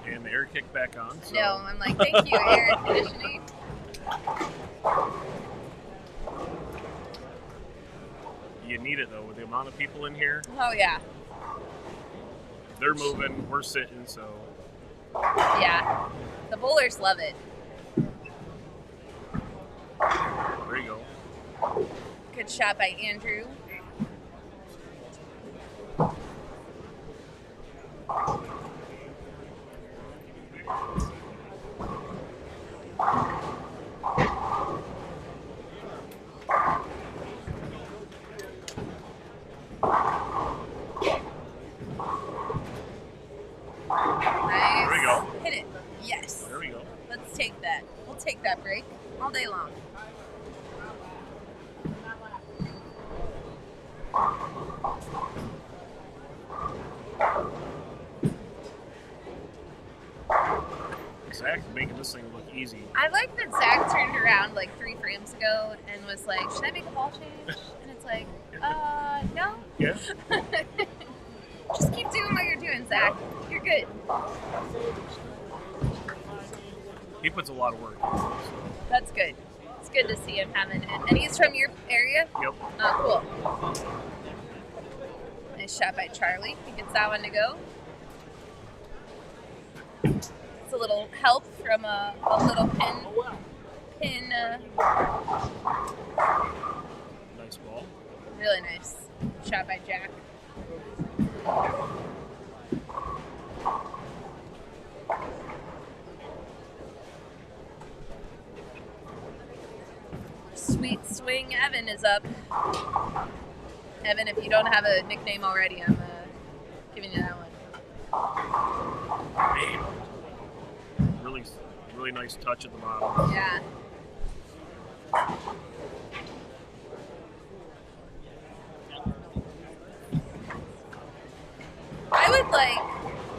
And the air kick back on. So. No, I'm like, thank you, air conditioning. You need it though, with the amount of people in here. Oh yeah. They're moving, we're sitting, so. Yeah, the bowlers love it. There you go. Good shot by Andrew. Nice. There we go. Hit it. Yes. There we go. Let's take that. We'll take that break all day long. Zach's making this thing look easy. I like that Zach turned around like 3 frames ago and was like, should I make a ball change? And it's like, no. Yeah. Just keep doing what you're doing, Zach. You're good. He puts a lot of work in. That's good. It's good to see him having it. And he's from your area? Yep. Oh, cool. Nice shot by Charlie. He gets that one to go. It's a little help from a little pin. Nice ball. Really nice shot by Jack. Sweet Swing Evan is up. Evan, if you don't have a nickname already, I'm giving you that one. bowling's a really nice touch at the bottom. Yeah. I would like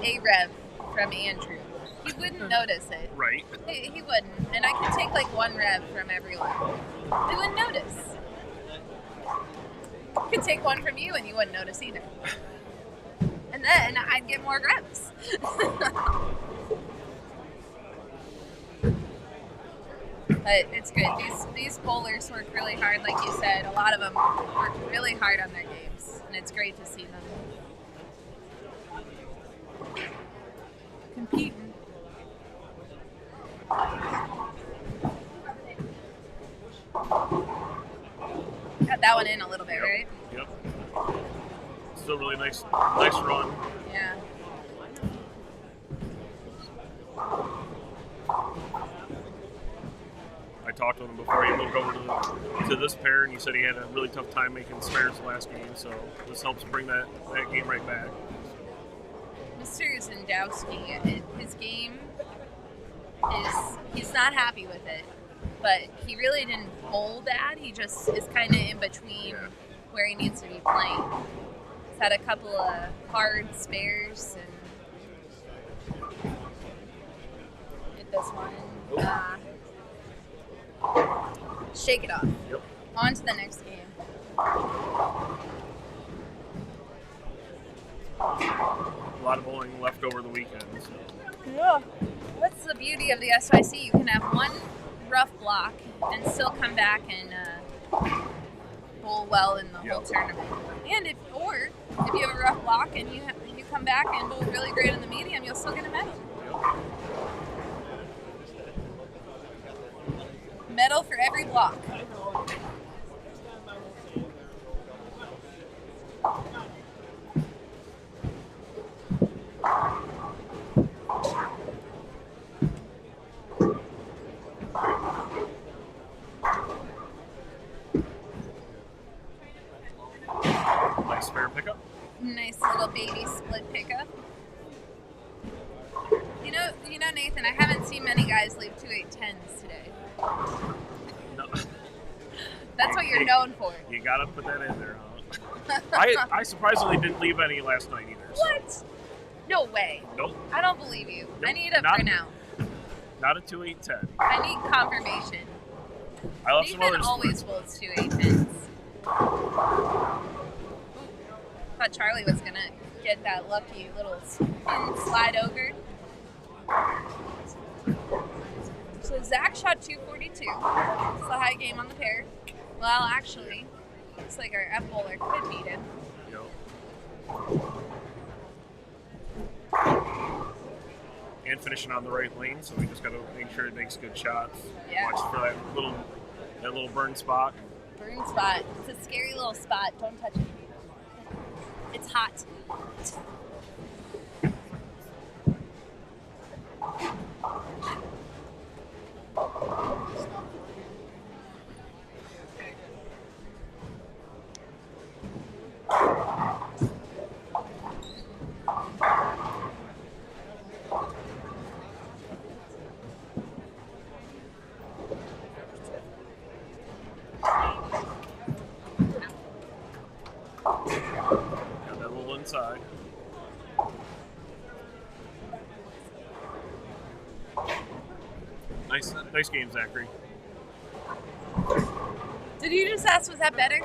a rev from Andrew. He wouldn't notice it. Right. He wouldn't. And I could take like one rev from everyone. They wouldn't notice. I could take one from you and you wouldn't notice either. And then I'd get more revs. But it's good. These bowlers work really hard, like you said. A lot of them work really hard on their games, and it's great to see them competing. Got that one in a little bit, right? Yep. Still really nice run. Yeah. I talked to him before he moved over to this pair, and he said he had a really tough time making spares last game, so this helps bring that game right back. Mr. Zendowski, his game he's not happy with it, but he really didn't bowl bad. He just is kind of in between where he needs to be playing. He's had a couple of hard spares and hit this one. Shake it off. Yep. On to the next game. A lot of bowling left over the weekend. So. Yeah. That's the beauty of the SYC. You can have one rough block and still come back and bowl well in the whole tournament. And if you have a rough block and you come back and bowl really great in the medium, you'll still get a medal. Medal for every block. Nice spare pickup. Nice little baby split pickup. You know, Nathan, I haven't seen many guys leave 2.810s today. No. That's what you're known for. You gotta put that in there, huh? I surprisingly didn't leave any last night either. So. What? No way. Nope. I don't believe you. Nope. I need a printout. Not a 2.810. I need confirmation. I left some Nathan others. always folds 2.810s. Thought Charlie was gonna get that lucky little spin slide over. So Zach shot 242. It's the high game on the pair. Well, actually, looks like our F bowler could beat him. And finishing on the right lane, so we just got to make sure it makes good shots. Yeah. Watch for that little burn spot. Burn spot. It's a scary little spot. Don't touch it. It's hot. Got that little inside. Nice game, Zachary. Did you just ask, was that better?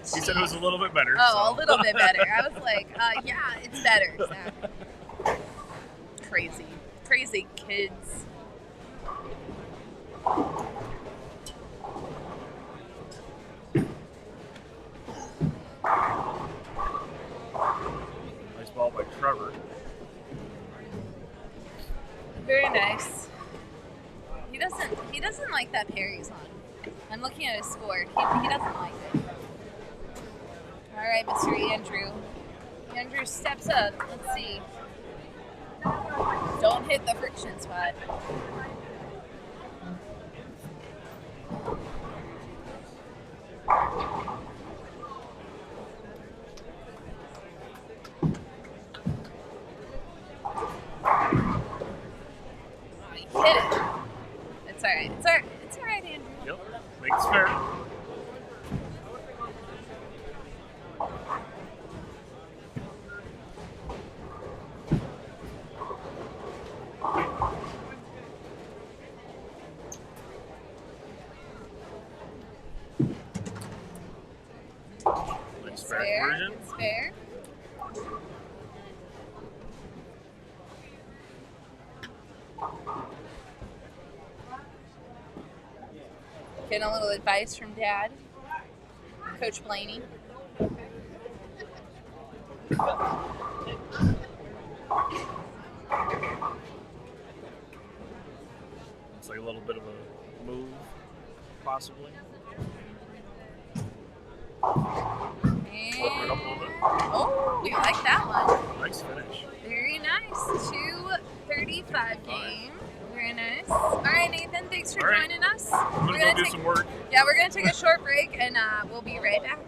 He said it was a little bit better. Oh, so. a little bit better. I was like, yeah, it's better, Zach. Crazy kids. Nice ball by Trevor. Very nice. He doesn't like that pair he's on. I'm looking at his score. He doesn't like it. All right, Mr. Andrew. Andrew steps up. Let's see. Don't hit the friction spot. fair. version. It's fair. Getting a little advice from Dad, Coach Blaney. It's like a little bit of a move, possibly. Open it up a little bit. Oh, we like that one. Nice finish. Very nice. 2:35 game. Very nice. All right, Nathan, thanks for joining us. I'm going to go do some work. Yeah, we're going to take a short break, and we'll be right back.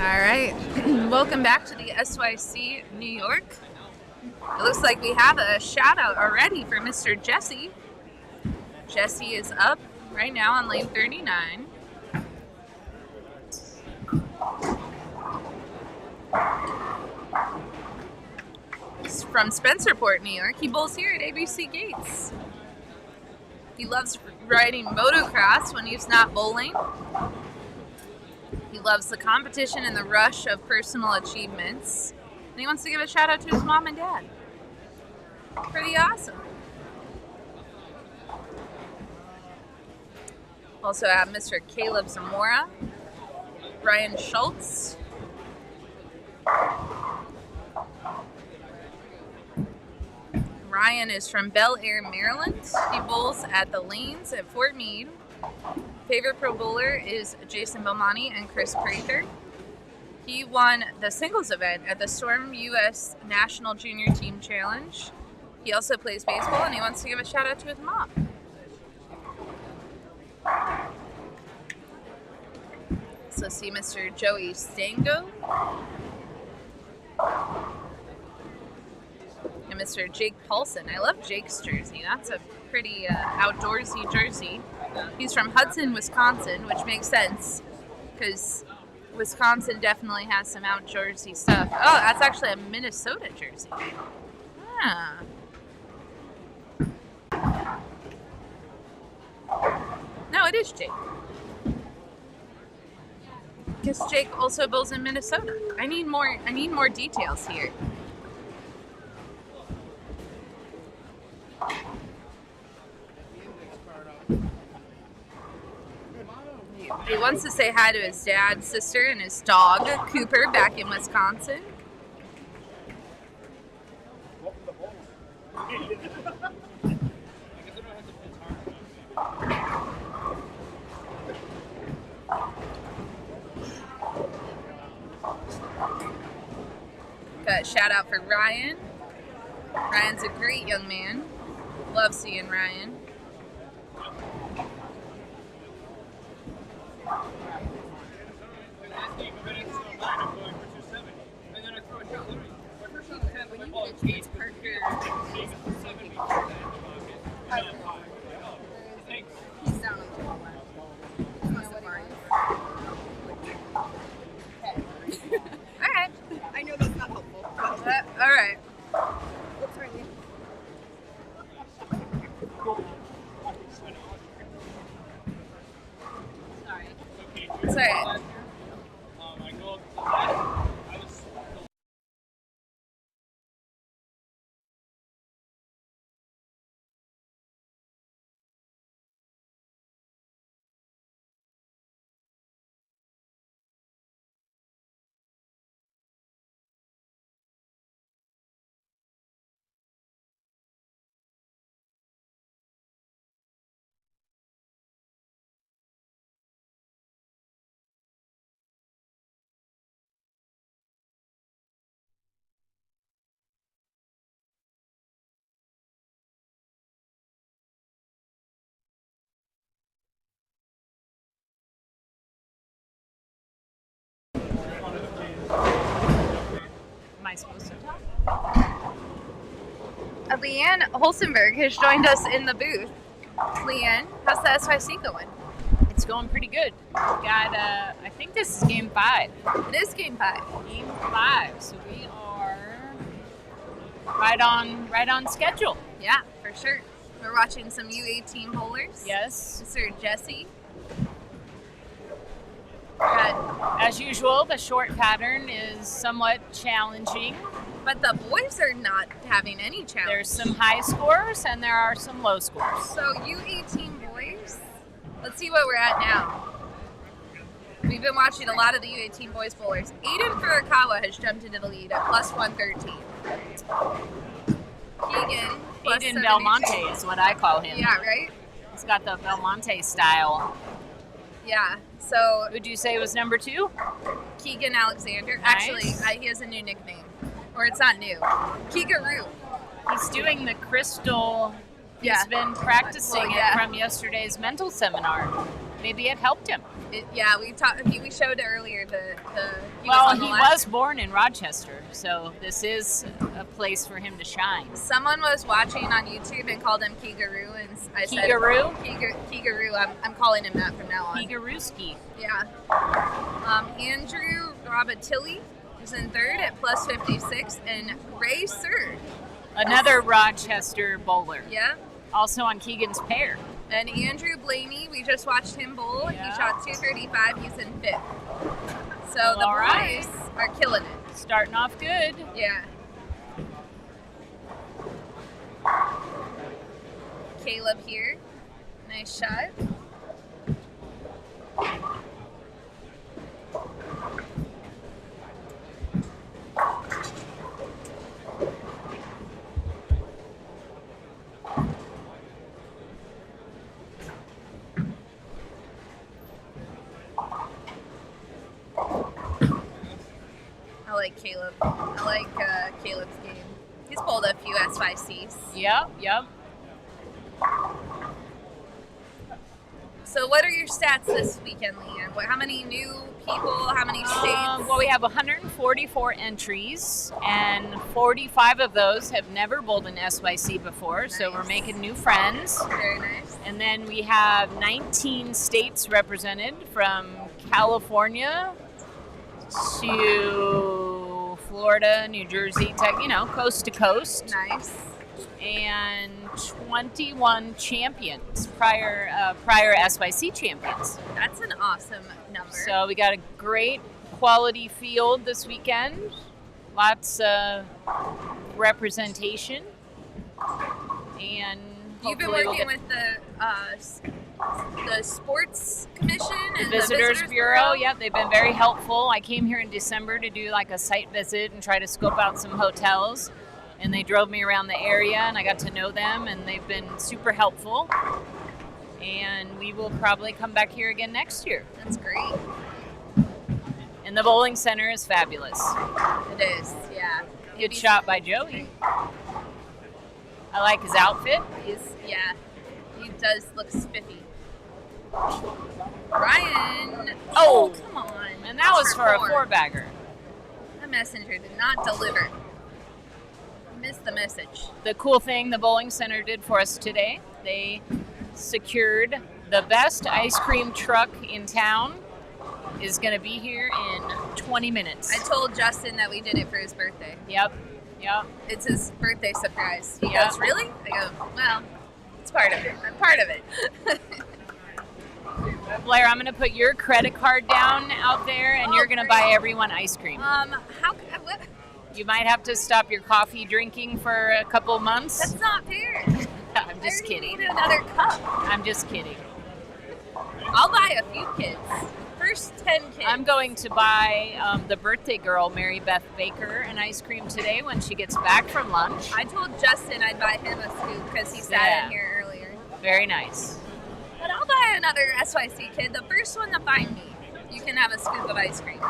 right, welcome back to the SYC New York. It looks like we have a shout out already for Mr. Jesse. Jesse is up right now on lane 39. He's from Spencerport, New York. He bowls here at ABC Gates. He loves riding motocross when he's not bowling. He loves the competition and the rush of personal achievements. And he wants to give a shout out to his mom and dad. Pretty awesome. Also have Mr. Caleb Zamora, Ryan Schultz, Ryan is from Bel Air, Maryland. He bowls at the Lanes at Fort Meade. Favorite pro bowler is Jason Belmonte and Chris Prather. He won the singles event at the Storm U.S. National Junior Team Challenge. He also plays baseball, and he wants to give a shout out to his mom. So see Mr. Joey Stango and Mr. Jake Paulson. I love Jake's jersey. That's a pretty outdoorsy jersey. He's from Hudson, Wisconsin, which makes sense because Wisconsin definitely has some outdoorsy stuff. Oh, that's actually a Minnesota jersey. Ah. No, it is Jake. Because Jake also bowls in Minnesota. I need more details here. He wants to say hi to his dad, sister, and his dog, Cooper, back in Wisconsin. Got a shout out for Ryan. Ryan's a great young man. Love seeing Ryan. Am I supposed to talk? Leanne Holsenberg has joined us in the booth. Leanne, how's the SYC going? It's going pretty good. We got, I think this is game 5. It is game 5. Game 5. So we are right on schedule. Yeah, for sure. We're watching some U18 bowlers. Yes. Mr. Jesse. As usual, the short pattern is somewhat challenging. But the boys are not having any challenge. There's some high scores and there are some low scores. So U18 boys, let's see what we're at now. We've been watching a lot of the U18 boys bowlers. Aiden Furukawa has jumped into the lead at plus 113. Keegan, plus Aiden 72. Belmonte is what I call him. Yeah, right? He's got the Belmonte style. Yeah, so... Would you say was number 2? Keegan Alexander. Nice. Actually, he has a new nickname. Or it's not new. Keegaroo. He's doing the crystal. He's been practicing it from yesterday's mental seminar. maybe it helped him. Yeah, we showed earlier he was born in Rochester, so this is a place for him to shine. Someone was watching on YouTube and called him Kegeroo, and I said Kegeroo. I'm calling him that from now on. Kegerooski. Yeah. Andrew Robotilli is in third at plus 56, and Ray Surd, another Rochester bowler. Yeah. Also on Keegan's pair. And Andrew Blaney, we just watched him bowl. Yeah. He shot 235. He's in fifth. So the boys are killing it. Starting off good. Yeah. Caleb here. Nice shot. Caleb. I like Caleb's game. He's bowled a few SYCs. Yep. So what are your stats this weekend, Leanne? How many new people? How many states? Well, we have 144 entries, and 45 of those have never bowled an SYC before, nice. So we're making new friends. Very nice. And then we have 19 states represented, from California to Florida, New Jersey, coast to coast. Nice. And 21 champions, prior SYC champions. That's an awesome number. So we got a great quality field this weekend. Lots of representation. And you've been working with the sports commission and the visitors bureau. Yeah, they've been very helpful. I came here in December to do like a site visit and try to scope out some hotels, and they drove me around the area and I got to know them, and they've been super helpful, and we will probably come back here again next year. That's great. And the bowling center is fabulous. It is, yeah. Good shot by Joey. I like his outfit. He does look spiffy. Ryan. Oh, come on. And that was for a four-bagger. The messenger did not deliver. Missed the message. The cool thing the bowling center did for us today, they secured the best ice cream truck in town is going to be here in 20 minutes. I told Justin that we did it for his birthday. Yep. It's his birthday surprise. He goes, really? I go, well, it's part of it. I'm part of it. Blair, I'm going to put your credit card down out there, and you're going to buy everyone ice cream. What? You might have to stop your coffee drinking for a couple months. That's not fair. I'm just kidding. Need another cup. I'm just kidding. I'll buy a few kids. First 10 kids. I'm going to buy the birthday girl, Mary Beth Baker, an ice cream today when she gets back from lunch. I told Justin I'd buy him a scoop because he sat in here earlier. Very nice. But I'll buy another SYC kid. The first one to find me, you can have a scoop of ice cream.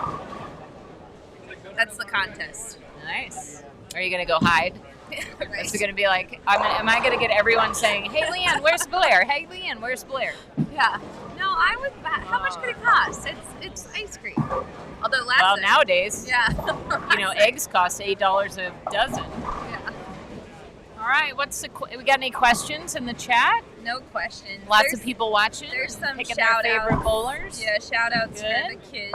That's the contest. Nice. Are you going to go hide? Right. Is it going to be like, am I going to get everyone saying, hey, Leanne, where's Blair? Hey, Leanne, where's Blair? Yeah. No, I would. How much could it cost? It's ice cream. Although nowadays, yeah, eggs cost $8 a dozen. Yeah. All right. We got any questions in the chat? No questions. Lots of people watching. There's some picking shout their favorite outs. bowlers. Yeah, shout outs for the kids.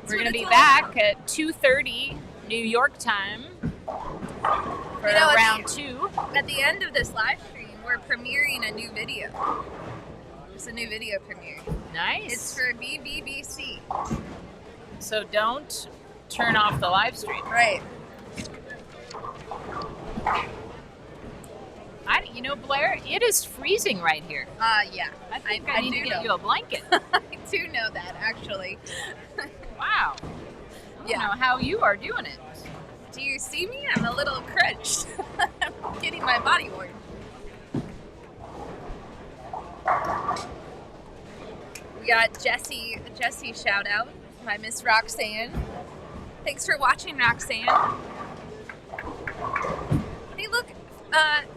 We're going to be back at 2:30 New York time for round 2. At the end of this live stream, we're premiering a new video. It's a new video premiere. Nice. It's for BBBC. So don't turn off the live stream. Right. Blair, it is freezing right here. Yeah. I think I need to get you a blanket. I do know that, actually. Wow. I don't know how you are doing it. Do you see me? I'm a little crunched. I'm getting my body warm. We got Jesse shout out by Miss Roxanne. Thanks for watching, Roxanne. Hey, look,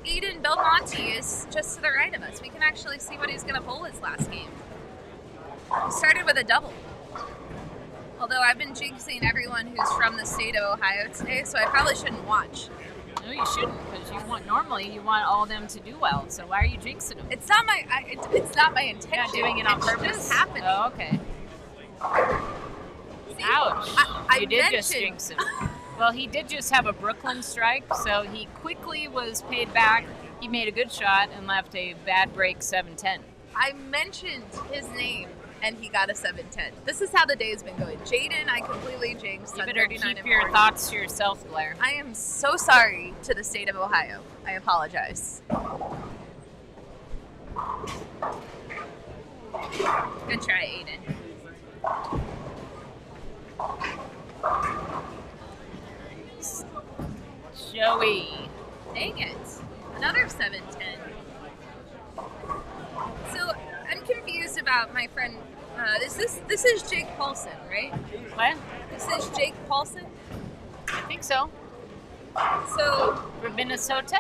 Aiden Belmonte is just to the right of us. We can actually see what he's going to bowl his last game. He started with a double. Although I've been jinxing everyone who's from the state of Ohio today, so I probably shouldn't watch. No, you shouldn't, because normally you want all of them to do well. So why are you jinxing them? It's not my intention. You're not doing it on purpose. It's just happening. Oh, okay. See, Ouch! I You did mentioned... just jinx him. Well, he did just have a Brooklyn strike, so he quickly was paid back. He made a good shot and left a bad break 7-10. I mentioned his name, and he got a 7-10. This is how the day's been going. Jaden, I completely jinxed You on better 39 keep and your 40. thoughts to yourself, Blair. I am so sorry to the state of Ohio. I apologize. Good try, Aiden. Joey. Dang it. Another 7-10. So, I'm confused about my friend. This is Jake Paulson, right? What? This is Jake Paulson? I think so. So, From Minnesota?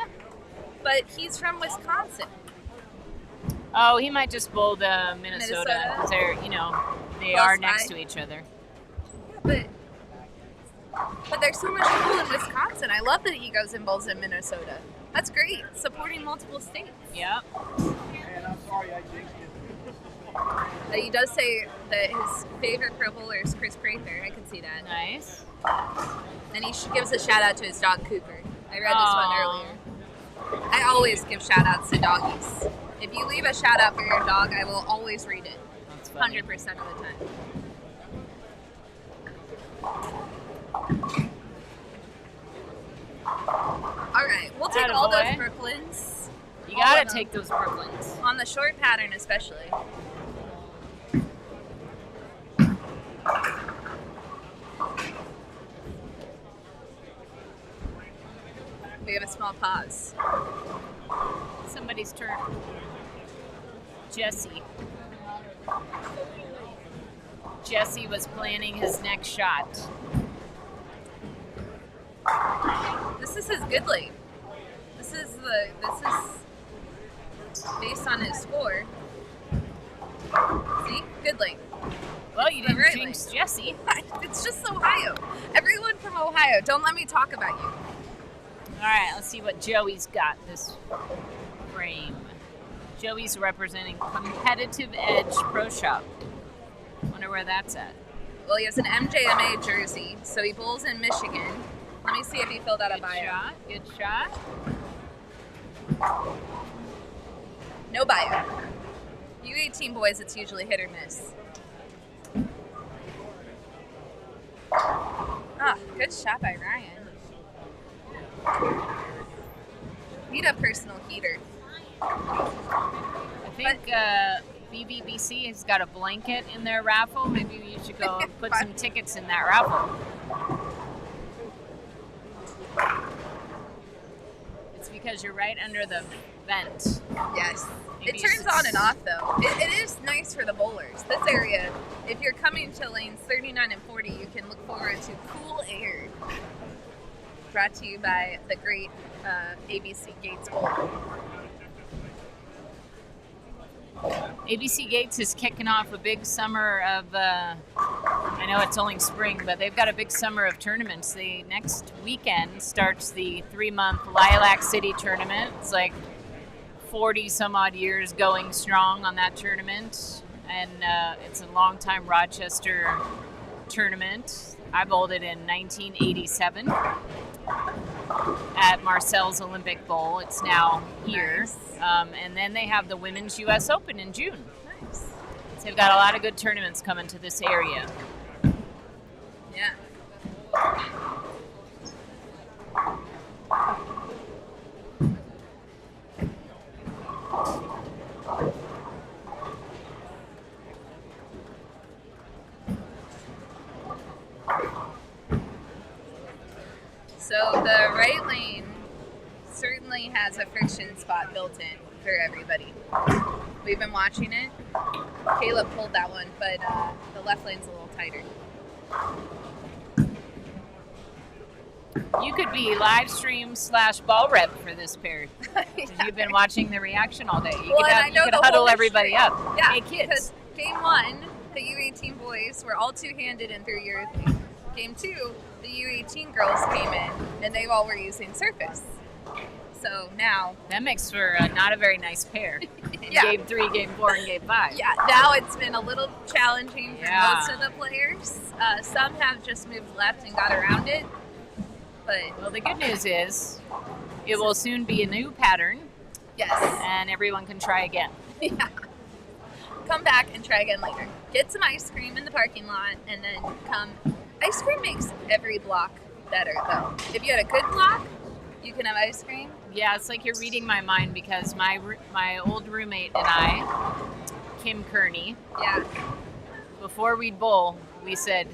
but he's from Wisconsin. Oh, he might just bowl the Minnesota. Minnesota? 'Cause they're, they Close are next by. to each other. Yeah, but there's so much cool in Wisconsin. I love that he goes and bowls in Minnesota. That's great. Supporting multiple states. Yep. He does say that his favorite pro bowler is Chris Prather. I can see that. Nice. And he gives a shout out to his dog Cooper. I read this one Aw. earlier. I always give shout outs to doggies. If you leave a shout out for your dog, I will always read it. That's funny. 100% of the time. All right, we'll take all those Attaboy. Brooklyns. You All gotta of them. take those Brooklyns. On the short pattern, especially. We have a small pause. Somebody's turn. Jesse. Jesse was planning his next shot. This is his good lane. This is based on his score. See? Good lane. Well, you The didn't right jinx Jesse. It's just Ohio. Everyone from Ohio, don't let me talk about you. All right, let's see what Joey's got this frame. Joey's representing Competitive Edge Pro Shop. Wonder where that's at. Well, he has an MJMA jersey, so he bowls in Michigan. Let me see if he filled out a Good bio. shot. Good shot. No bio. U18 boys, it's usually hit or miss. Ah, good shot by Ryan. Need a personal heater. I think BBBC has got a blanket in their raffle. Maybe you should go and put some tickets in that raffle. It's because you're right under the vent. Yes. Maybe It turns it's- on and off though. It is nice for the bowlers. This area, if you're coming to lanes 39 and 40, you can look forward to cool air. Brought to you by the great ABC Gates Bowl. ABC Gates is kicking off a big summer of, I know it's only spring, but they've got a big summer of tournaments. The next weekend starts the 3-month Lilac City tournament. It's like 40 some odd years going strong on that tournament. And it's a long time Rochester tournament. I bowled it in 1987 at Marcel's Olympic Bowl. It's now here. Nice. And then they have the Women's U.S. Open in June. Nice. So they've got a lot of good tournaments coming to this area. Yeah. So the right lane certainly has a friction spot built in for everybody. We've been watching it. Caleb pulled that one, but the left lane's a little tighter. You could be live stream / ball rep for this pair. Because you've been watching the reaction all day. You Well, and I could know the huddle whole everybody history. up. Yeah, Hey, kids. because game one, the U18 boys were all two-handed and threw urethane. Game 2, the U18 girls came in, and they all were using surface. So now... That makes for not a very nice pair. Yeah. Game 3, Game 4, and Game 5. Yeah, now it's been a little challenging for Yeah. most of the players. Some have just moved left and got around it. But Well, the good news is it will soon be a new pattern, yes, and everyone can try again. yeah. Come back and try again later. Get some ice cream in the parking lot, and then come. Ice cream makes every block better, though. If you had a good block, you can have ice cream. Yeah, it's like you're reading my mind because my old roommate and I, Kim Kearney, Yeah, before we'd bowl, we said,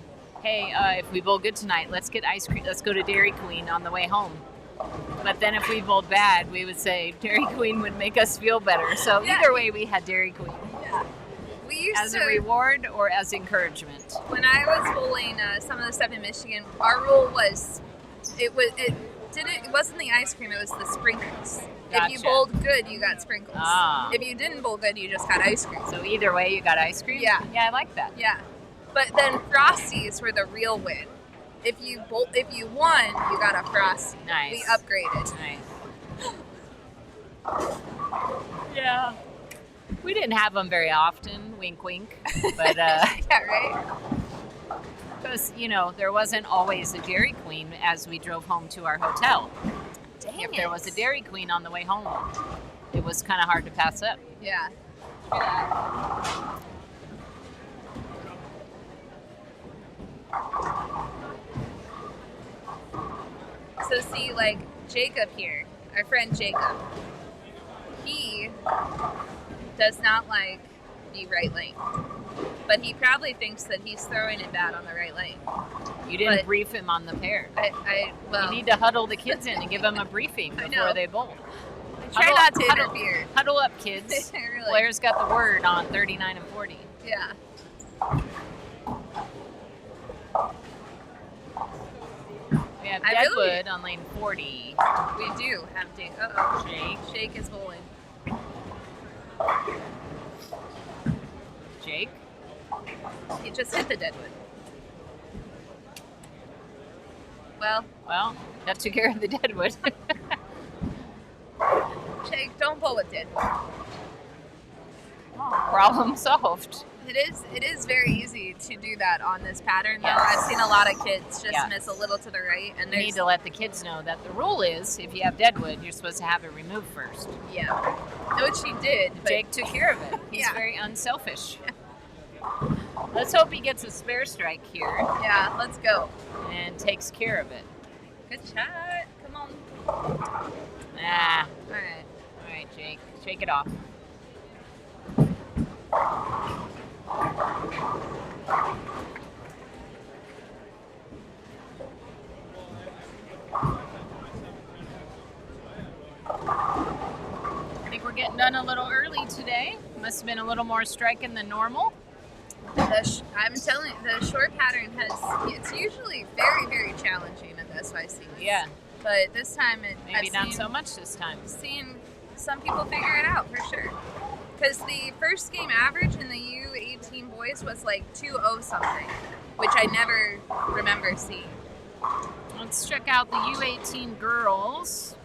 hey, if we bowl good tonight, let's get ice cream. Let's go to Dairy Queen on the way home. But then if we bowled bad, we would say Dairy Queen would make us feel better. So Yeah. either way, we had Dairy Queen. yeah. We used As to, a reward or as encouragement? when I was bowling some of the stuff in Michigan, our rule was, it wasn't the ice cream, it was the sprinkles. If you Gotcha. bowled good, you got sprinkles. Ah. If you didn't bowl good, you just got ice cream. So either way, you got ice cream? Yeah. Yeah, I like that. Yeah, but then Frosties were the real win. If you won, you got a Frosty. Nice. We upgraded. Nice. Yeah. We didn't have them very often, wink, wink. But, Yeah, right? because, there wasn't always a Dairy Queen as we drove home to our hotel. Dang If there was a Dairy Queen on the way home, it was kind of hard to pass up. Yeah. So see, like Jacob here, our friend Jacob, he does not like the right lane. But he probably thinks that he's throwing it bad on the right lane. You didn't But- brief him on the pair. Well, You need to huddle the kids in and give them a briefing I before know. they bowl. try huddle- not to huddle- interfere. Huddle up, kids. Really. Blair's got the word on 39 and 40. Yeah. We have I Deadwood really- on lane 40. We do have Jake. Uh-oh. Jake. Jake is bowling. Jake. He just hit the Deadwood. Well, Well, that took care of the Deadwood. Jake, don't bowl with Deadwood. Problem solved. It is very easy to do that on this pattern, though. Yes. I've seen a lot of kids just Yes. miss a little to the right, and We need there's to let the kids know that the rule is if you have Deadwood, you're supposed to have it removed first. yeah, which he did. But Jake took care of it. He's Yeah. very unselfish. Let's hope he gets a spare strike here yeah, let's go. and takes care of it. Good shot. Come on. Ah, All right. all right, Jake, shake it off. I think we're getting done a little early today. Must have been a little more striking than normal. I'm telling you, the short pattern it's usually very, very challenging at the SYC. Yeah, But this time, maybe I've not seen, so much this time. seen some people figure it out for sure. Because the first game average in the U18 boys was like 2-0 something, which I never remember seeing. Let's check out the U18 girls.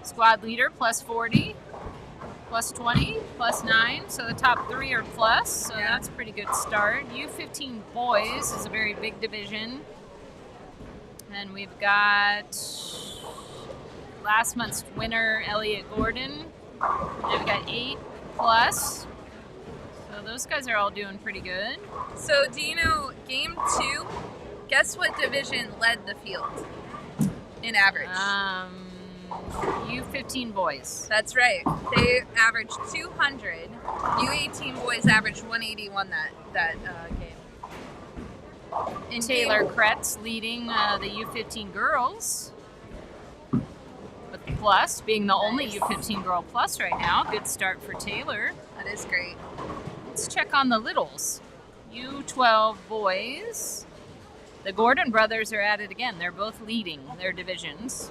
Squad leader plus 40, plus 20, plus 9. So the top 3 are plus. So Yeah. that's a pretty good start. U15 boys is a very big division. And we've got last month's winner, Elliot Gordon. And we've got 8 plus. So those guys are all doing pretty good. So do you know, game 2, guess what division led the field in average? U15 boys. That's right. They averaged 200. U18 boys averaged 181 that game. In Taylor game- Kretz leading the U15 girls. With the plus, being the only Nice. U15 girl plus right now. Good start for Taylor. That is great. Let's check on the littles. U12 boys. The Gordon brothers are at it again. They're both leading their divisions.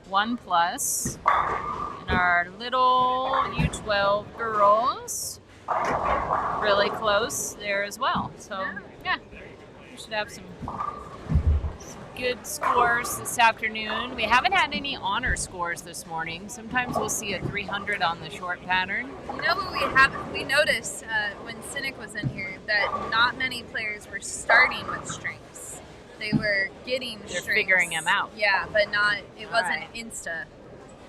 1 plus. And our little U12 girls. really close there as well. So, yeah, we should have some good scores this afternoon. We haven't had any honor scores this morning. Sometimes we'll see a 300 on the short pattern. You know what we noticed when Cynic was in here, that not many players were starting with strings. They were getting They're strings. figuring them out. Yeah, but it wasn't right. insta.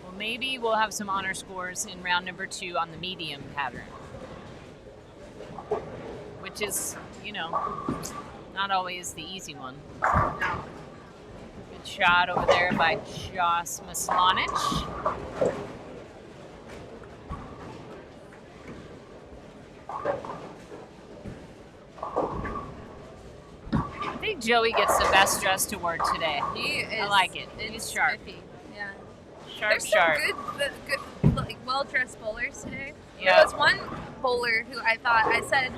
Well, maybe we'll have some honor scores in round number 2 on the medium pattern, which is, not always the easy one. No. Good shot over there by Joss Maslanic. I think Joey gets the best dressed award today. He is. I like it. He's sharp. Spiffy. Yeah. Sharp, There's sharp. some good, like well-dressed bowlers today. Yeah. There was one bowler who I said,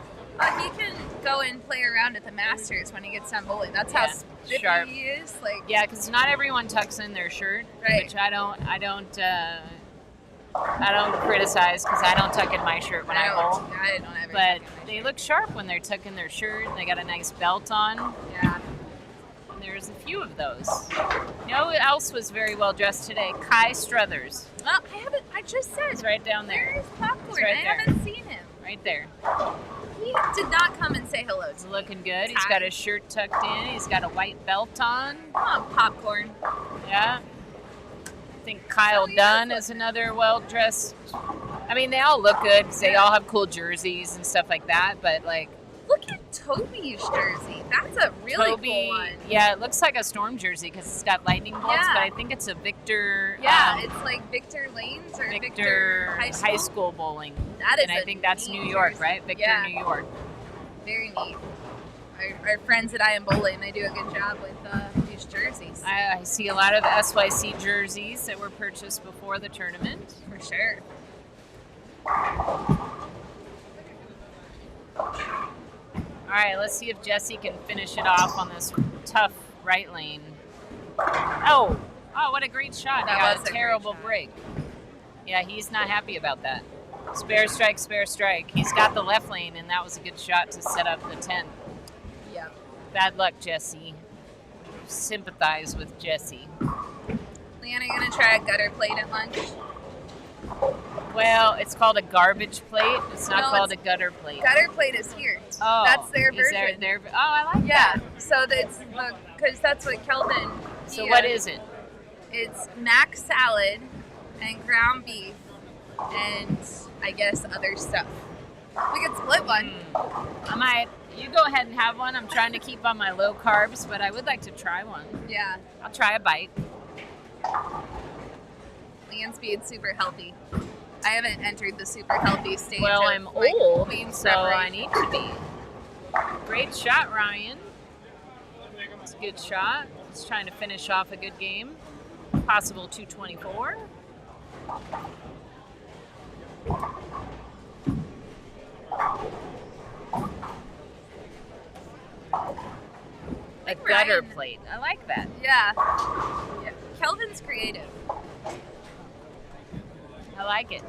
he can go and play around at the Masters when he gets done bowling. That's how spiffy sharp. he is. Like, Yeah, because not everyone tucks in their shirt, Right. which I don't criticize because I don't tuck in my shirt when I bowl. I don't ever. But tuck in my they shirt. look sharp when they're tucking their shirt. They got a nice belt on. Yeah. And there's a few of those. You know who else was very well dressed today? Kai Struthers. Well, I just said. He's right down there. Where is Popcorn? He's right I there. haven't seen him. Right there. He did not come and say hello He's to me. looking good. He's Kai. got his shirt tucked in. He's got a white belt on. Come on, Popcorn. Yeah. I think Kyle Dunn is another well-dressed. I mean, they all look good because they all have cool jerseys and stuff like that. But, like, Look at Toby's jersey. That's a really Toby, cool one. yeah, it looks like a Storm jersey because it's got lightning bolts, Yeah. but I think it's a Victor. Yeah, it's like Victor Lanes or Victor High School bowling. That is And I a think that's neat New York, jersey. right? Victor, Yeah. New York. Very neat. Our friends at I Am Bowling, they do a good job with these jerseys. I see a lot of SYC jerseys that were purchased before the tournament. For sure. All right, let's see if Jesse can finish it off on this tough right lane. Oh, what a great shot. That He got was a a terrible great shot. break. Yeah, he's not happy about that. Spare strike, spare strike. He's got the left lane, and that was a good shot to set up the 10. Yep. Bad luck, Jesse. Sympathize with Jesse. Leanne, are you going to try a gutter plate at lunch? Well, it's called a garbage plate. It's not No, called a it's- gutter plate. Gutter plate is here. Oh, That's their is there- version. oh, I like Yeah. that. So that's because that's what Kelvin. So he, what is it? It's mac salad and ground beef and I guess other stuff. We could split one. You go ahead and have one. I'm trying to keep on my low carbs, but I would like to try one. Yeah. I'll try a bite. Leanne's being super healthy. I haven't entered the super healthy stage. Well, of, I'm like, old, clean so I preparation. need to be. Great shot, Ryan. It's a good shot. Just trying to finish off a good game. Possible 224. A gutter Ryan. plate. I like that. Yeah. Kelvin's creative. I like it.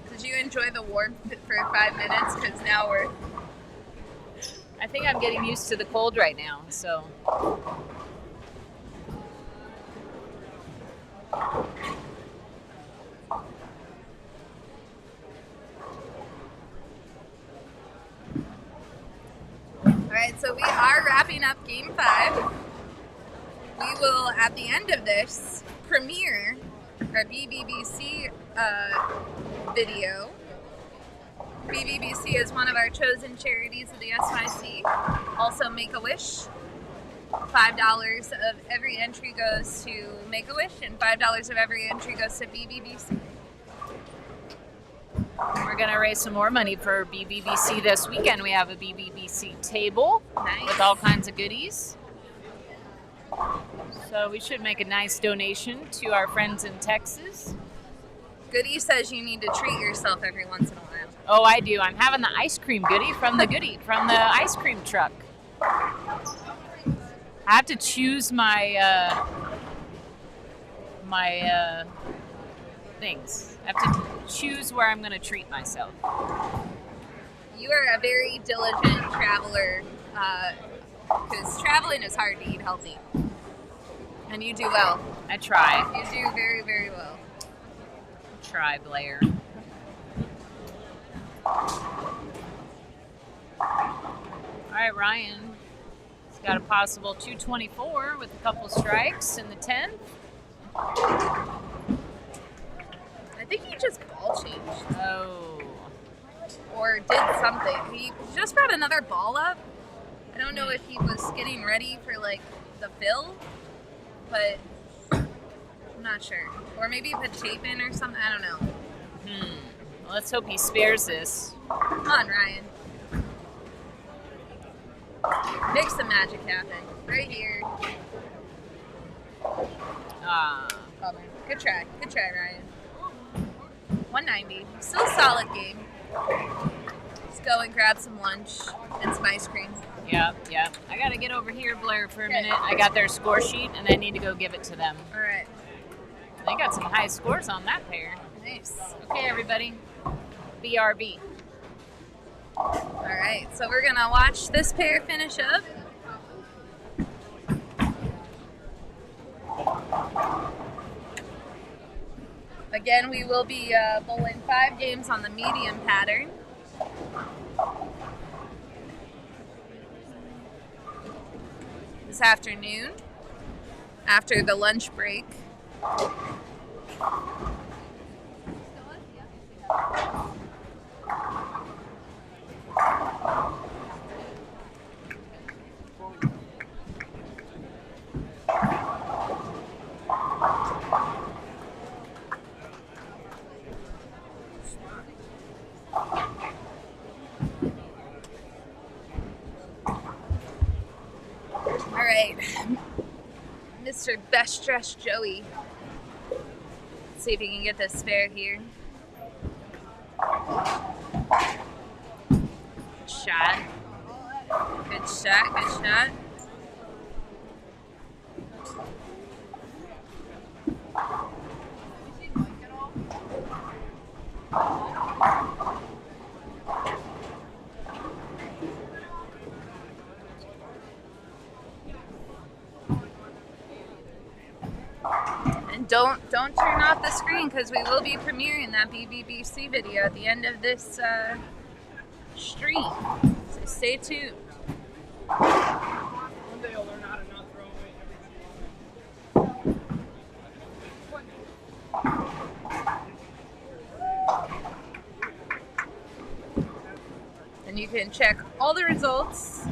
Did you enjoy the warmth for 5 minutes? Because now we're. I think I'm getting used to the cold right now, so. Alright, so we are wrapping up Game 5. We will, at the end of this, premiere our BBBC video. BBBC is one of our chosen charities of the SYC. Also Make-A-Wish. $5 of every entry goes to Make-A-Wish, and $5 of every entry goes to BBBC. We're going to raise some more money for BBBC this weekend. We have a BBBC table with all kinds of goodies. So we should make a nice donation to our friends in Texas. Goody says you need to treat yourself every once in a while. Oh, I do. I'm having the ice cream goodie from the ice cream truck. I have to choose my things. I have to choose where I'm going to treat myself. You are a very diligent traveler, because traveling is hard to eat healthy. And you do well. I try. You do very, very well. Try, Blair. All right, Ryan. He's got a possible 224 with a couple strikes in the 10th. I think he just ball changed. Oh. Or did something. He just brought another ball up. I don't know if he was getting ready for like the fill, but I'm not sure. Or maybe he put tape in or something. I don't know. Well, let's hope he spares this. Come on, Ryan. Make some magic happen. Right here. Bummer. Good try. Good try, Ryan. 190. Still a solid game. Let's go and grab some lunch and some ice cream. Yeah. I got to get over here, Blair, for a minute. I got their score sheet, and I need to go give it to them. All right. They got some high scores on that pair. Nice. Okay, everybody. BRB. All right, so we're going to watch this pair finish up. Again, we will be bowling 5 games on the medium pattern. This afternoon, after the lunch break. All right, Mr. Best Dressed Joey. Let's see if he can get this spare here. Good shot. Good shot, good shot. And don't turn off the screen because we will be premiering that BBBC video at the end of this stream. So stay tuned. One day I'll learn how to not throw away everything. And you can check all the results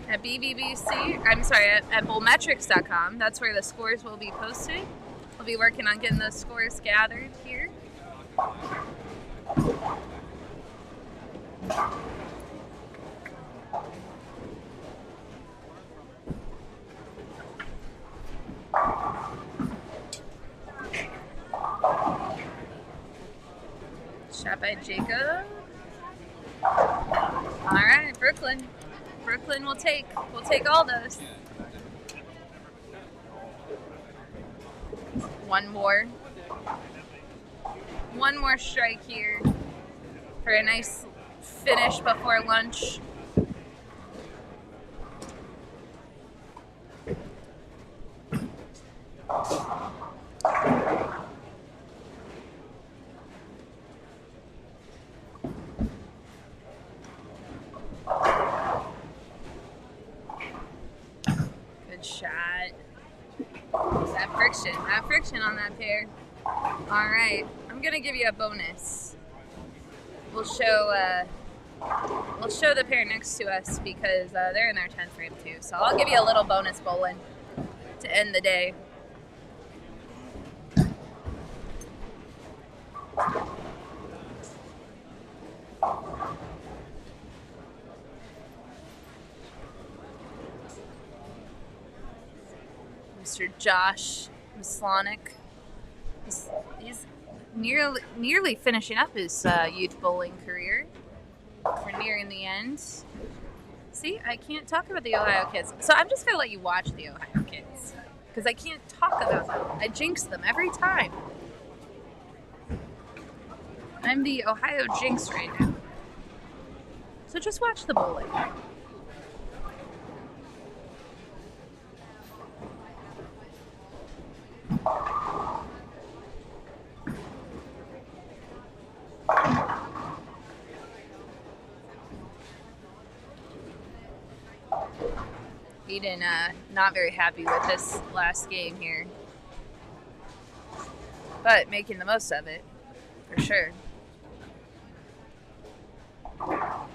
at at bowlmetrics.com. That's where the scores will be posted. We'll be working on getting those scores gathered here. Shot by Jacob. All right, Brooklyn. Brooklyn will take all those. One more strike here for a nice finish before lunch. Good shot. That friction on that pair. All right, I'm gonna give you a bonus. We'll show the pair next to us because they're in their 10th frame too. So I'll give you a little bonus bowling to end the day. Mr. Josh Maslonic. He's nearly finishing up his youth bowling career. We're nearing the end. See, I can't talk about the Ohio kids. So I'm just going to let you watch the Ohio kids. Because I can't talk about them. I jinx them every time. I'm the Ohio jinx right now. So just watch the bowling. Eden not very happy with this last game here, but making the most of it for sure. All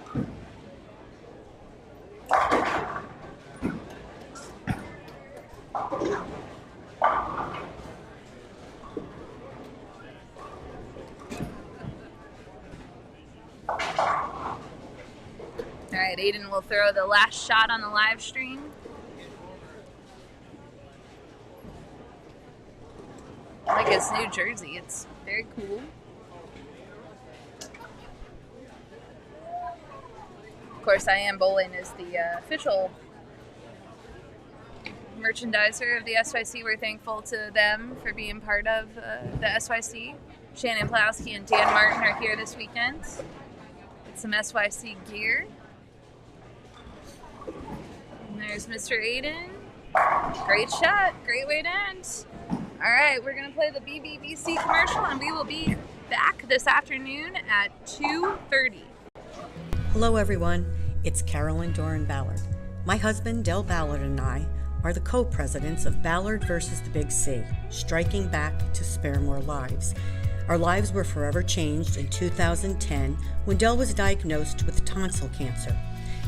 right, Aiden will throw the last shot on the live stream. I like his new jersey. It's very cool. Of course, I Am Bowling is the official merchandiser of the SYC. We're thankful to them for being part of the SYC. Shannon Plowski and Dan Martin are here this weekend. Get some SYC gear. And there's Mr. Aiden. Great shot. Great way to end. All right, we're going to play the BBBC commercial, and we will be back this afternoon at 2:30. Hello, everyone. It's Carolyn Doran Ballard. My husband, Del Ballard, and I are the co-presidents of Ballard versus the Big C, striking back to spare more lives. Our lives were forever changed in 2010 when Del was diagnosed with tonsil cancer.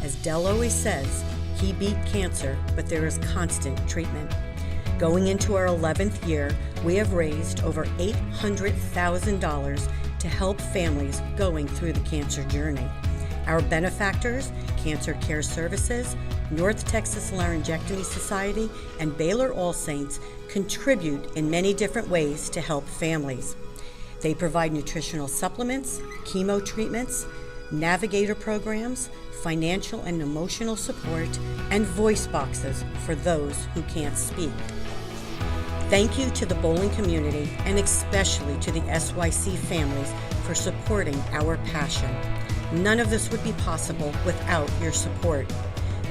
As Del always says, he beat cancer, but there is constant treatment. Going into our 11th year, we have raised over $800,000 to help families going through the cancer journey. Our benefactors, Cancer Care Services, North Texas Laryngectomy Society, and Baylor All Saints contribute in many different ways to help families. They provide nutritional supplements, chemo treatments, navigator programs, financial and emotional support, and voice boxes for those who can't speak. Thank you to the bowling community and especially to the SYC families for supporting our passion. None of this would be possible without your support.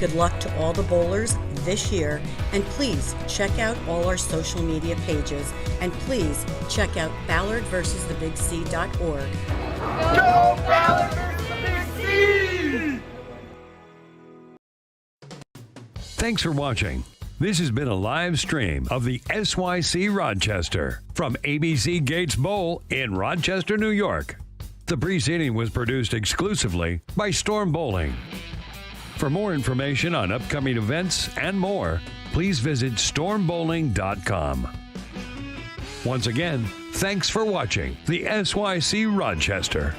Good luck to all the bowlers this year, and please check out all our social media pages, and please check out ballardversusthebigc.org. Go Ballard versus the Big C! Thanks for watching. This has been a live stream of the SYC Rochester from ABC Gates Bowl in Rochester, New York. The preceding was produced exclusively by Storm Bowling. For more information on upcoming events and more, please visit stormbowling.com. Once again, thanks for watching the SYC Rochester.